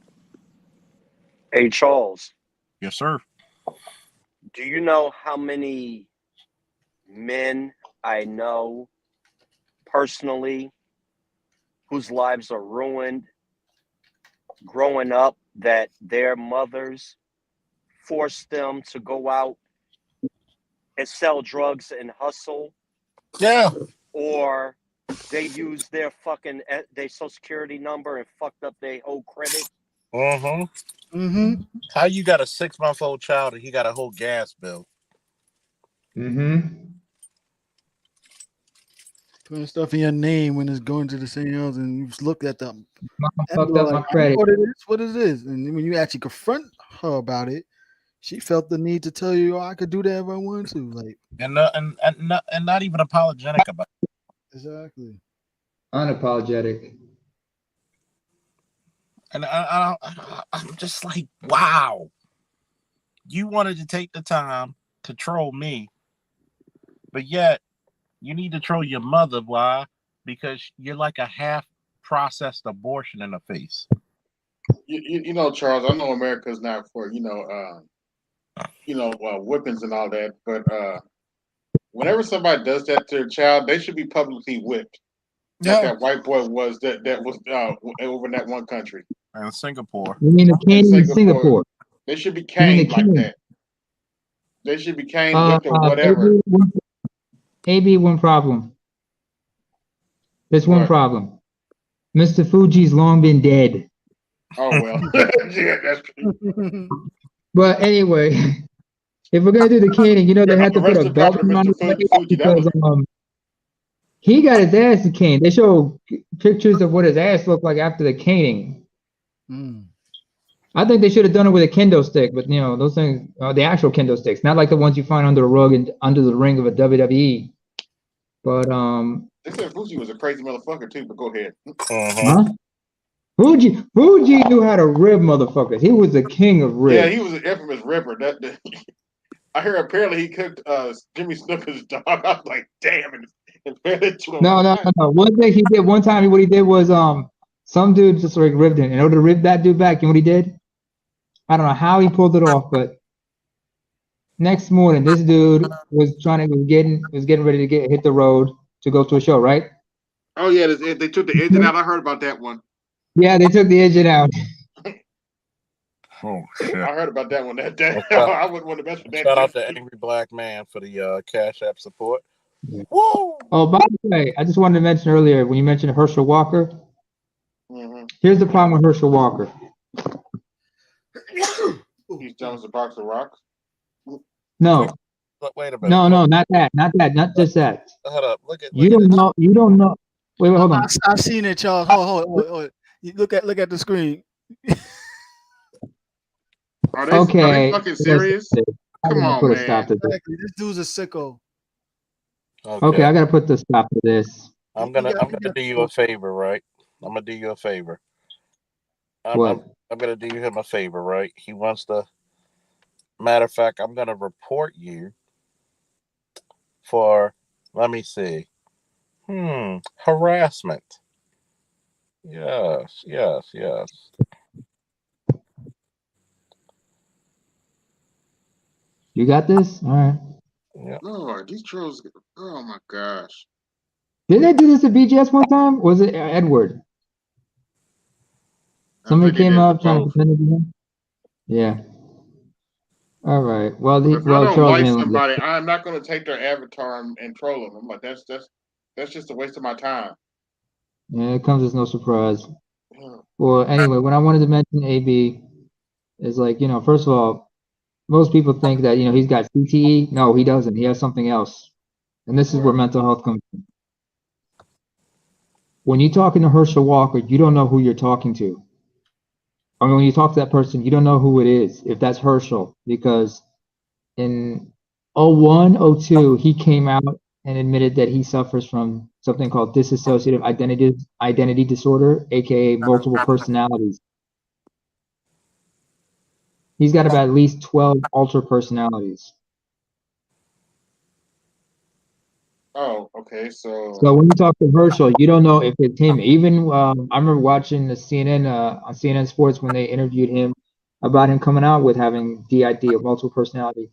Hey, Charles. Yes, sir. Do you know how many men I know personally whose lives are ruined growing up that their mothers forced them to go out and sell drugs and hustle? Yeah. Or they used their social security number and fucked up their whole credit? Uh-huh. Mm-hmm. How you got a 6-month-old child and he got a whole gas bill? Mm-hmm. Putting stuff in your name when it's going to the same house and you just look at them. Mom fucked up my credit. What it is. And when you actually confront her about it, she felt the need to tell you, I could do that if I wanted to. Like, and not even apologetic about it. Exactly. Unapologetic. And I'm just like, wow. You wanted to take the time to troll me, but yet you need to troll your mother. Why? Because you're like a half processed abortion in the face. You know, Charles. I know America's not for whippings and all that, but whenever somebody does that to a child, they should be publicly whipped. Like that white boy was that was over in that one country. In Singapore. You mean the cane in Singapore? They should be caned like that. They should be caned, whipped, or whatever. AB, one problem. There's one problem. Mr. Fuji's long been dead. Oh well. Yeah, that's true. But anyway, if we're gonna do the caning, you know they had to put a belt on his leg because he got his ass caned. They show pictures of what his ass looked like after the caning. I think they should have done it with a kendo stick, but you know those things, the actual kendo sticks, not like the ones you find under a rug and under the ring of a WWE. But they said Fuji was a crazy motherfucker too. But go ahead. Huh? Fuji knew how to rib motherfuckers. He was the king of ribs. Yeah, he was an infamous ripper. I hear apparently he cooked Jimmy Snuka's dog. I was like, damn, and fed it to him. No. One thing he did one time, what he did was some dude just like ribbed him. In order to rib that dude back, you know what he did? I don't know how he pulled it off, but next morning this dude was getting ready to hit the road to go to a show, right? Oh yeah, they took the engine out. I heard about that one. Yeah, they took the engine out. Oh shit! I heard about that one that day. I wouldn't want to mess with that. Shout out to Angry Black Man for the Cash App support. Yeah. Woo! Oh, by the way, I just wanted to mention earlier when you mentioned Herschel Walker. Here's the problem with Herschel Walker. He's done as a box of rocks. No. Wait a minute. No, not just that. Hold up. Look at you don't know. Wait, hold on. I've seen it, Charles. Hold. You look at the screen. Are they fucking serious? Come on, man. Exactly. This dude's a sicko. Okay, I gotta put the stop to this. I'm gonna do you a favor, right? I'm gonna do you a favor. I'm gonna do him a favor, right? He wants to. Matter of fact, I'm gonna report you for. Let me see. Harassment. Yes. You got this? All right. Yeah. Lord, these trolls. Oh my gosh. Didn't they do this at BGS one time? Was it Edward? Somebody came up trying to defend him. Yeah. All right. Well, if I don't like somebody, I'm not going to take their avatar and troll them. I'm like, that's just a waste of my time. Yeah, it comes as no surprise. Well, anyway, what I wanted to mention, AB, is like, first of all, most people think that, he's got CTE. No, he doesn't. He has something else. And this is where mental health comes in. When you're talking to Herschel Walker, you don't know who you're talking to. I mean, when you talk to that person, you don't know who it is, if that's Herschel, because in 01, 02, he came out and admitted that he suffers from something called dissociative identity disorder, aka multiple personalities. He's got about at least 12 alter personalities. Oh, okay. So when you talk to Herschel, you don't know if it's him. Even I remember watching the CNN on CNN Sports when they interviewed him about him coming out with having DID or multiple personality.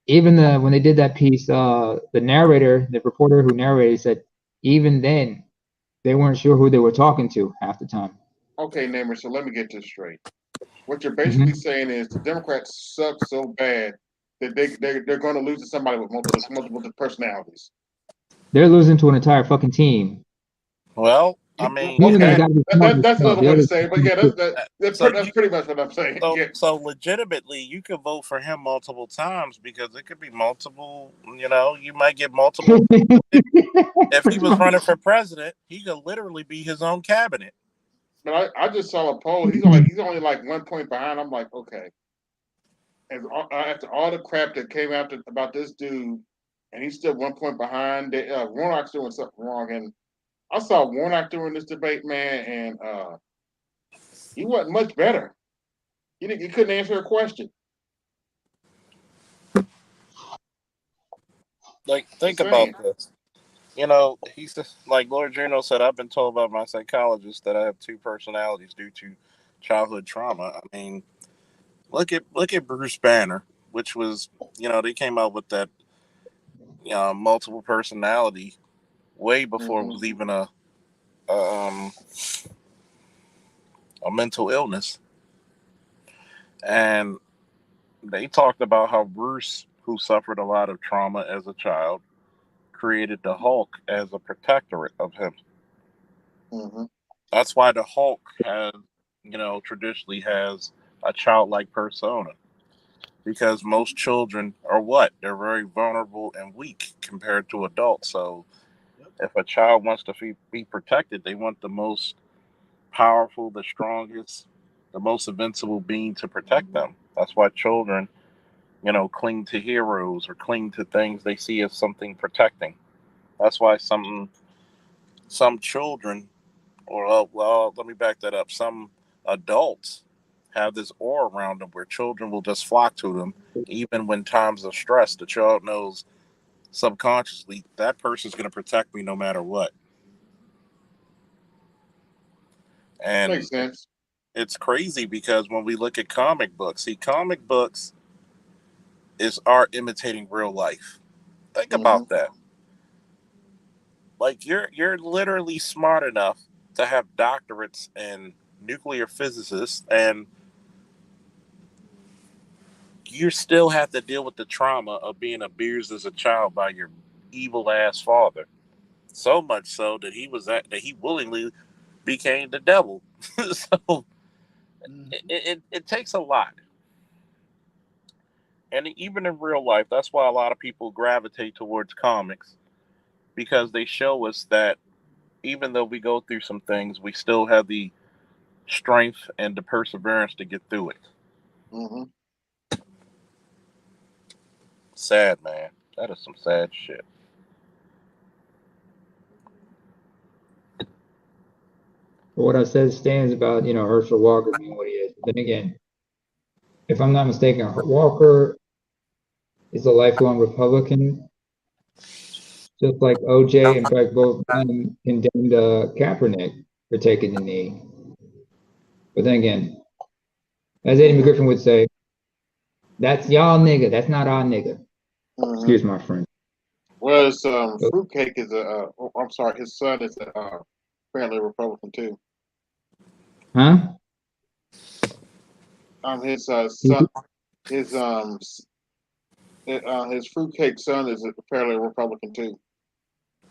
Even when they did that piece, the narrator, the reporter who narrated, said even then they weren't sure who they were talking to half the time. Okay, Namer. So let me get this straight. What you're basically saying is the Democrats suck so bad that they're going to lose to somebody with multiple personalities. They're losing to an entire fucking team. Well, I mean, okay. That's another way to say it, but yeah, that's pretty much what I'm saying. So legitimately, you could vote for him multiple times because it could be multiple. You might get multiple. If he was running for president, he could literally be his own cabinet. But I just saw a poll. He's only like 1 point behind. I'm like, okay. And after all the crap that came out about this dude, and he's still 1 point behind. Warnock's doing something wrong, and I saw Warnock during this debate, man, and he wasn't much better. He couldn't answer a question. like think Just about saying. this. He's just, like Lord Juno said. I've been told by my psychologist that I have two personalities due to childhood trauma. I mean, look at Bruce Banner, which was they came out with that multiple personality way before it Mm-hmm. was even a, um, a mental illness, and they talked about how Bruce, who suffered a lot of trauma as a child, created the Hulk as a protectorate of him. Mm-hmm. That's why the Hulk traditionally has a childlike persona because most children are what? They're very vulnerable and weak compared to adults. So if a child wants to be protected, they want the most powerful, the strongest, the most invincible being to protect them. That's why children, cling to heroes or cling to things they see as something protecting. That's why some children, or well, let me back that up. Some adults have this aura around them where children will just flock to them, even when times of stress. The child knows subconsciously that person's going to protect me no matter what. And Makes sense. it's crazy because when we look at comic books, see, comic books is art imitating real life. Think Mm-hmm. about that. Like you're literally smart enough to have doctorates in nuclear physicists, and you still have to deal with the trauma of being abused as a child by your evil ass father. So much so that he willingly became the devil. So it takes a lot, and even in real life, that's why a lot of people gravitate towards comics because they show us that even though we go through some things, we still have the strength and the perseverance to get through it. Mm-hmm. Sad, man. That is some sad shit. But what I said stands about, Herschel Walker being what he is. But then again, if I'm not mistaken, Walker is a lifelong Republican, just like OJ. In fact, both men condemned Kaepernick for taking the knee. But then again, as Eddie Mm-hmm. McGriffin would say, that's y'all nigga. That's not our nigga. Mm-hmm. Excuse my friend. Whereas Fruitcake is I'm sorry, his son is apparently Republican too. Huh? His son, his Fruitcake son is apparently a Republican too.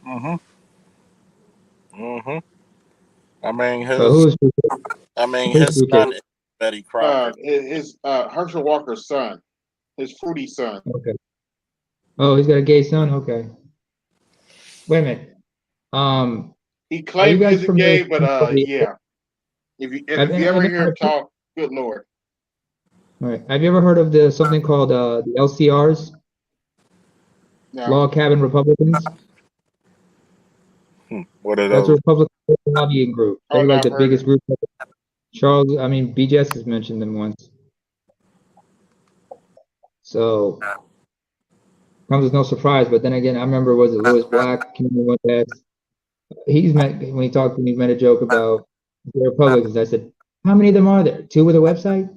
Mm-hmm. Mm-hmm. I mean But his who's I mean who's his Fruitcake? son is Betty Crocker. His Herschel Walker's son, his Fruity son. Okay. Oh, he's got a gay son. Okay. Wait a minute. He Are you claims he guys isn't familiar gay, but with the? yeah. If you ever Have, hear him talk, good lord. all right. Have you ever heard of the something called the LCRs, No. Log Cabin Republicans? What are That's a those? Republican lobbying group. Oh They're no, like I've the heard biggest it. group. BJS has mentioned them once. So comes as no surprise. But then again, I remember was it Lewis Black? When he made a joke about the Republicans. I said, how many of them are there? Two with a website?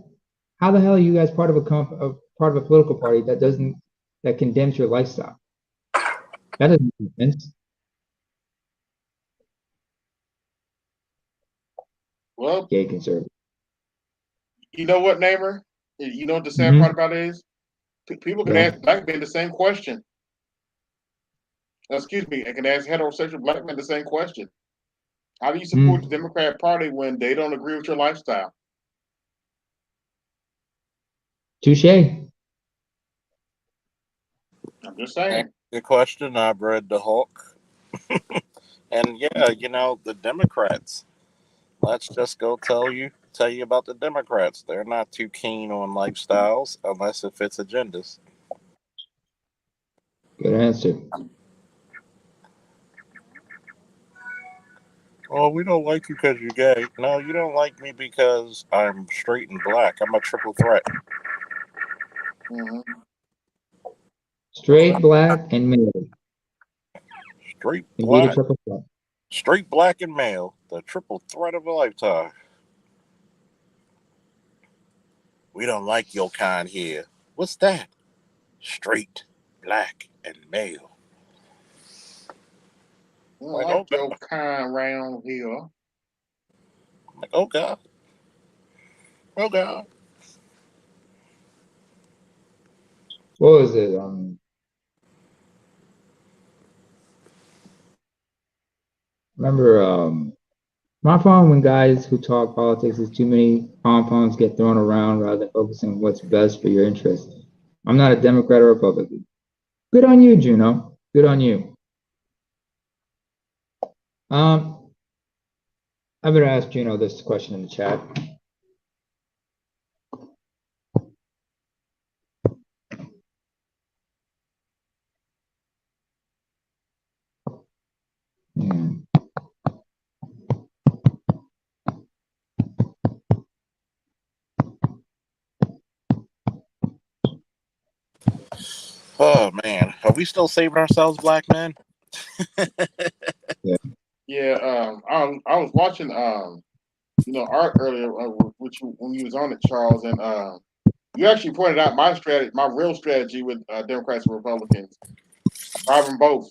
How the hell are you guys part of part of a political party that condemns your lifestyle? That doesn't make sense. Well, Gay conservative. you know what, Namer? You know what the sad Mm-hmm. part about it is? People can Yeah. ask black men the same question. Excuse me, I can ask heterosexual black men the same question. How do you support the Mm. Democrat Party when they don't agree with your lifestyle? Touche. I'm just Answer saying. the question. I've read the Hulk, and yeah, the Democrats. Let's just go tell you about the Democrats. They're not too keen on lifestyles unless it fits agendas. Good answer. Oh, we don't like you because you're gay. No, you don't like me because I'm straight and black. I'm a triple threat. Mm-hmm. Straight, black, and male. Straight Indeed, a black, triple threat. straight black and male, the triple threat of a lifetime. We don't like your kind here. What's that? Straight, black, and male. I don't Like, like oh your god. kind round here. Like, oh god. Oh god. What was it? Remember, my problem when guys who talk politics is too many pom-poms get thrown around rather than focusing on what's best for your interest. I'm not a Democrat or Republican. Good on you, Juno. Good on you. I'm gonna ask Juno this question in the chat. Hmm. Oh man. Are we still saving ourselves, black men? Yeah. Yeah, I was watching art earlier, which when you was on it, Charles, and you actually pointed out my strategy, my real strategy with Democrats and Republicans. Drive them both.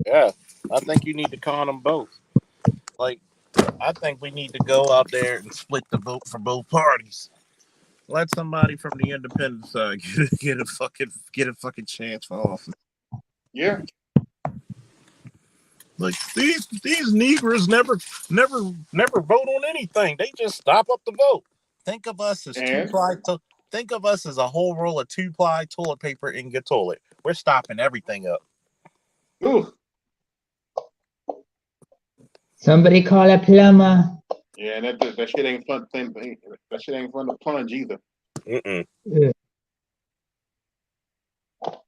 Yeah. I think you need to con them both. Like, I think we need to go out there and split the vote for both parties. Let somebody from the independent side get a fucking chance for office. Yeah. Like these Negroes never vote on anything. They just stop up the vote. Think of us as And think of us as a whole roll of 2-ply toilet paper in your toilet. We're stopping everything up. ooh, Somebody call a plumber. yeah, and that shit ain't fun. That shit ain't fun to plunge either. Mm-mm. Yeah.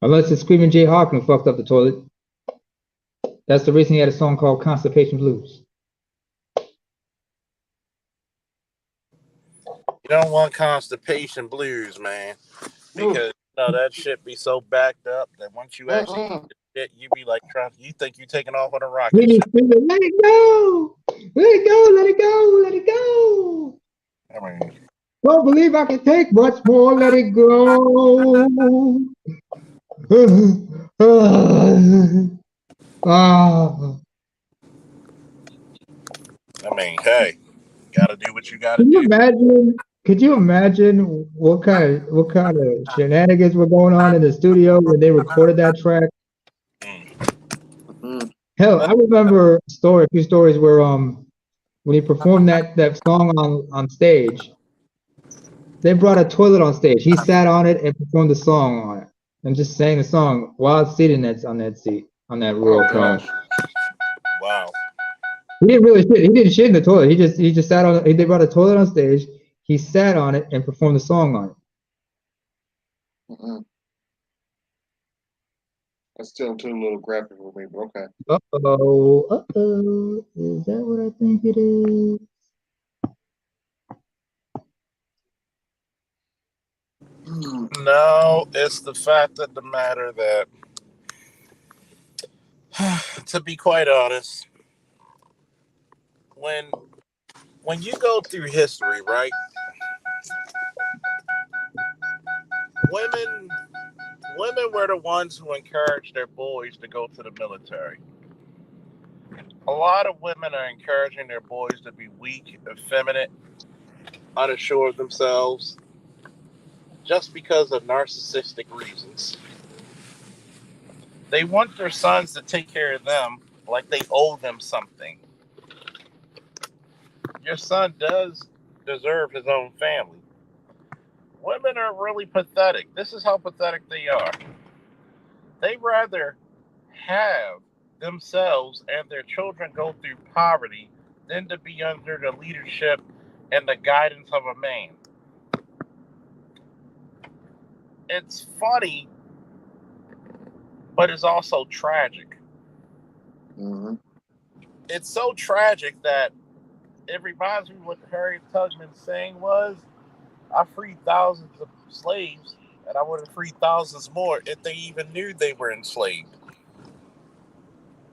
Unless it's Screaming Jay Hawkins who fucked up the toilet. That's the reason he had a song called Constipation Blues. You don't want constipation blues, man, because that shit be so backed up that once you actually shit, you be like you think you're taking off on a rocket ship. Let it go! Let it go! Let it go! Let it go! I mean, Don't believe I can take much more. Let it go. hey, gotta do what you gotta Can you do. imagine? Could you imagine what kind of shenanigans were going on in the studio when they recorded that track? Mm. Hell, I remember a few stories where when he performed that song on stage, they brought a toilet on stage. He sat on it and performed the song on it, and just sang the song while sitting on that seat on that royal throne. Wow. He didn't really shit. He didn't shit in the toilet. He just sat on. They brought a toilet on stage. He sat on it and performed the song on it. Mm-mm. That's still too little graphic for me, but okay. Uh-oh. Is that what I think it is? No, it's the fact of the matter that, to be quite honest, when you go through history, right? Women were the ones who encouraged their boys to go to the military. A lot of women are encouraging their boys to be weak, effeminate, unsure of themselves, just because of narcissistic reasons. They want their sons to take care of them like they owe them something. Your son does deserve his own family. Women are really pathetic. This is how pathetic they are. They rather have themselves and their children go through poverty than to be under the leadership and the guidance of a man. It's funny, but it's also tragic. Mm-hmm. It's so tragic that it reminds me what Harriet Tubman's saying was, I freed thousands of slaves and I would have freed thousands more if they even knew they were enslaved.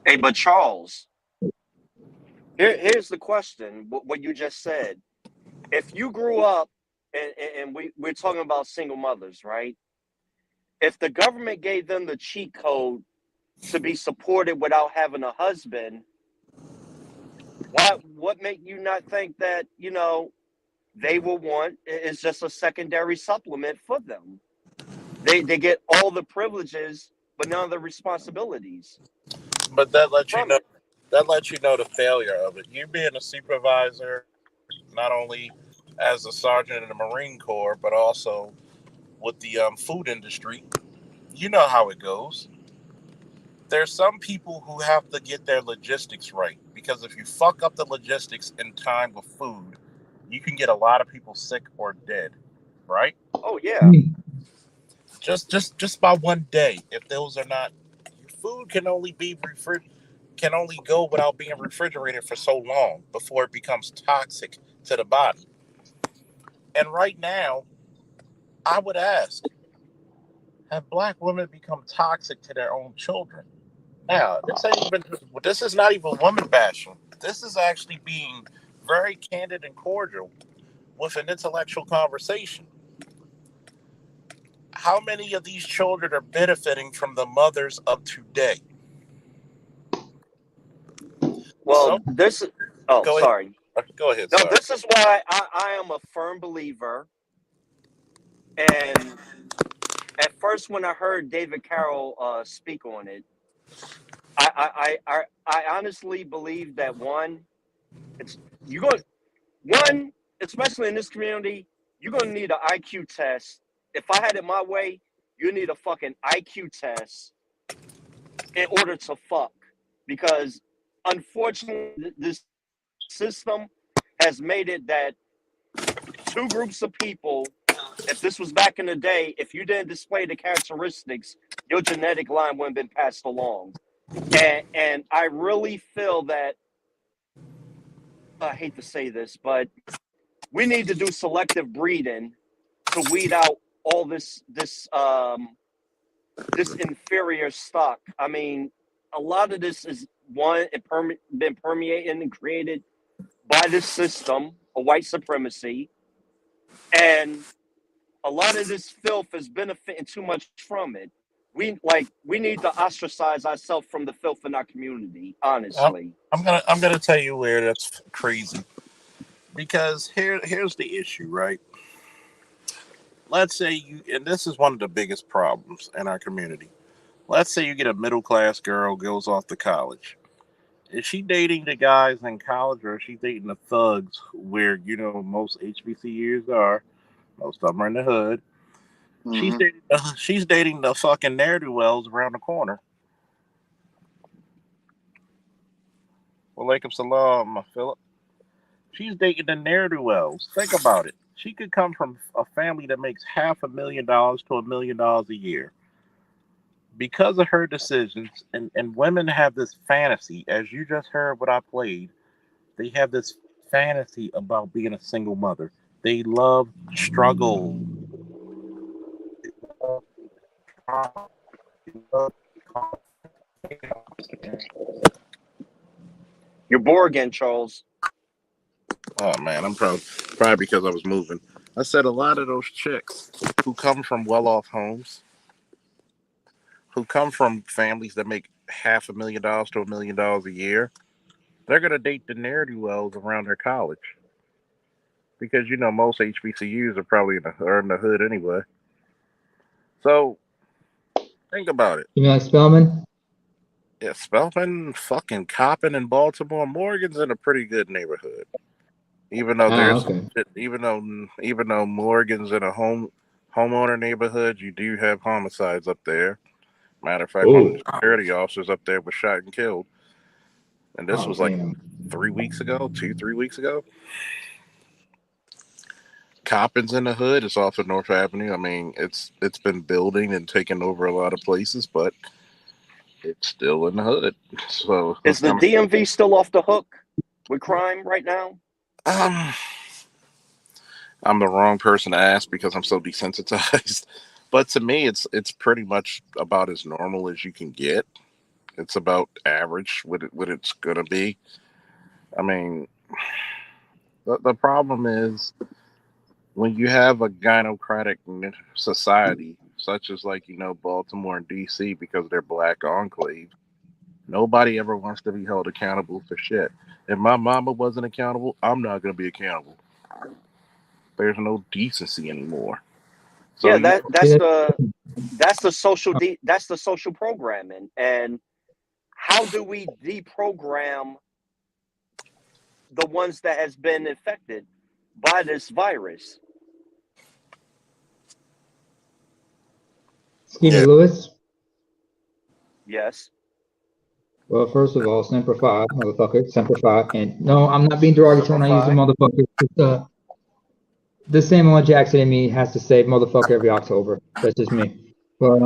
Hey, but Charles, here's the question: what you just said. If you grew up, and we're talking about single mothers, right? If the government gave them the cheat code to be supported without having a husband, what make you not think that they will want is just a secondary supplement for them? They get all the privileges but none of the responsibilities But that lets you from know it. that lets you know the failure of it. You being a supervisor, not only as a sergeant in the Marine Corps, but also with the food industry, you know how it goes. There's some people who have to get their logistics right, because if you fuck up the logistics in time with food, you can get a lot of people sick or dead, right? Oh yeah. Just by one day. If those are not, your food can only go without being refrigerated for so long before it becomes toxic to the body. And right now, I would ask, have black women become toxic to their own children? Now, this is not even woman bashing. This is actually being very candid and cordial with an intellectual conversation. How many of these children are benefiting from the mothers of today? Well, So this. Oh, go ahead. sorry. Go ahead. No, Sorry. this is why I am a firm believer. And at first, when I heard David Carroll speak on it, I honestly believe that it's you go one, especially in this community, you're gonna need an IQ test. If I had it my way, you need a fucking IQ test in order to fuck, because unfortunately, this system has made it that two groups of people. If this was back in the day, if you didn't display the characteristics, your genetic line wouldn't have been passed along. And I really feel that, I hate to say this, but we need to do selective breeding to weed out all this inferior stock. I mean, a lot of this is been permeating and created by this system of white supremacy, and a lot of this filth is benefiting too much from it. We need to ostracize ourselves from the filth in our community. I'm, Honestly, I'm gonna tell you where that's crazy, because here's the issue, right? Let's say you, and this is one of the biggest problems in our community. Let's say you get a middle class girl, goes off to college. Is she dating the guys in college, or is she dating the thugs where most HBCUs are? Most of them are in the hood. mm-hmm. She's dating the fucking ne'er do wells around the corner. Walaikum salam, Philip. She's dating the ne'er do wells. Think about it. She could come from a family that makes $500,000 to $1 million a year. Because of her decisions, and women have this fantasy, as you just heard what I played, they have this fantasy about being a single mother. They love struggle. You're bored again, Charles. Oh man, I'm probably because I was moving. I said a lot of those chicks who come from well-off homes, who come from families that make $500,000 to $1 million a year, they're gonna date the ne'er do wells around their college, because most HBCUs are probably in the hood anyway. So think about it. You mean like Spellman? Yeah, Spelman, fucking Coppin in Baltimore, Morgan's in a pretty good neighborhood. Even though Oh, there's some okay. shit, even though Morgan's in a homeowner neighborhood, you do have homicides up there. Matter of fact, one of Oh, the security officers up there was shot and killed, and this oh, was like damn. 3 weeks ago, 3 weeks ago. Coppin's in the hood. It's off of North Avenue. I mean, it's been building and taking over a lot of places, but it's still in the hood. So Is the DMV still off the hook with crime right now? I'm the wrong person to ask because I'm so desensitized. But to me, it's pretty much about as normal as you can get. It's about average what it's gonna be. I mean, the problem is when you have a gynocratic society such as like Baltimore and DC because they're black enclave. Nobody ever wants to be held accountable for shit. If my mama wasn't accountable, I'm not gonna be accountable. There's no decency anymore. So Yeah, you that's the social programming. And how do we deprogram the ones that has been infected by this virus? Excuse me, yeah. Lewis. Yes. Well, first of all, Semper Fi, motherfucker, Semper Fi. And no, I'm not being derogatory when I use the motherfucker. It's, the Samuel L. Jackson in me has to say motherfucker every October. That's just me. But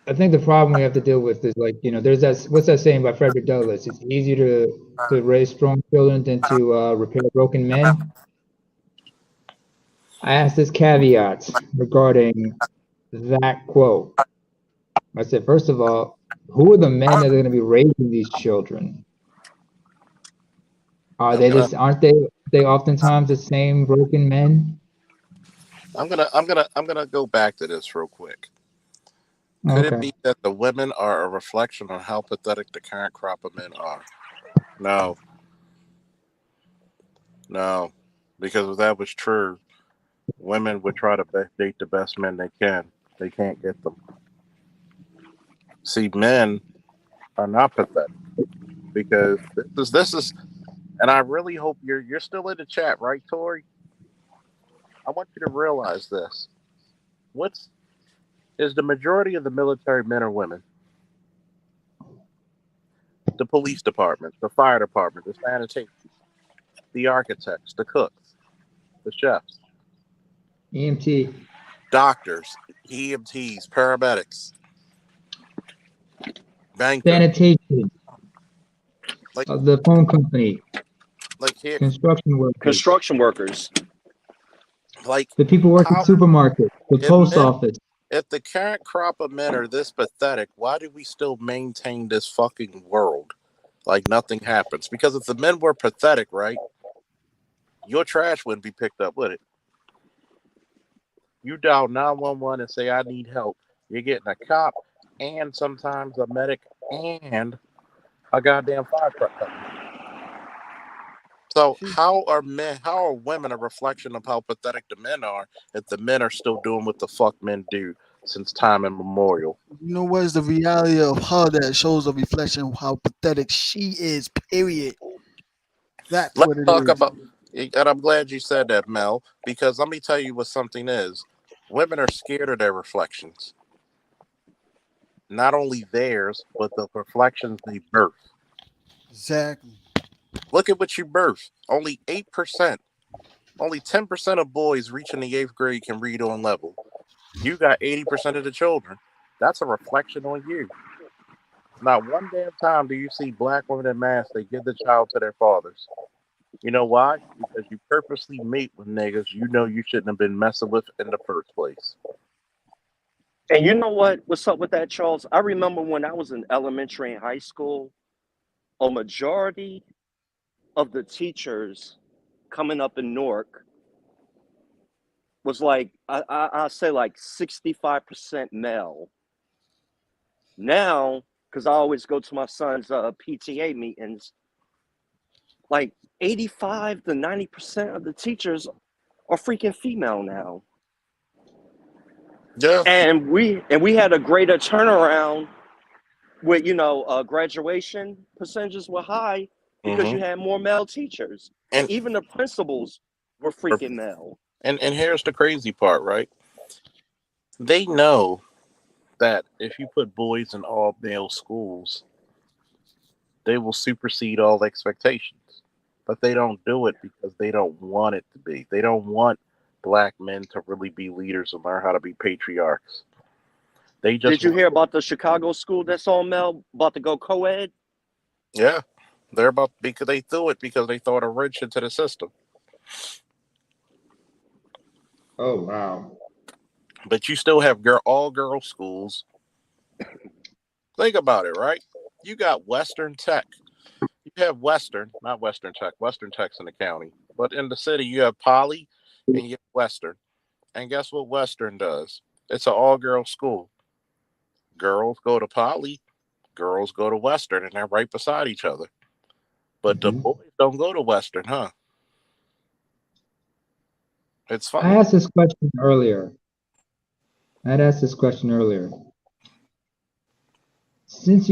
I think the problem we have to deal with is like, there's what's that saying by Frederick Douglass? It's easier to raise strong children than to repair broken men. I asked this caveat regarding that quote. I said, first of all, who are the men that are going to be raising these children? Are I'm they gonna this? Aren't they oftentimes the same broken men? I'm gonna go back to this real quick. Could it Okay. be that the women are a reflection on how pathetic the current crop of men are? No, no, because if that was true, women would try to date the best men they can. They can't get them. See, men are not pathetic because this is, and I really hope you're still in the chat, right, Tori? I want you to realize this. What's is the majority of the military men or women? The police department, the fire department, the sanitation, the architects, the cooks, the chefs, EMT, doctors, EMTs, paramedics, bankers, sanitation, like the phone company, here, construction workers, Construction workers. like the people working how supermarkets, the if post men office. if the current crop of men are this pathetic, why do we still maintain this fucking world like nothing happens? Because if the men were pathetic, right, your trash wouldn't be picked up, would it? You dial 911 and say, I need help. You're getting a cop and sometimes a medic and a goddamn fire truck coming. So how are women a reflection of how pathetic the men are if the men are still doing what the fuck men do since time immemorial? You know what is the reality of her that shows a reflection of how pathetic she is, period. That's Let's what it talk is. about, and I'm glad you said that, Mel, because let me tell you what something is. Women are scared of their reflections. Not only theirs, but the reflections they birth. Exactly. Look at what you birth. Only 8%, only 10% of boys reaching the 8th grade can read on level. You got 80% of the children. That's a reflection on you. Not one damn time do you see black women in mass, they give the child to their fathers. You know why? Because you purposely mate with niggas you know you shouldn't have been messing with in the first place. And you know what's up with that, Charles? I remember when I was in elementary and high school, a majority of the teachers coming up in Newark was like I say like 65% male. Now, because I always go to my son's PTA meetings, like 85 to 90% of the teachers are freaking female now. Yeah. And we had a greater turnaround with graduation percentages were high because Mm-hmm. you had more male teachers, and And even the principals were freaking male. and here's the crazy part, right? They know that if you put boys in all male schools, they will supersede all expectations. But they don't do it because they don't want it to be. They don't want black men to really be leaders and learn how to be patriarchs. They just Did you want, hear about the Chicago school that's all male about to go co-ed? yeah, they're about because they threw it because they thought a wrench into the system. Oh wow. but you still have all girl schools. Think about it, right? You got Western Tech. You have Western, not Western Tech. Western Tech's in the county, but in the city you have Poly and you have Western. And guess what Western does? It's an all girl school. Girls go to Poly, girls go to Western, and they're right beside each other. But the boys don't go to Western, huh? It's I funny. asked this question earlier. Since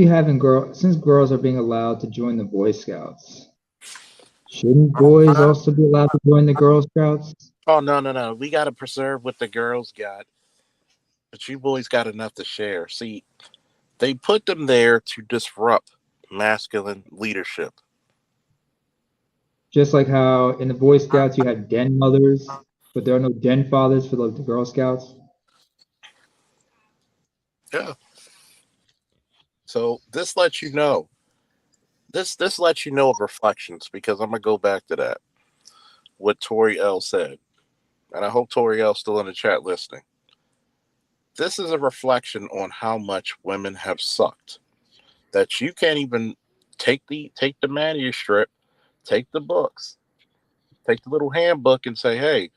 girls are being allowed to join the Boy Scouts, shouldn't boys also be allowed to join the Girl Scouts? Oh no. We gotta preserve what the girls got. But you boys got enough to share. See, they put them there to disrupt masculine leadership. Just like how in the Boy Scouts you have den mothers, but there are no den fathers for the Girl Scouts. Yeah. So this lets you know. This lets you know of reflections because I'm gonna go back to that. What Tori L said. And I hope Tori L's still in the chat listening. This is a reflection on how much women have sucked. That you can't even take the manuscript, take the books, take the little handbook and say, hey,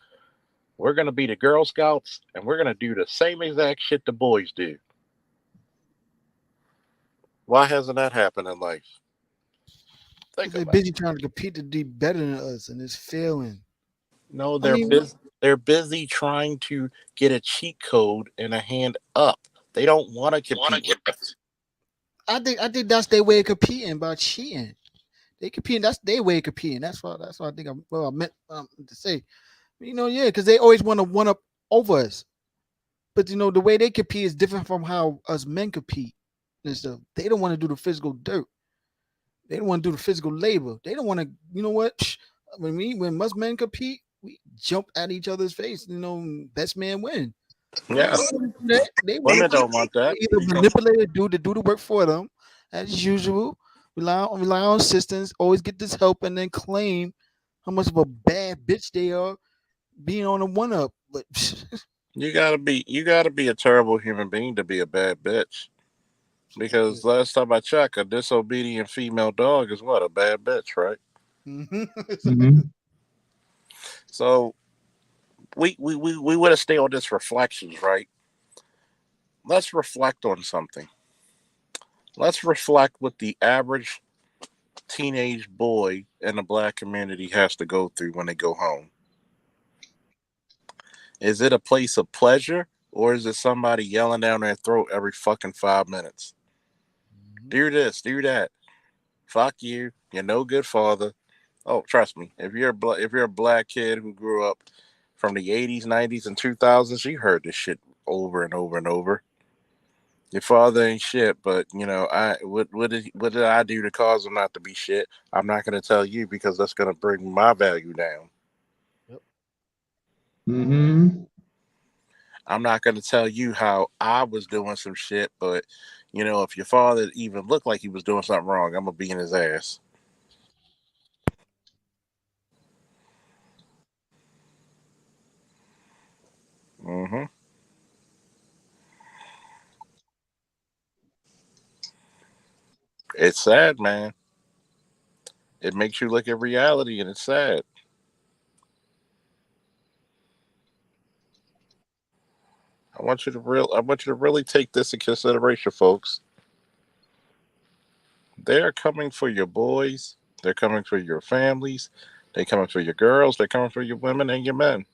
we're gonna be the Girl Scouts and we're gonna do the same exact shit the boys do. Why hasn't that happened in life? Because Think they're about busy it. trying to compete to be better than us, and it's failing. No, I mean, they're busy trying to get a cheat code and a hand up. They don't want to compete with us. I think that's their way of competing by cheating. They competing. That's their way of competing. That's what I think. I meant to say. Yeah, because they always want to one up over us. But the way they compete is different from how us men compete and stuff. They don't want to do the physical dirt. They don't want to do the physical labor. They don't want to. You know what? When us men compete, we jump at each other's face. Best man win. They Yeah, don't want to do that. They women want don't want they that either because manipulate a dude to do the work for them, as usual. Rely on assistance. Always get this help, and then claim how much of a bad bitch they are being on a one up. But you gotta be a terrible human being to be a bad bitch. Because last time I checked, a disobedient female dog is what, a bad bitch, right? Mm-hmm. So we want to stay on this reflections, right? Let's reflect on something. Let's reflect what the average teenage boy in the black community has to go through when they go home. Is it a place of pleasure or is it somebody yelling down their throat every fucking 5 minutes? Do this, do that. Fuck you. You're no good father. Oh, trust me. If you're a black kid who grew up from the 80s, 90s, and 2000s, you heard this shit over and over and over. Your father ain't shit, but what did I do to cause him not to be shit? I'm not gonna tell you because that's gonna bring my value down. Mm-hmm. I'm not gonna tell you how I was doing some shit, but if your father even looked like he was doing something wrong, I'm gonna be in his ass. hmm It's sad, man. It makes you look at reality, and it's sad. I want you to really take this in consideration, folks. They're coming for your boys. They're coming for your families. They're coming for your girls. They're coming for your women and your men.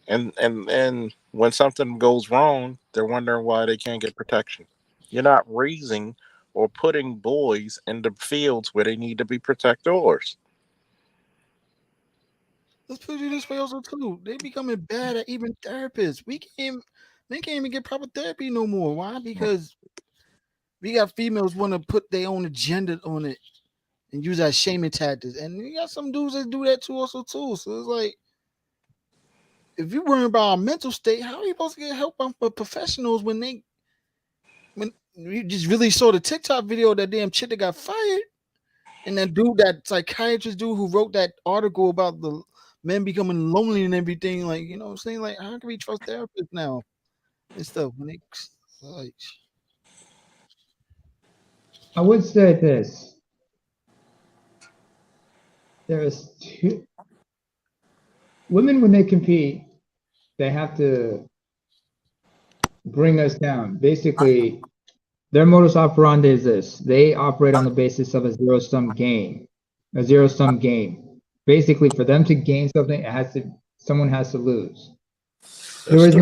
And when something goes wrong, they're wondering why they can't get protection. You're not raising or putting boys in the fields where they need to be protectors. let's put it this way also too. They becoming bad at even therapists. They can't even get proper therapy no more. Why? Because we got females want to put their own agenda on it and use that shaming tactics. And you got some dudes that do that too also too. So it's like if you're worrying about our mental state, how are you supposed to get help from professionals when you just really saw the TikTok video of that damn chick that got fired? And that dude, that psychiatrist dude who wrote that article about the men becoming lonely and everything. Like, you know what I'm saying? Like, how can we trust therapists now and stuff? When they like, I would say this. There is two women when they compete, they have to bring us down. Basically, their modus operandi is this. They operate on the basis of a zero-sum game. A zero-sum game. Basically, for them to gain something, someone has to lose. There It's is the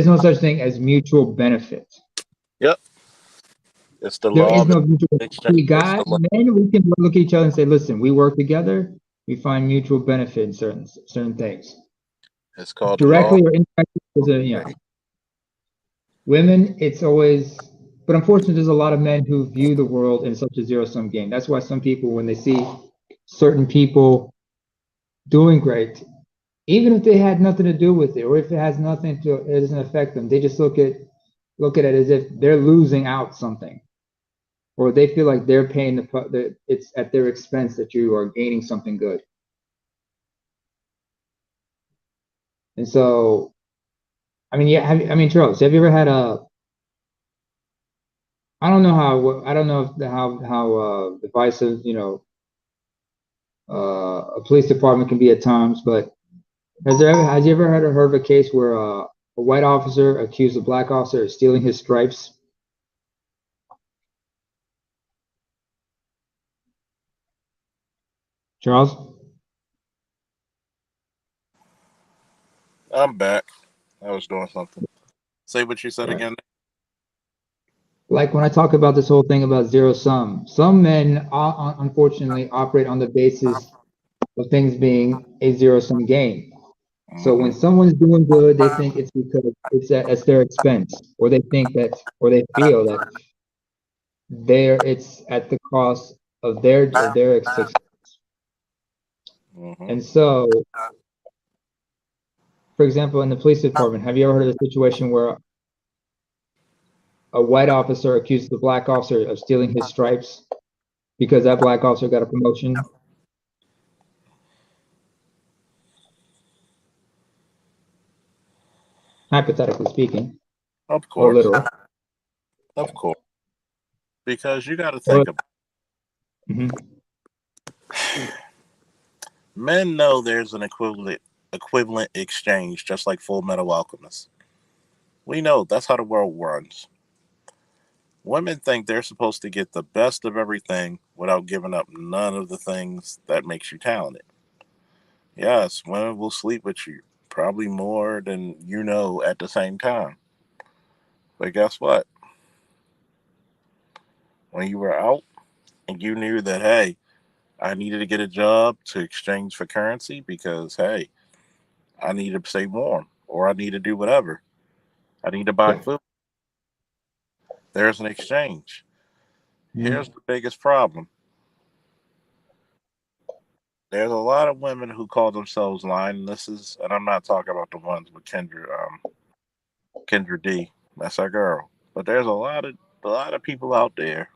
no such thing as mutual benefit. yep. It's the There law is of no mutual. exchange. We It's got the law. men. We can look at each other and say, "Listen, we work together. We find mutual benefit in certain things, It's called the law. directly or indirectly." Women, it's always. But unfortunately, there's a lot of men who view the world in such a zero-sum game. That's why some people, when they see certain people doing great, even if they had nothing to do with it, or if it has nothing to, it doesn't affect them, they just look at it as if they're losing out something, or they feel like they're paying it's at their expense that you are gaining something good. And so, I mean, Charles, have you ever had a? I don't know how divisive a police department can be at times, but has you ever heard of a case where a white officer accused a black officer of stealing his stripes? Charles? I'm back. I was doing something. Say what you said Right. again. Like when I talk about this whole thing about zero sum, some men unfortunately operate on the basis of things being a zero sum game. So when Mm-hmm. someone's doing good, they think it's because it's their expense, or they feel that it's at the cost of their success. Mm-hmm. And so, for example, in the police department, have you ever heard of a situation where a white officer accused the black officer of stealing his stripes because that black officer got a promotion? Hypothetically speaking, Of or course. literal. Of course. Because you got to Or, think about mhm. men know there's an equivalent exchange, just like Full Metal Alchemist. We know that's how the world runs. Women think they're supposed to get the best of everything without giving up none of the things that makes you talented. Yes, women will sleep with you, probably more than you know at the same time. But guess what? When you were out and you knew that, hey, I needed to get a job to exchange for currency because, hey, I need to stay warm or I need to do whatever. I need to buy Yeah. food. There's an exchange. Here's Mhm. the biggest problem. There's a lot of women who call themselves lionesses, and I'm not talking about the ones with Kendra D. That's our girl. But there's a lot of people out there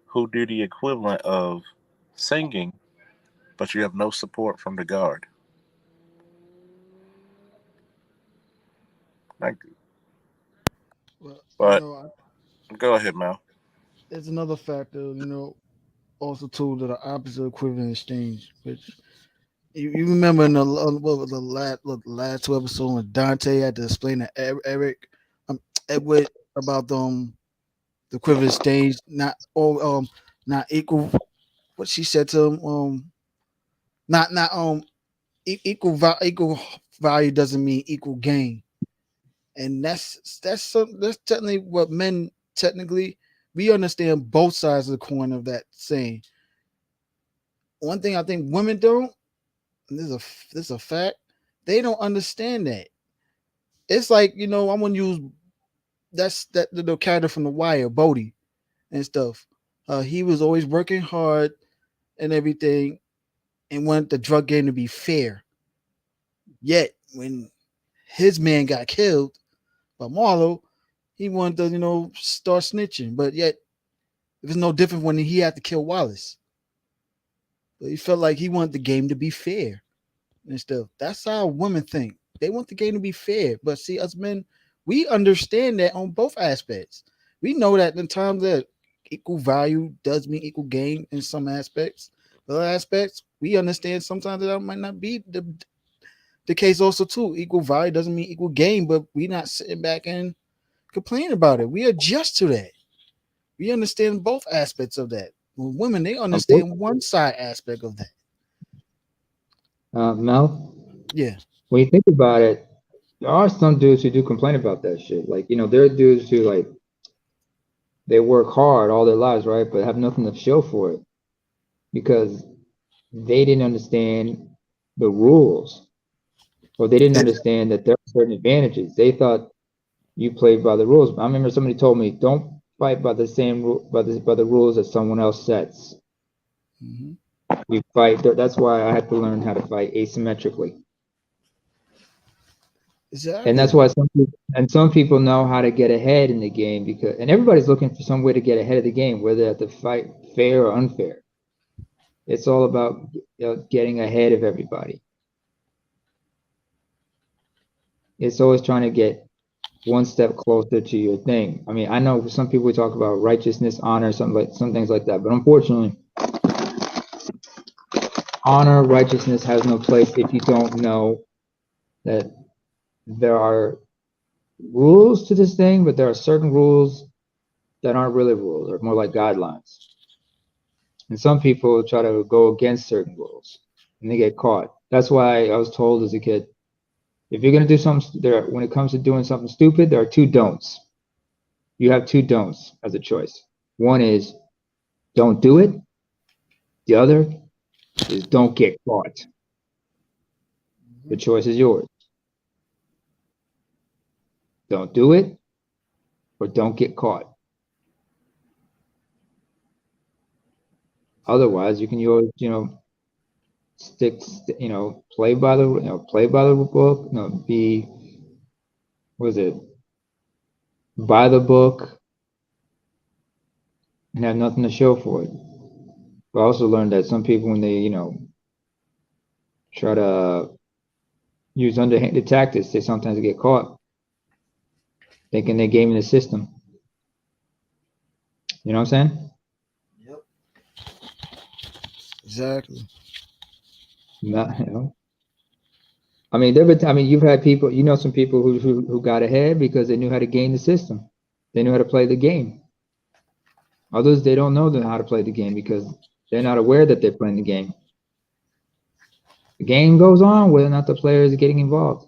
who do the equivalent of singing, but you have no support from the guard. Like, well, but go ahead, Mel. there's another factor, also too, that are opposite equivalent exchange, which you remember in what was the last two episodes when Dante had to explain to Eric, Edward, about the equivalent exchange not equal. What she said to him, not equal value doesn't mean equal gain, and that's technically what men technically, we understand both sides of the coin of that saying. One thing I think women don't, and this is a fact, they don't understand that. It's like, I'm gonna use that little character from The Wire, Bodie and stuff. He was always working hard and everything, and wanted the drug game to be fair. Yet when his man got killed by Marlo, he wanted to, start snitching. But yet it was no different when he had to kill Wallace. But he felt like he wanted the game to be fair and stuff. That's how women think. They want the game to be fair. But see, us men, we understand that on both aspects. We know that in times that equal value does mean equal gain in some aspects. Other aspects, we understand sometimes that might not be the case also too. Equal value doesn't mean equal gain, but we not sitting back and complain about it. We adjust to that. We understand both aspects of that. Well, women, they understand one side aspect of that. Mel, Yeah. when you think about it, there are some dudes who do complain about that shit. Like, there are dudes who like they work hard all their lives, right, but have nothing to show for it because they didn't understand the rules, or they didn't understand that there are certain advantages. They thought you played by the rules. I remember somebody told me, "Don't fight by the same by the rules that someone else sets." Mm-hmm. We fight. That's why I had to learn how to fight asymmetrically. Exactly. And that's why some people know how to get ahead in the game and everybody's looking for some way to get ahead of the game, whether they have to fight fair or unfair. It's all about getting ahead of everybody. It's always trying to get one step closer to your thing. I mean, I know some people talk about righteousness, honor, some things like that, but unfortunately, honor, righteousness has no place if you don't know that there are rules to this thing, but there are certain rules that aren't really rules, or more like guidelines. And some people try to go against certain rules and they get caught. That's why I was told as a kid, if you're going to do something, when it comes to doing something stupid, there are two don'ts. You have two don'ts as a choice. One is don't do it. The other is don't get caught. The choice is yours. Don't do it or don't get caught. Otherwise, you can always, play by the book, by the book and have nothing to show for it. But I also learned that some people, when they, try to use underhanded tactics, they sometimes get caught thinking they're gaming the system. You know what I'm saying? Yep. Exactly. Not, I mean, you've had people, some people who got ahead because they knew how to game the system. They knew how to play the game. Others, they don't know how to play the game because they're not aware that they're playing the game. The game goes on whether or not the player is getting involved.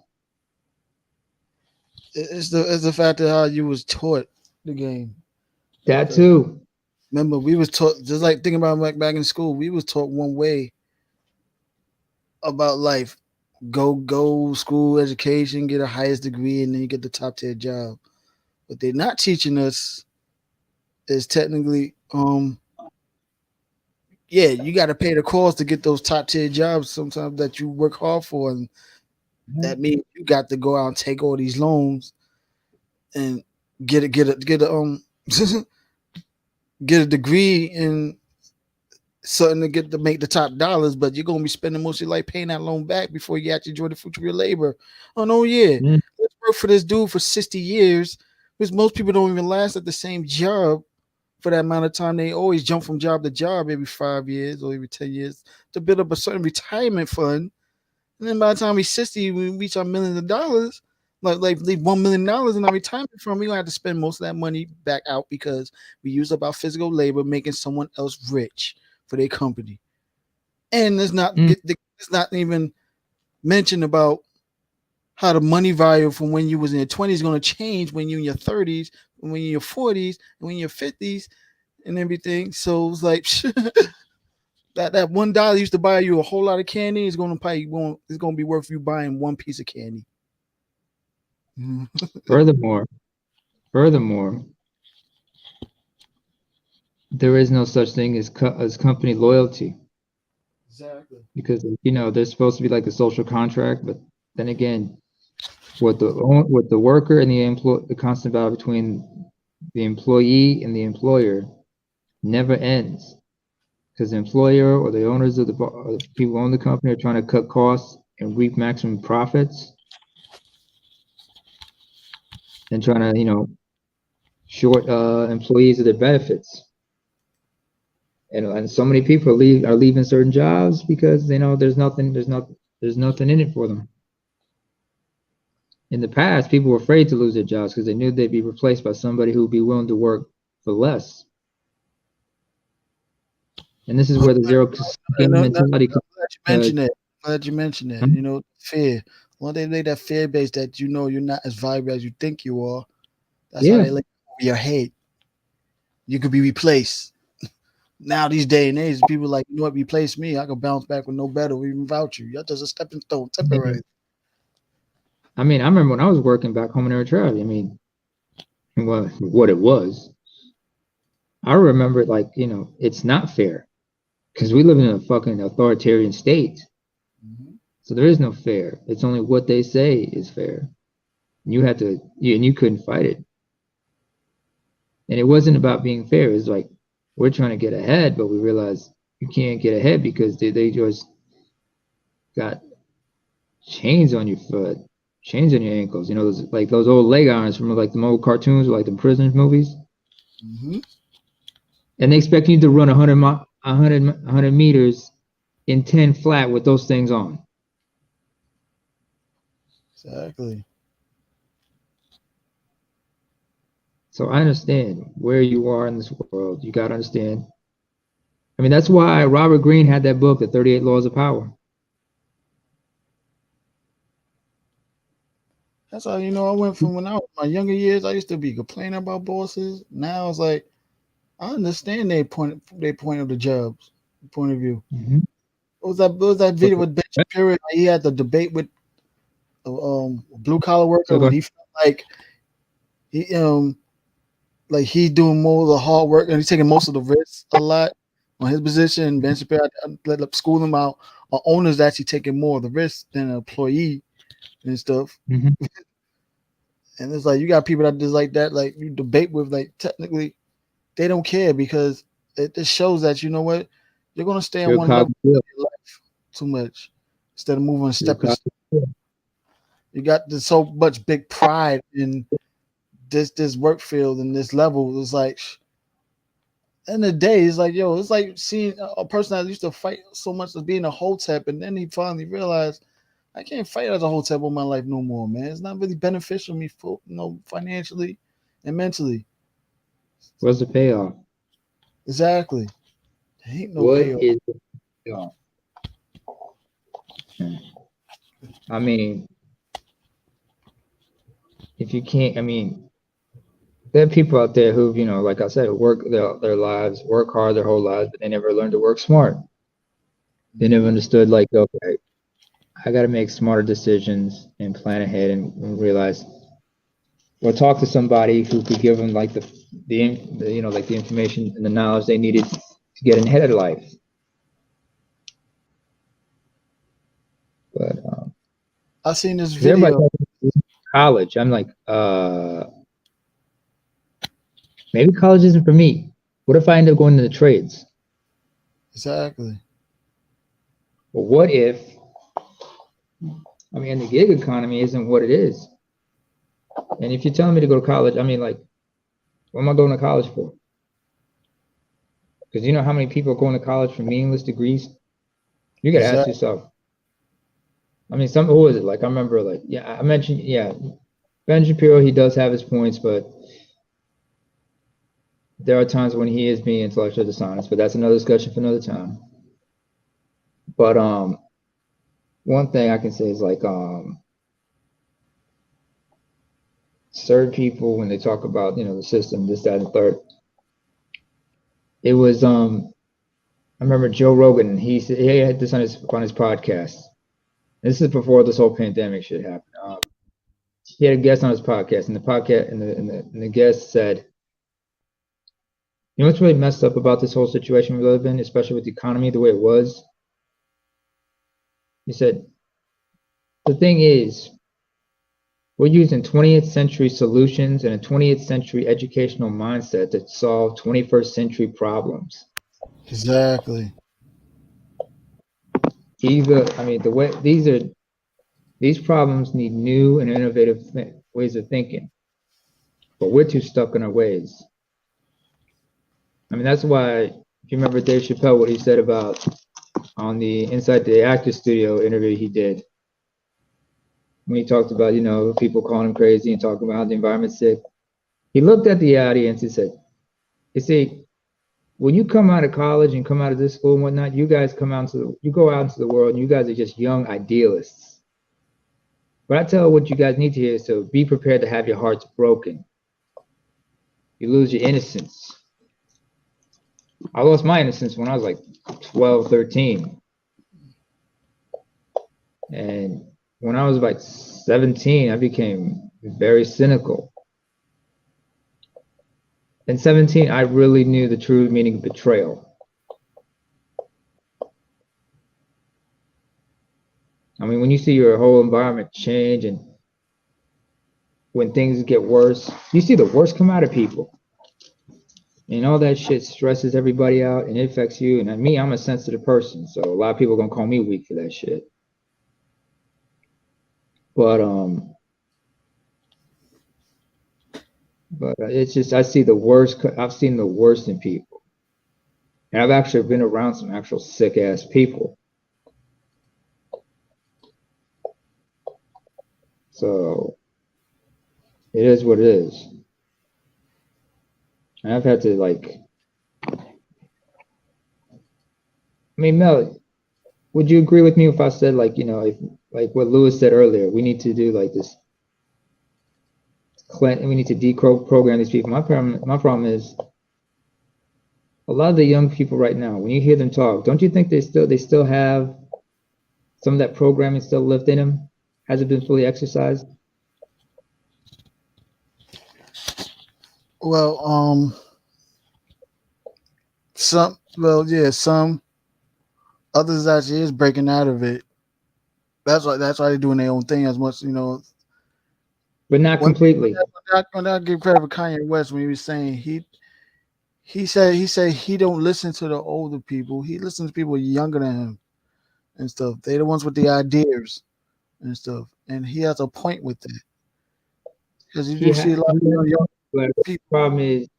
It's the fact of how you was taught the game. That too. Remember, we was taught, just like thinking about back in school, we was taught one way about life. Go school, education, get a highest degree, and then you get the top tier job. What they're not teaching us is technically, you got to pay the cost to get those top tier jobs sometimes that you work hard for, and that means you got to go out and take all these loans and get a get a degree in something to make the top dollars, but you're gonna be spending most of your life paying that loan back before you actually enjoy the fruits of your labor. Oh no, yeah. Let's work for this dude for 60 years, because most people don't even last at the same job for that amount of time. They always jump from job to job every 5 years or every 10 years to build up a certain retirement fund. And then by the time we're 60, we reach our millions of dollars, like leave $1 million in our retirement fund, we gonna have to spend most of that money back out because we use up our physical labor making someone else rich for their company. And it's not even mentioned about how the money value from when you was in your 20s is going to change when you're in your 30s, when you're in your 40s, and when you're 50s and everything. So it's like that $1 used to buy you a whole lot of candy is going to be worth you buying one piece of candy. Furthermore, there is no such thing as company loyalty. Exactly. Because there's supposed to be like a social contract, but then again, with the worker and the constant battle between the employee and the employer never ends. because the employer or the owners of or the people who own the company are trying to cut costs and reap maximum profits, and trying to, short employees of their benefits. And so many people are leaving certain jobs because there's nothing in it for them. In the past, people were afraid to lose their jobs because they knew they'd be replaced by somebody who would be willing to work for less. And this is where the zero mentality comes. Glad you mentioned that. Fear. When they lay that fear base that you're not as vibrant as you think you are, that's how they lay over your head. You could be replaced. Now these day and age, people like, replace me. I can bounce back with no better or even vouch you. You're just a stepping stone, temporary. I remember when I was working back home in Eritrea. What it was. I remember it's not fair because we live in a fucking authoritarian state. Mm-hmm. So there is no fair. It's only what they say is fair. You had to, and you couldn't fight it. And it wasn't about being fair. It's like, we're trying to get ahead, but we realize you can't get ahead because they just got chains on your foot, chains on your ankles. Those old leg irons from the old cartoons, or the prison movies. Mm-hmm. And they expect you to run 100 meters in 10 flat with those things on. Exactly. So I understand where you are in this world. You got to understand. That's why Robert Greene had that book, The 38 Laws of Power. That's how I went from when I was in my younger years. I used to be complaining about bosses. Now it's like I understand their point of the jobs, point of view. Mm-hmm. What was that video with Ben Shapiro? He had the debate with blue collar worker when he felt like he's doing more of the hard work and he's taking most of the risks a lot on his position. Ben Shapiro let up school him out. Our owners actually taking more of the risks than an employee and stuff. Mm-hmm. And it's like you got people that just like that, you debate with, technically they don't care because it just shows that you're gonna stay on one level of your life too much instead of moving stepping. You got this so much big pride in this work field and this level. It's like in the day, it's like it's like seeing a person that used to fight so much as being a hotep, and then he finally realized I can't fight as a hotep in my life no more, man. It's not really beneficial to me for financially and mentally. What's the payoff? Exactly. There ain't no payoff. What is the payoff? If you can't, there are people out there who, like I said, work their lives, work hard their whole lives, but they never learned to work smart. They never understood, okay, I got to make smarter decisions and plan ahead and realize, or talk to somebody who could give them the information and the knowledge they needed to get ahead of life. But I've seen this video. College, I'm like, maybe college isn't for me. What if I end up going to the trades? Exactly. But what if, the gig economy isn't what it is. And if you're telling me to go to college, what am I going to college for? Because you know how many people are going to college for meaningless degrees? You got to ask yourself. Who is it? I remember, I mentioned, Ben Shapiro, he does have his points, but there are times when he is being intellectually dishonest, but that's another discussion for another time. But one thing I can say is certain people, when they talk about the system, this, that, and the third, it was I remember Joe Rogan. He said he had this on his podcast. This is before this whole pandemic shit happened. He had a guest on his podcast, and the guest said, what's really messed up about this whole situation we live in, especially with the economy the way it was? He said, the thing is, we're using 20th century solutions and a 20th century educational mindset to solve 21st century problems. Exactly. Either, I mean, the way these problems need new and innovative ways of thinking, but we're too stuck in our ways. I mean, that's why, if you remember Dave Chappelle, what he said about on the Inside the Actor Studio interview he did, when he talked about, people calling him crazy and talking about how the environment's sick. He looked at the audience and said, you see, when you come out of college and come out of this school and whatnot, you guys you go out into the world and you guys are just young idealists. But I tell what you guys need to hear is to be prepared to have your hearts broken. You lose your innocence. I lost my innocence when I was like 12, 13. And when I was like 17, I became very cynical. In 17, I really knew the true meaning of betrayal. I mean, when you see your whole environment change and when things get worse, you see the worst come out of people. And all that shit stresses everybody out and it affects you. And me, I'm a sensitive person. So a lot of people are going to call me weak for that shit. But it's just, I see the worst. I've seen the worst in people. And I've actually been around some actual sick ass people. So it is what it is. And I've had to I mean, Mel, would you agree with me if I said if, like what Lewis said earlier, we need to do like this, we need to deprogram these people. My problem is a lot of the young people right now, when you hear them talk, don't you think they still have some of that programming still left in them? Hasn't been fully exercised? Well, some others actually is breaking out of it. That's why they're doing their own thing as much, But not completely. When I give credit for Kanye West when he was saying he said he don't listen to the older people. He listens to people younger than him and stuff. They the ones with the ideas and stuff. And he has a point with that. Because you do see a lot of young people, problem is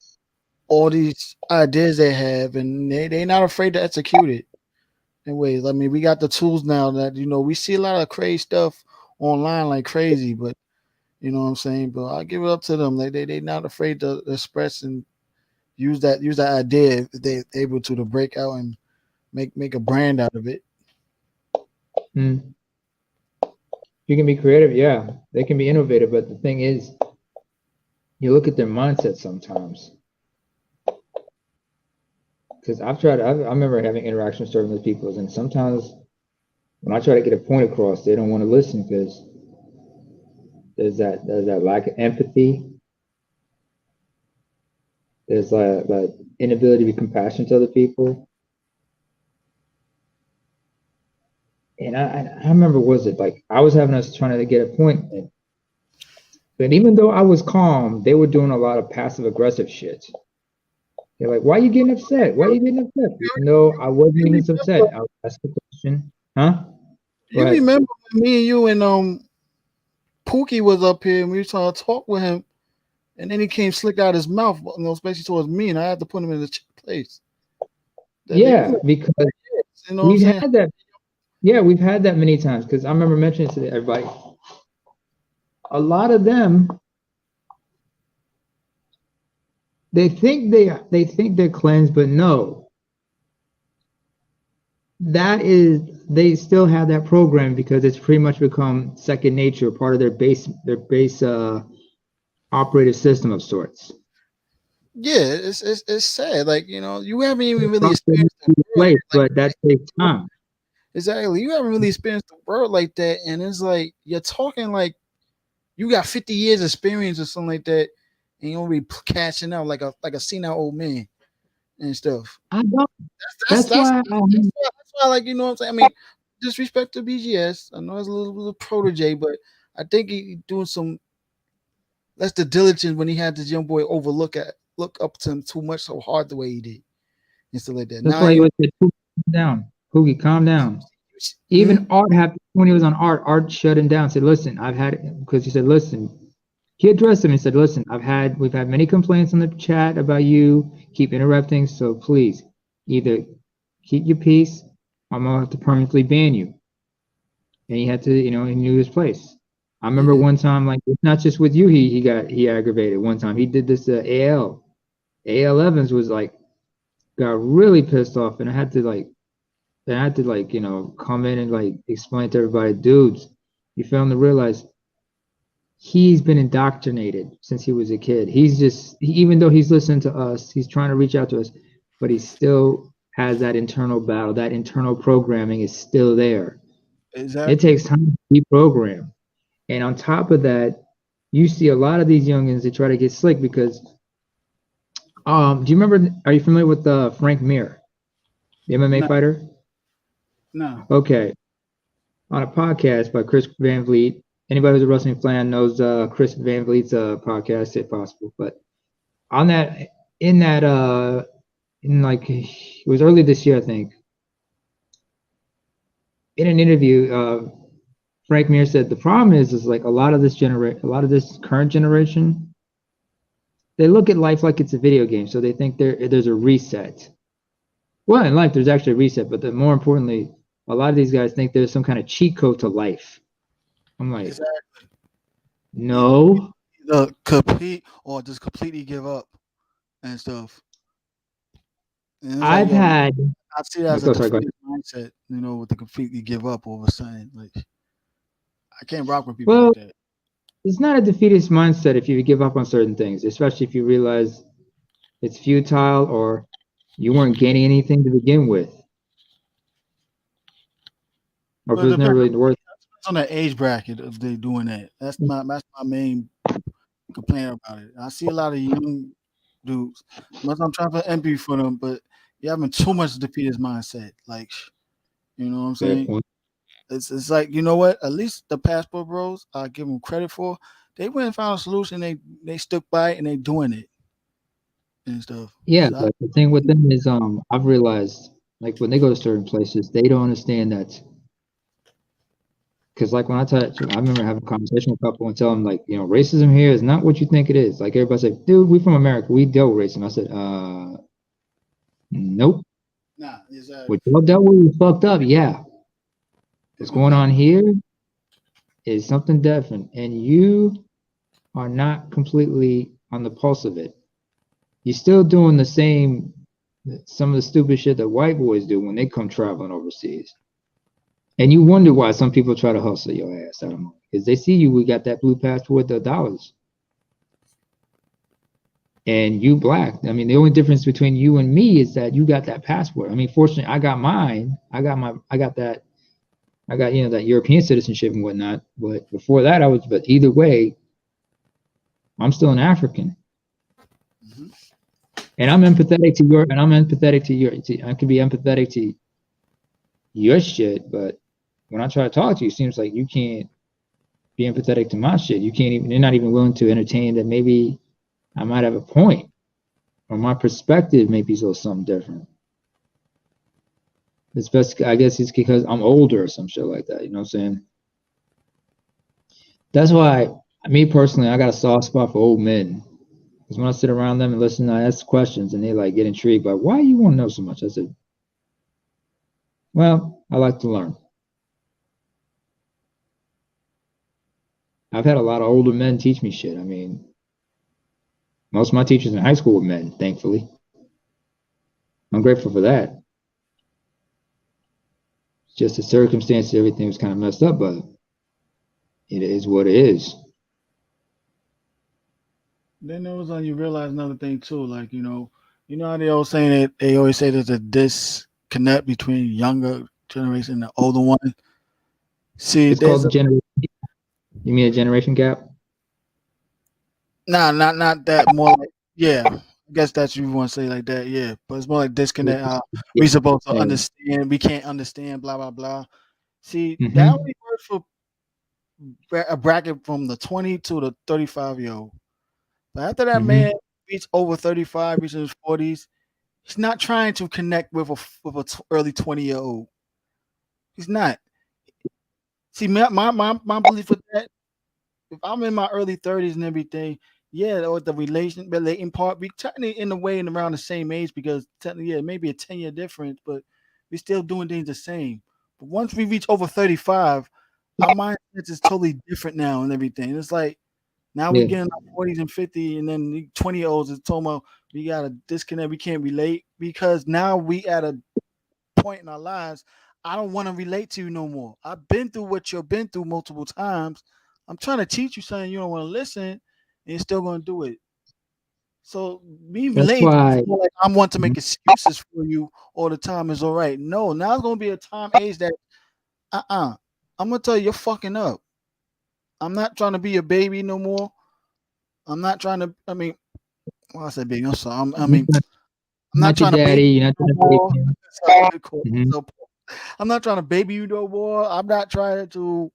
all these ideas they have, and they're not afraid to execute it in ways. I mean, we got the tools now that we see a lot of crazy stuff online like crazy, but you know what I'm saying. But I give it up to them. They not afraid to express and use that idea if they're able to break out and make a brand out of it. You can be creative, yeah. They can be innovative, but the thing is, you look at their mindset sometimes. Because I remember having interactions with people, and sometimes when I try to get a point across, they don't want to listen because there's that lack of empathy. There's that inability to be compassionate to other people. And I remember, was it like I was having us trying to get a point, but even though I was calm, they were doing a lot of passive aggressive shit. They're like, "Why are you getting upset? Why are you getting upset?" No, I wasn't even upset. I was asking the question, huh? You remember when me and you and Pookie was up here and we were trying to talk with him, and then he came slick out his mouth, especially towards me, and I had to put him in the place. Yeah, because we've had that. Yeah, we've had that many times. Because I remember mentioning to everybody, a lot of them, they think they're cleansed, but no, they still have that program because it's pretty much become second nature, part of their base operative system of sorts. Yeah, it's sad. Like you haven't even really experienced the world, but that takes time. Exactly, you haven't really experienced the world like that, and it's like you're talking like you got 50 years experience or something like that, and you don't be cashing out like a senile old man and stuff. I don't. That's why, like what I'm saying. I mean, disrespect to BGS. I know it's a little protege, but I think he doing some. That's the diligence when he had this young boy look up to him too much so hard the way he did and stuff like that. That's Now why you you said, calm down. Pookie, calm down. hmm? Even Art had when he was on Art shut him down. Said, "Listen, I've had," because he said, "Listen." He addressed him and said, "Listen, we've had many complaints on the chat about you keep interrupting. So please, either keep your peace, or I'm gonna have to permanently ban you." And he had to, he knew his place. I remember Yeah. one time, like it's not just with you, he aggravated. One time he did this to AL Evans was like got really pissed off, and I had to come in and like explain to everybody, dudes, you fail to realize he's been indoctrinated since he was a kid. Even though he's listening to us, he's trying to reach out to us, but he still has that internal battle. That internal programming is still there. It Exactly. takes time to deprogram. And on top of that, you see a lot of these youngins that try to get slick because do you remember, are you familiar with Frank Mir, the MMA No, fighter? no. Okay. On a podcast by Chris Van Vliet. Anybody who's a wrestling fan knows Chris Van Vliet's podcast, if possible. But on that, in that, in like it was early this year, I think. In an interview, Frank Mir said the problem is like a lot of this current generation, they look at life like it's a video game, so they think there's a reset. Well, in life, there's actually a reset, but more importantly, a lot of these guys think there's some kind of cheat code to life. I'm like, Exactly. no. Either compete or just completely give up and stuff. And it's like, I've yo, had. I see that Oh, as a sorry, go ahead. defeatist mindset, with the completely give up all of a sudden. Like, I can't rock with people Well, like that. it's not a defeatist mindset if you give up on certain things, especially if you realize it's futile or you weren't gaining anything to begin with, or if But it was it never depends really worth. on the age bracket if they doing that. That's my main complaint about it. I see a lot of young dudes. Much I'm trying to empty for them, but you're having too much defeatist mindset. Like, you know what I'm Fair saying? point. It's like, you know what? At least the passport bros, I give them credit for. They went and found a solution. They stuck by it and they doing it and stuff. Yeah, So but the thing with them is, I've realized, like when they go to certain places, they don't understand that. Because like when I remember having a conversation with a couple and tell them like, racism here is not what you think it is. Like everybody's like, dude, we from America, we dealt with racism. I said, nope. nah, exactly. What y'all dealt with was fucked up. Yeah. What's going on here is something different, and you are not completely on the pulse of it. You're still doing some of the stupid shit that white boys do when they come traveling overseas. And you wonder why some people try to hustle your ass out of money because they see we got that blue passport, the dollars, and you black. I mean, the only difference between you and me is that you got that passport. I mean, fortunately, I got mine. I got that. I got that European citizenship and whatnot. But before that, But either way, I'm still an African. Mm-hmm. And I'm empathetic to your, and I'm empathetic to your, I can be empathetic to your shit, but when I try to talk to you, it seems like you can't be empathetic to my shit. You're not even willing to entertain that maybe I might have a point, or my perspective may be a little something different. It's best, I guess it's because I'm older or some shit like that, you know what I'm saying? That's why, me personally, I got a soft spot for old men. Because when I sit around them and listen, I ask questions and they like get intrigued by why you want to know so much. I said, well, I like to learn. I've had a lot of older men teach me shit. I mean, most of my teachers in high school were men, thankfully. I'm grateful for that. It's just the circumstances, everything was kind of messed up, but it is what it is. then there was on you realize another thing too, like how they always saying that they always say there's a disconnect between younger generation and the older one. See, It's called there's the generation. You mean a generation gap? not that more like yeah. I guess that's you want to say like that, yeah. But it's more like disconnect. Yeah. We supposed to Yeah. understand. We can't understand. Blah blah blah. See, that Mm-hmm. only works for a bracket from the 20 to the 35-year-old. But after that Mm-hmm. man reach over 35, reaching his 40s, He's not trying to connect with a early 20-year-old. He's not. See, my belief with that, if I'm in my early 30s and everything, yeah, or the relating part, we technically in a way and around the same age because technically, yeah, maybe a 10-year difference, but we're still doing things the same. But once we reach over 35, our mindset is totally different now and everything. It's like now we Yeah. get in our 40s and 50, and then the 20-year-olds is talking about we got to disconnect, we can't relate because now we at a point in our lives, I don't want to relate to you no more. I've been through what you've been through multiple times. I'm trying to teach you something you don't want to listen, and you're still going to do it. So me That's relating to you why. feel like I want to make excuses for you all the time is all right. No, now it's going to be a time age that I'm going to tell you you're fucking up. I'm not trying to be a baby no more. I'm not trying to. I mean, well, I said baby. I'm sorry. I'm not Not your trying to baby daddy. you You're not no trying to baby more. him. Cool. Mhm. So I'm not trying to baby you no more. I'm not trying to,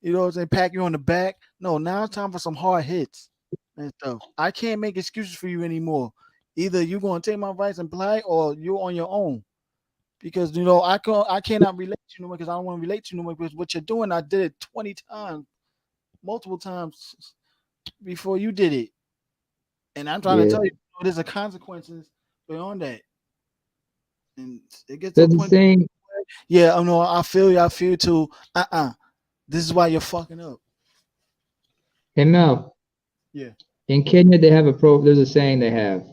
you know what I'm saying, pack you on the back. No, now it's time for some hard hits and stuff. I can't make excuses for you anymore. Either you're gonna take my advice and play, or you're on your own. Because I cannot relate to you no more because I don't want to relate to you no more because what you're doing, I did it 20 times, multiple times before you did it. And I'm trying to Yeah. tell you, there's a consequences beyond that. And it gets to a There's a point. saying. Yeah, I know. I feel you. I feel too. This is why you're fucking up. Hey Mel, Yeah. in Kenya they have there's a saying they have.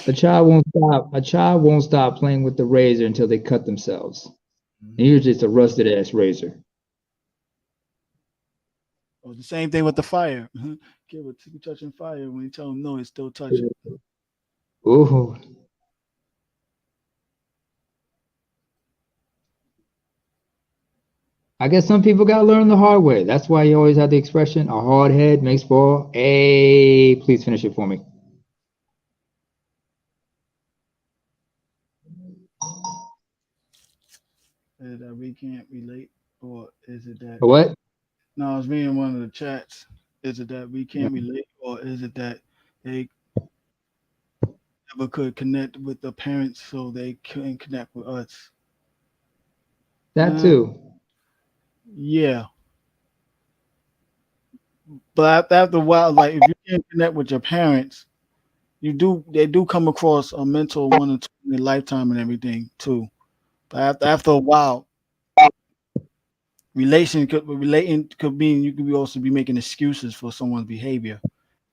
A child won't stop playing with the razor until they cut themselves. And usually it's a rusted ass razor. Oh, the same thing with the fire. Kid would keep touching fire when you tell him no, it's still touching. Ooh. I guess some people gotta learn the hard way. That's why you always have the expression, a hard head makes for a. Please finish it for me. Is it that we can't relate, or is it that? What? No, I was reading one of the chats. Is it that we can't relate, or is it that they never could connect with the parents, so they couldn't connect with us? That too. Yeah, but after a while, like if you can't connect with your parents, they do come across a mental one or two in their lifetime and everything too. But after a while, relating could mean you could be also be making excuses for someone's behavior,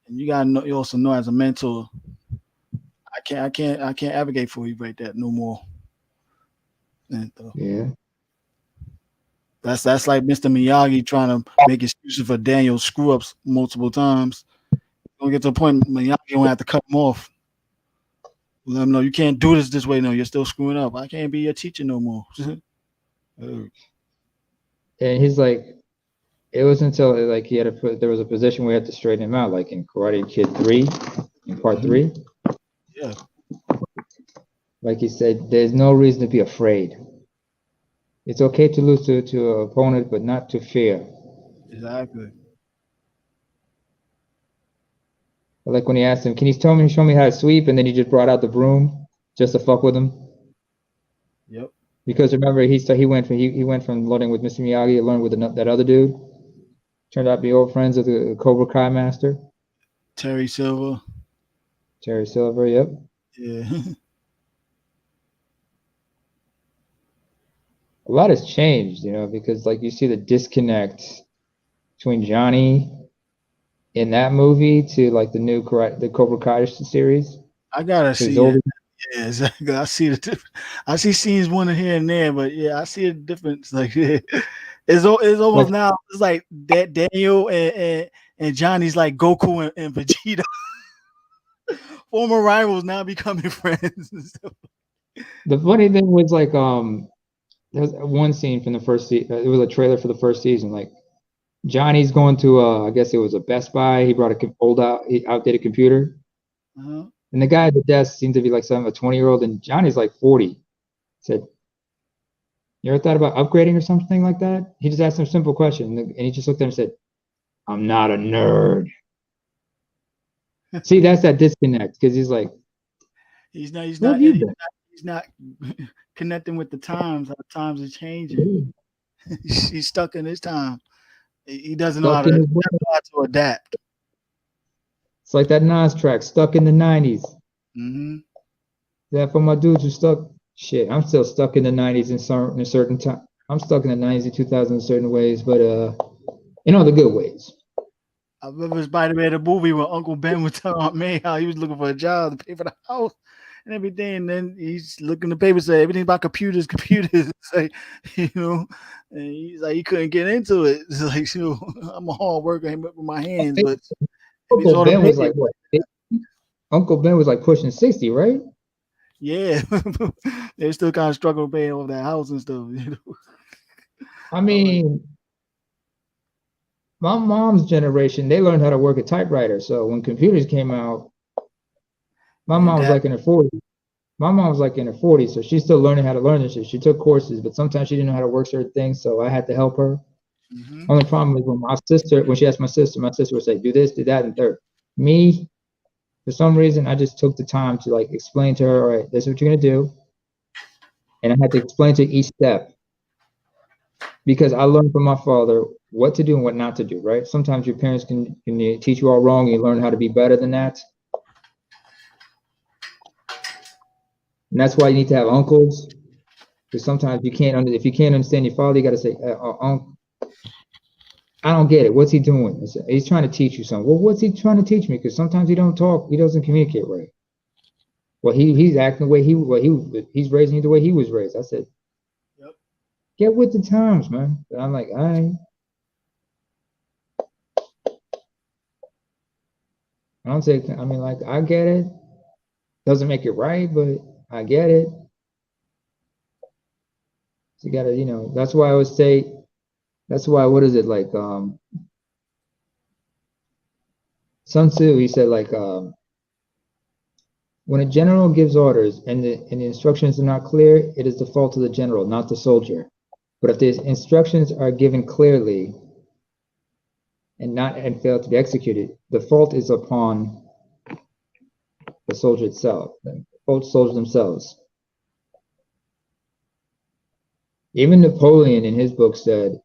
and you gotta know. You also know as a mentor, I can't advocate for you right that no more. And Yeah. that's like Mr. Miyagi trying to make excuses for Daniel's screw ups multiple times. Gonna get to a point Miyagi gonna have to cut him off. Let him know you can't do this way. No, you're still screwing up. I can't be your teacher no more. And he's like, it wasn't until like there was a position where he had to straighten him out, like in Karate Kid 3, in part 3. Yeah. Like he said, there's no reason to be afraid. It's okay to lose to an opponent, but not to fear. Exactly. Like when he asked him, "Can you show me how to sweep?" And then he just brought out the broom just to fuck with him. Yep. Because remember, he went from learning with Mr. Miyagi to learning with that other dude. Turned out to be old friends of the Cobra Kai master, Terry Silver. Terry Silver. Yep. Yeah. A lot has changed, because like you see the disconnect between Johnny in that movie to like the Cobra Kai series. I gotta So see it. Yeah, exactly. I see the difference. I see scenes one here and there, but yeah, I see a difference. Like it's almost now. It's like that Daniel and Johnny's like Goku and Vegeta, former rivals now becoming friends. And stuff. The funny thing was like there was one scene from the first season. It was a trailer for the first season. Like Johnny's going to I guess it was a Best Buy. He brought a outdated computer. Uh-huh. And the guy at the desk seemed to be like a 20-year-old, and Johnny's like 40. Said, "You ever thought about upgrading or something like that?" He just asked him a simple question, and he just looked at him and said, "I'm not a nerd." See, that's that disconnect because he's like, He's not. He's "Where not. have you He's been?" not, he's not connecting with the times. How the times are changing. He's stuck in his time. He doesn't know how Stuck to, in his doesn't way. know how to adapt. It's like that Nas track, "Stuck in the '90s." Mm-hmm. That for my dudes who stuck. Shit, I'm still stuck in the '90s in a certain time. I'm stuck in the '90s and 2000s in certain ways, but in all the good ways. I remember Spider-Man the movie when Uncle Ben was telling Aunt May how he was looking for a job to pay for the house and everything. And then he's looking at the paper, say everything about computers. It's like, and he's like he couldn't get into it. It's like, I'm a hard worker with my hands, but if he's Uncle all the Ben was paper, like what? Uncle Ben was like pushing 60, right? yeah, they're still kind of struggling paying off that house and stuff. I mean, my mom's generation, they learned how to work a typewriter. So when computers came out, my And mom was that, like in her 40s. My mom was like in her 40s, so she's still learning how to learn this shit. She took courses, but sometimes she didn't know how to work certain things, so I had to help her. mhm. Only problem is when she asked my sister would say, do this, do that, and third. Me, for some reason, I just took the time to like explain to her, all right, this is what you're gonna do. And I had to explain to her each step because I learned from my father what to do and what not to do, right? Sometimes your parents can teach you all wrong and you learn how to be better than that. And that's why you need to have uncles. Because sometimes if you can't understand your father, you got to say, I don't get it. What's he doing? He's trying to teach you something. Well, what's he trying to teach me? Because sometimes he don't talk, he doesn't communicate right. Well, he's acting the way he's raising you the way he was raised. I said, Yep. get with the times, man. But I'm like, all right. I don't say, I mean, like, I get it. Doesn't make it right, but I get it. So you gotta, that's why I would say, that's why, what is it like? Sun Tzu, he said, like, when a general gives orders and the instructions are not clear, it is the fault of the general, not the soldier. But if the instructions are given clearly and fail to be executed, the fault is upon the soldier itself, both soldiers themselves. Even Napoleon in his book said,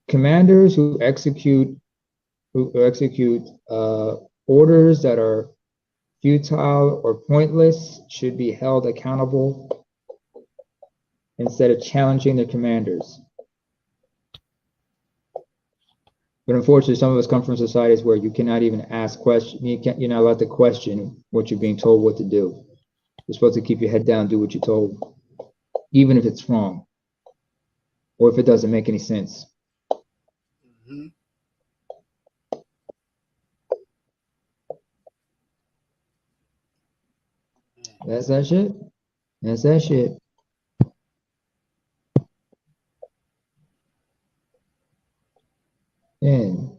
commanders who execute orders that are futile or pointless should be held accountable instead of challenging their commanders. But unfortunately, some of us come from societies where you cannot even ask questions. You're not allowed to question what you're being told what to do. You're supposed to keep your head down, do what you're told, even if it's wrong or if it doesn't make any sense. Mm-hmm. That's that shit. That's that shit. And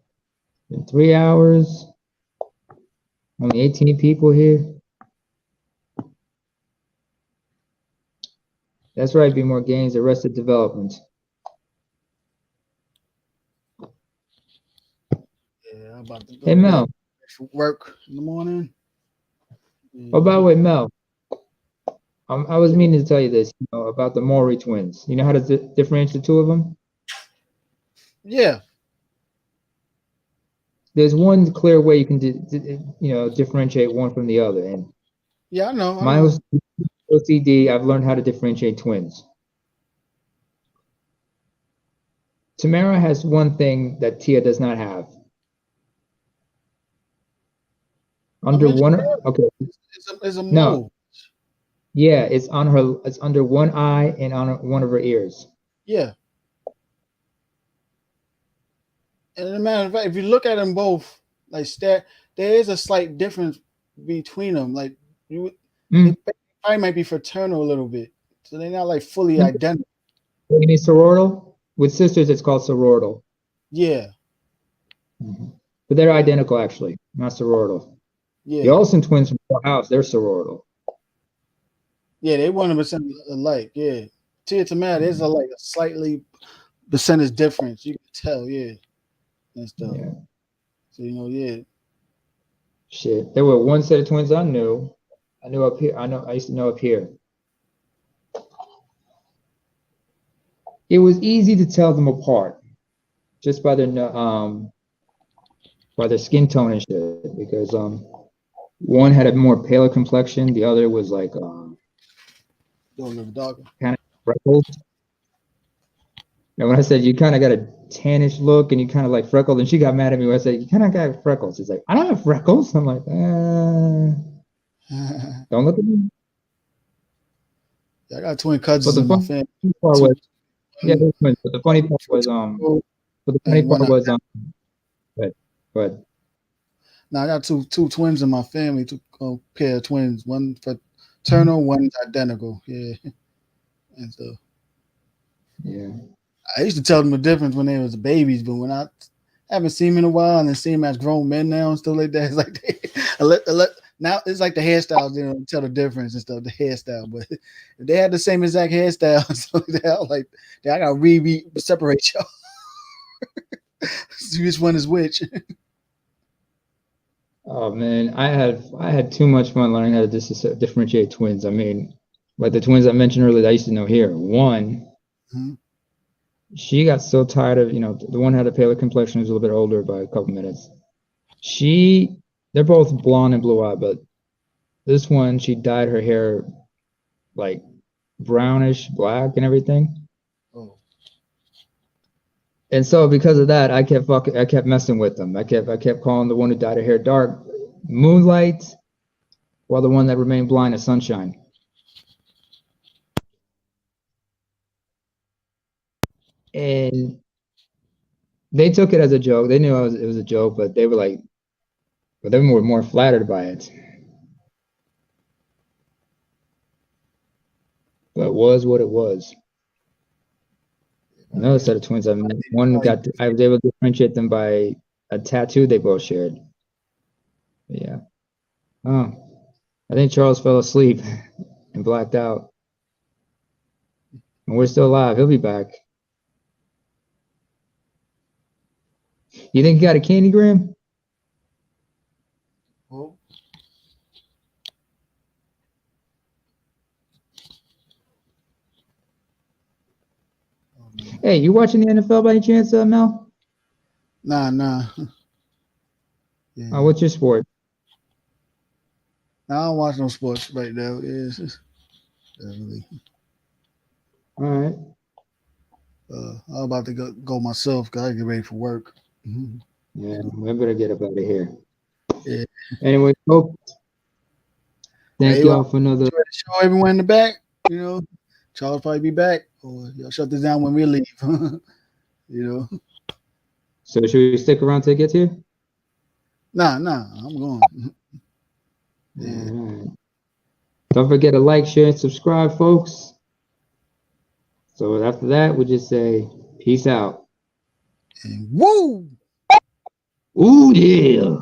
in 3 hours, only 18 people here. That's right, be more gains, arrested development. Yeah, I'm about to Hey go Mel. for work in the morning. Oh, by the way, Mel, I was meaning to tell you this, about the Maury twins. You know how to differentiate the two of them? Yeah. There's one clear way you can, differentiate one from the other. And Yeah, I know. my OCD, I've learned how to differentiate twins. Tamara has one thing that Tia does not have. Under one, okay. It's a No. mole. Yeah, it's under one eye and on one of her ears. Yeah. And as a matter of fact, if you look at them both, like there is a slight difference between them. Like they probably might be fraternal a little bit, so they're not like fully identical. You mean sororital? With sisters, it's called sororital. Yeah. But they're identical, actually, not sororital. Yeah. The Olsen twins from Full House, they're sororital. Yeah, they 100% alike. Yeah. Tia Tamara, there's a slightly percentage difference. You can tell, yeah. And stuff. Yeah. So yeah. Shit, there were one set of twins I knew. I knew up here. I used to know up here. It was easy to tell them apart just by their skin tone and shit. Because one had a more paler complexion, the other was like Don't live darker. kind of freckles. Now when I said you kind of got a tannish look and you kind of like freckles, and she got mad at me when I said you kind of got freckles. It's like I don't have freckles. I'm like, don't look at me. I got twin cousins in my family. Part was, yeah, but the funny part was but now I got two twins in my family, two pair of twins, one fraternal, one's identical. Yeah, and so yeah, I used to tell them the difference when they was babies, but when I haven't seen them in a while and then see them as grown men now and stuff like that, it's like now it's like the hairstyles, tell the difference and stuff, the hairstyle. But if they had the same exact hairstyle, so like I gotta separate y'all. See which one is which. Oh man, I had too much fun learning how to differentiate twins. I mean, like the twins I mentioned earlier that I used to know here. One, she got so tired of, the one had a paler complexion, was a little bit older by a couple minutes. They're both blonde and blue eyed, but this one, she dyed her hair like brownish black and everything. Oh. And so because of that, I kept messing with them. I kept calling the one who dyed her hair dark Moonlight, while the one that remained blind is Sunshine. And they took it as a joke. They knew it was a joke, but they were more flattered by it. But it was what it was. Another set of twins. I was able to differentiate them by a tattoo they both shared. Yeah. Oh, I think Charles fell asleep and blacked out. And we're still alive. He'll be back. You think he got a candygram? Oh. Hey, you watching the NFL by any chance, Mel? Nah. Yeah. What's your sport? I don't watch no sports right now. It's just, really. All right. I'm about to go myself because I get ready for work. Mm-hmm. Yeah, we better get up out of here. Yeah. Anyway, folks, thank y'all for another show. Everyone in the back, Charles probably be back, or y'all shut this down when we leave. So should we stick around till it gets here? Nah, I'm going. Yeah. All right. Don't forget to like, share, and subscribe, folks. So after that, we just say peace out. And woo! Ooh, yeah.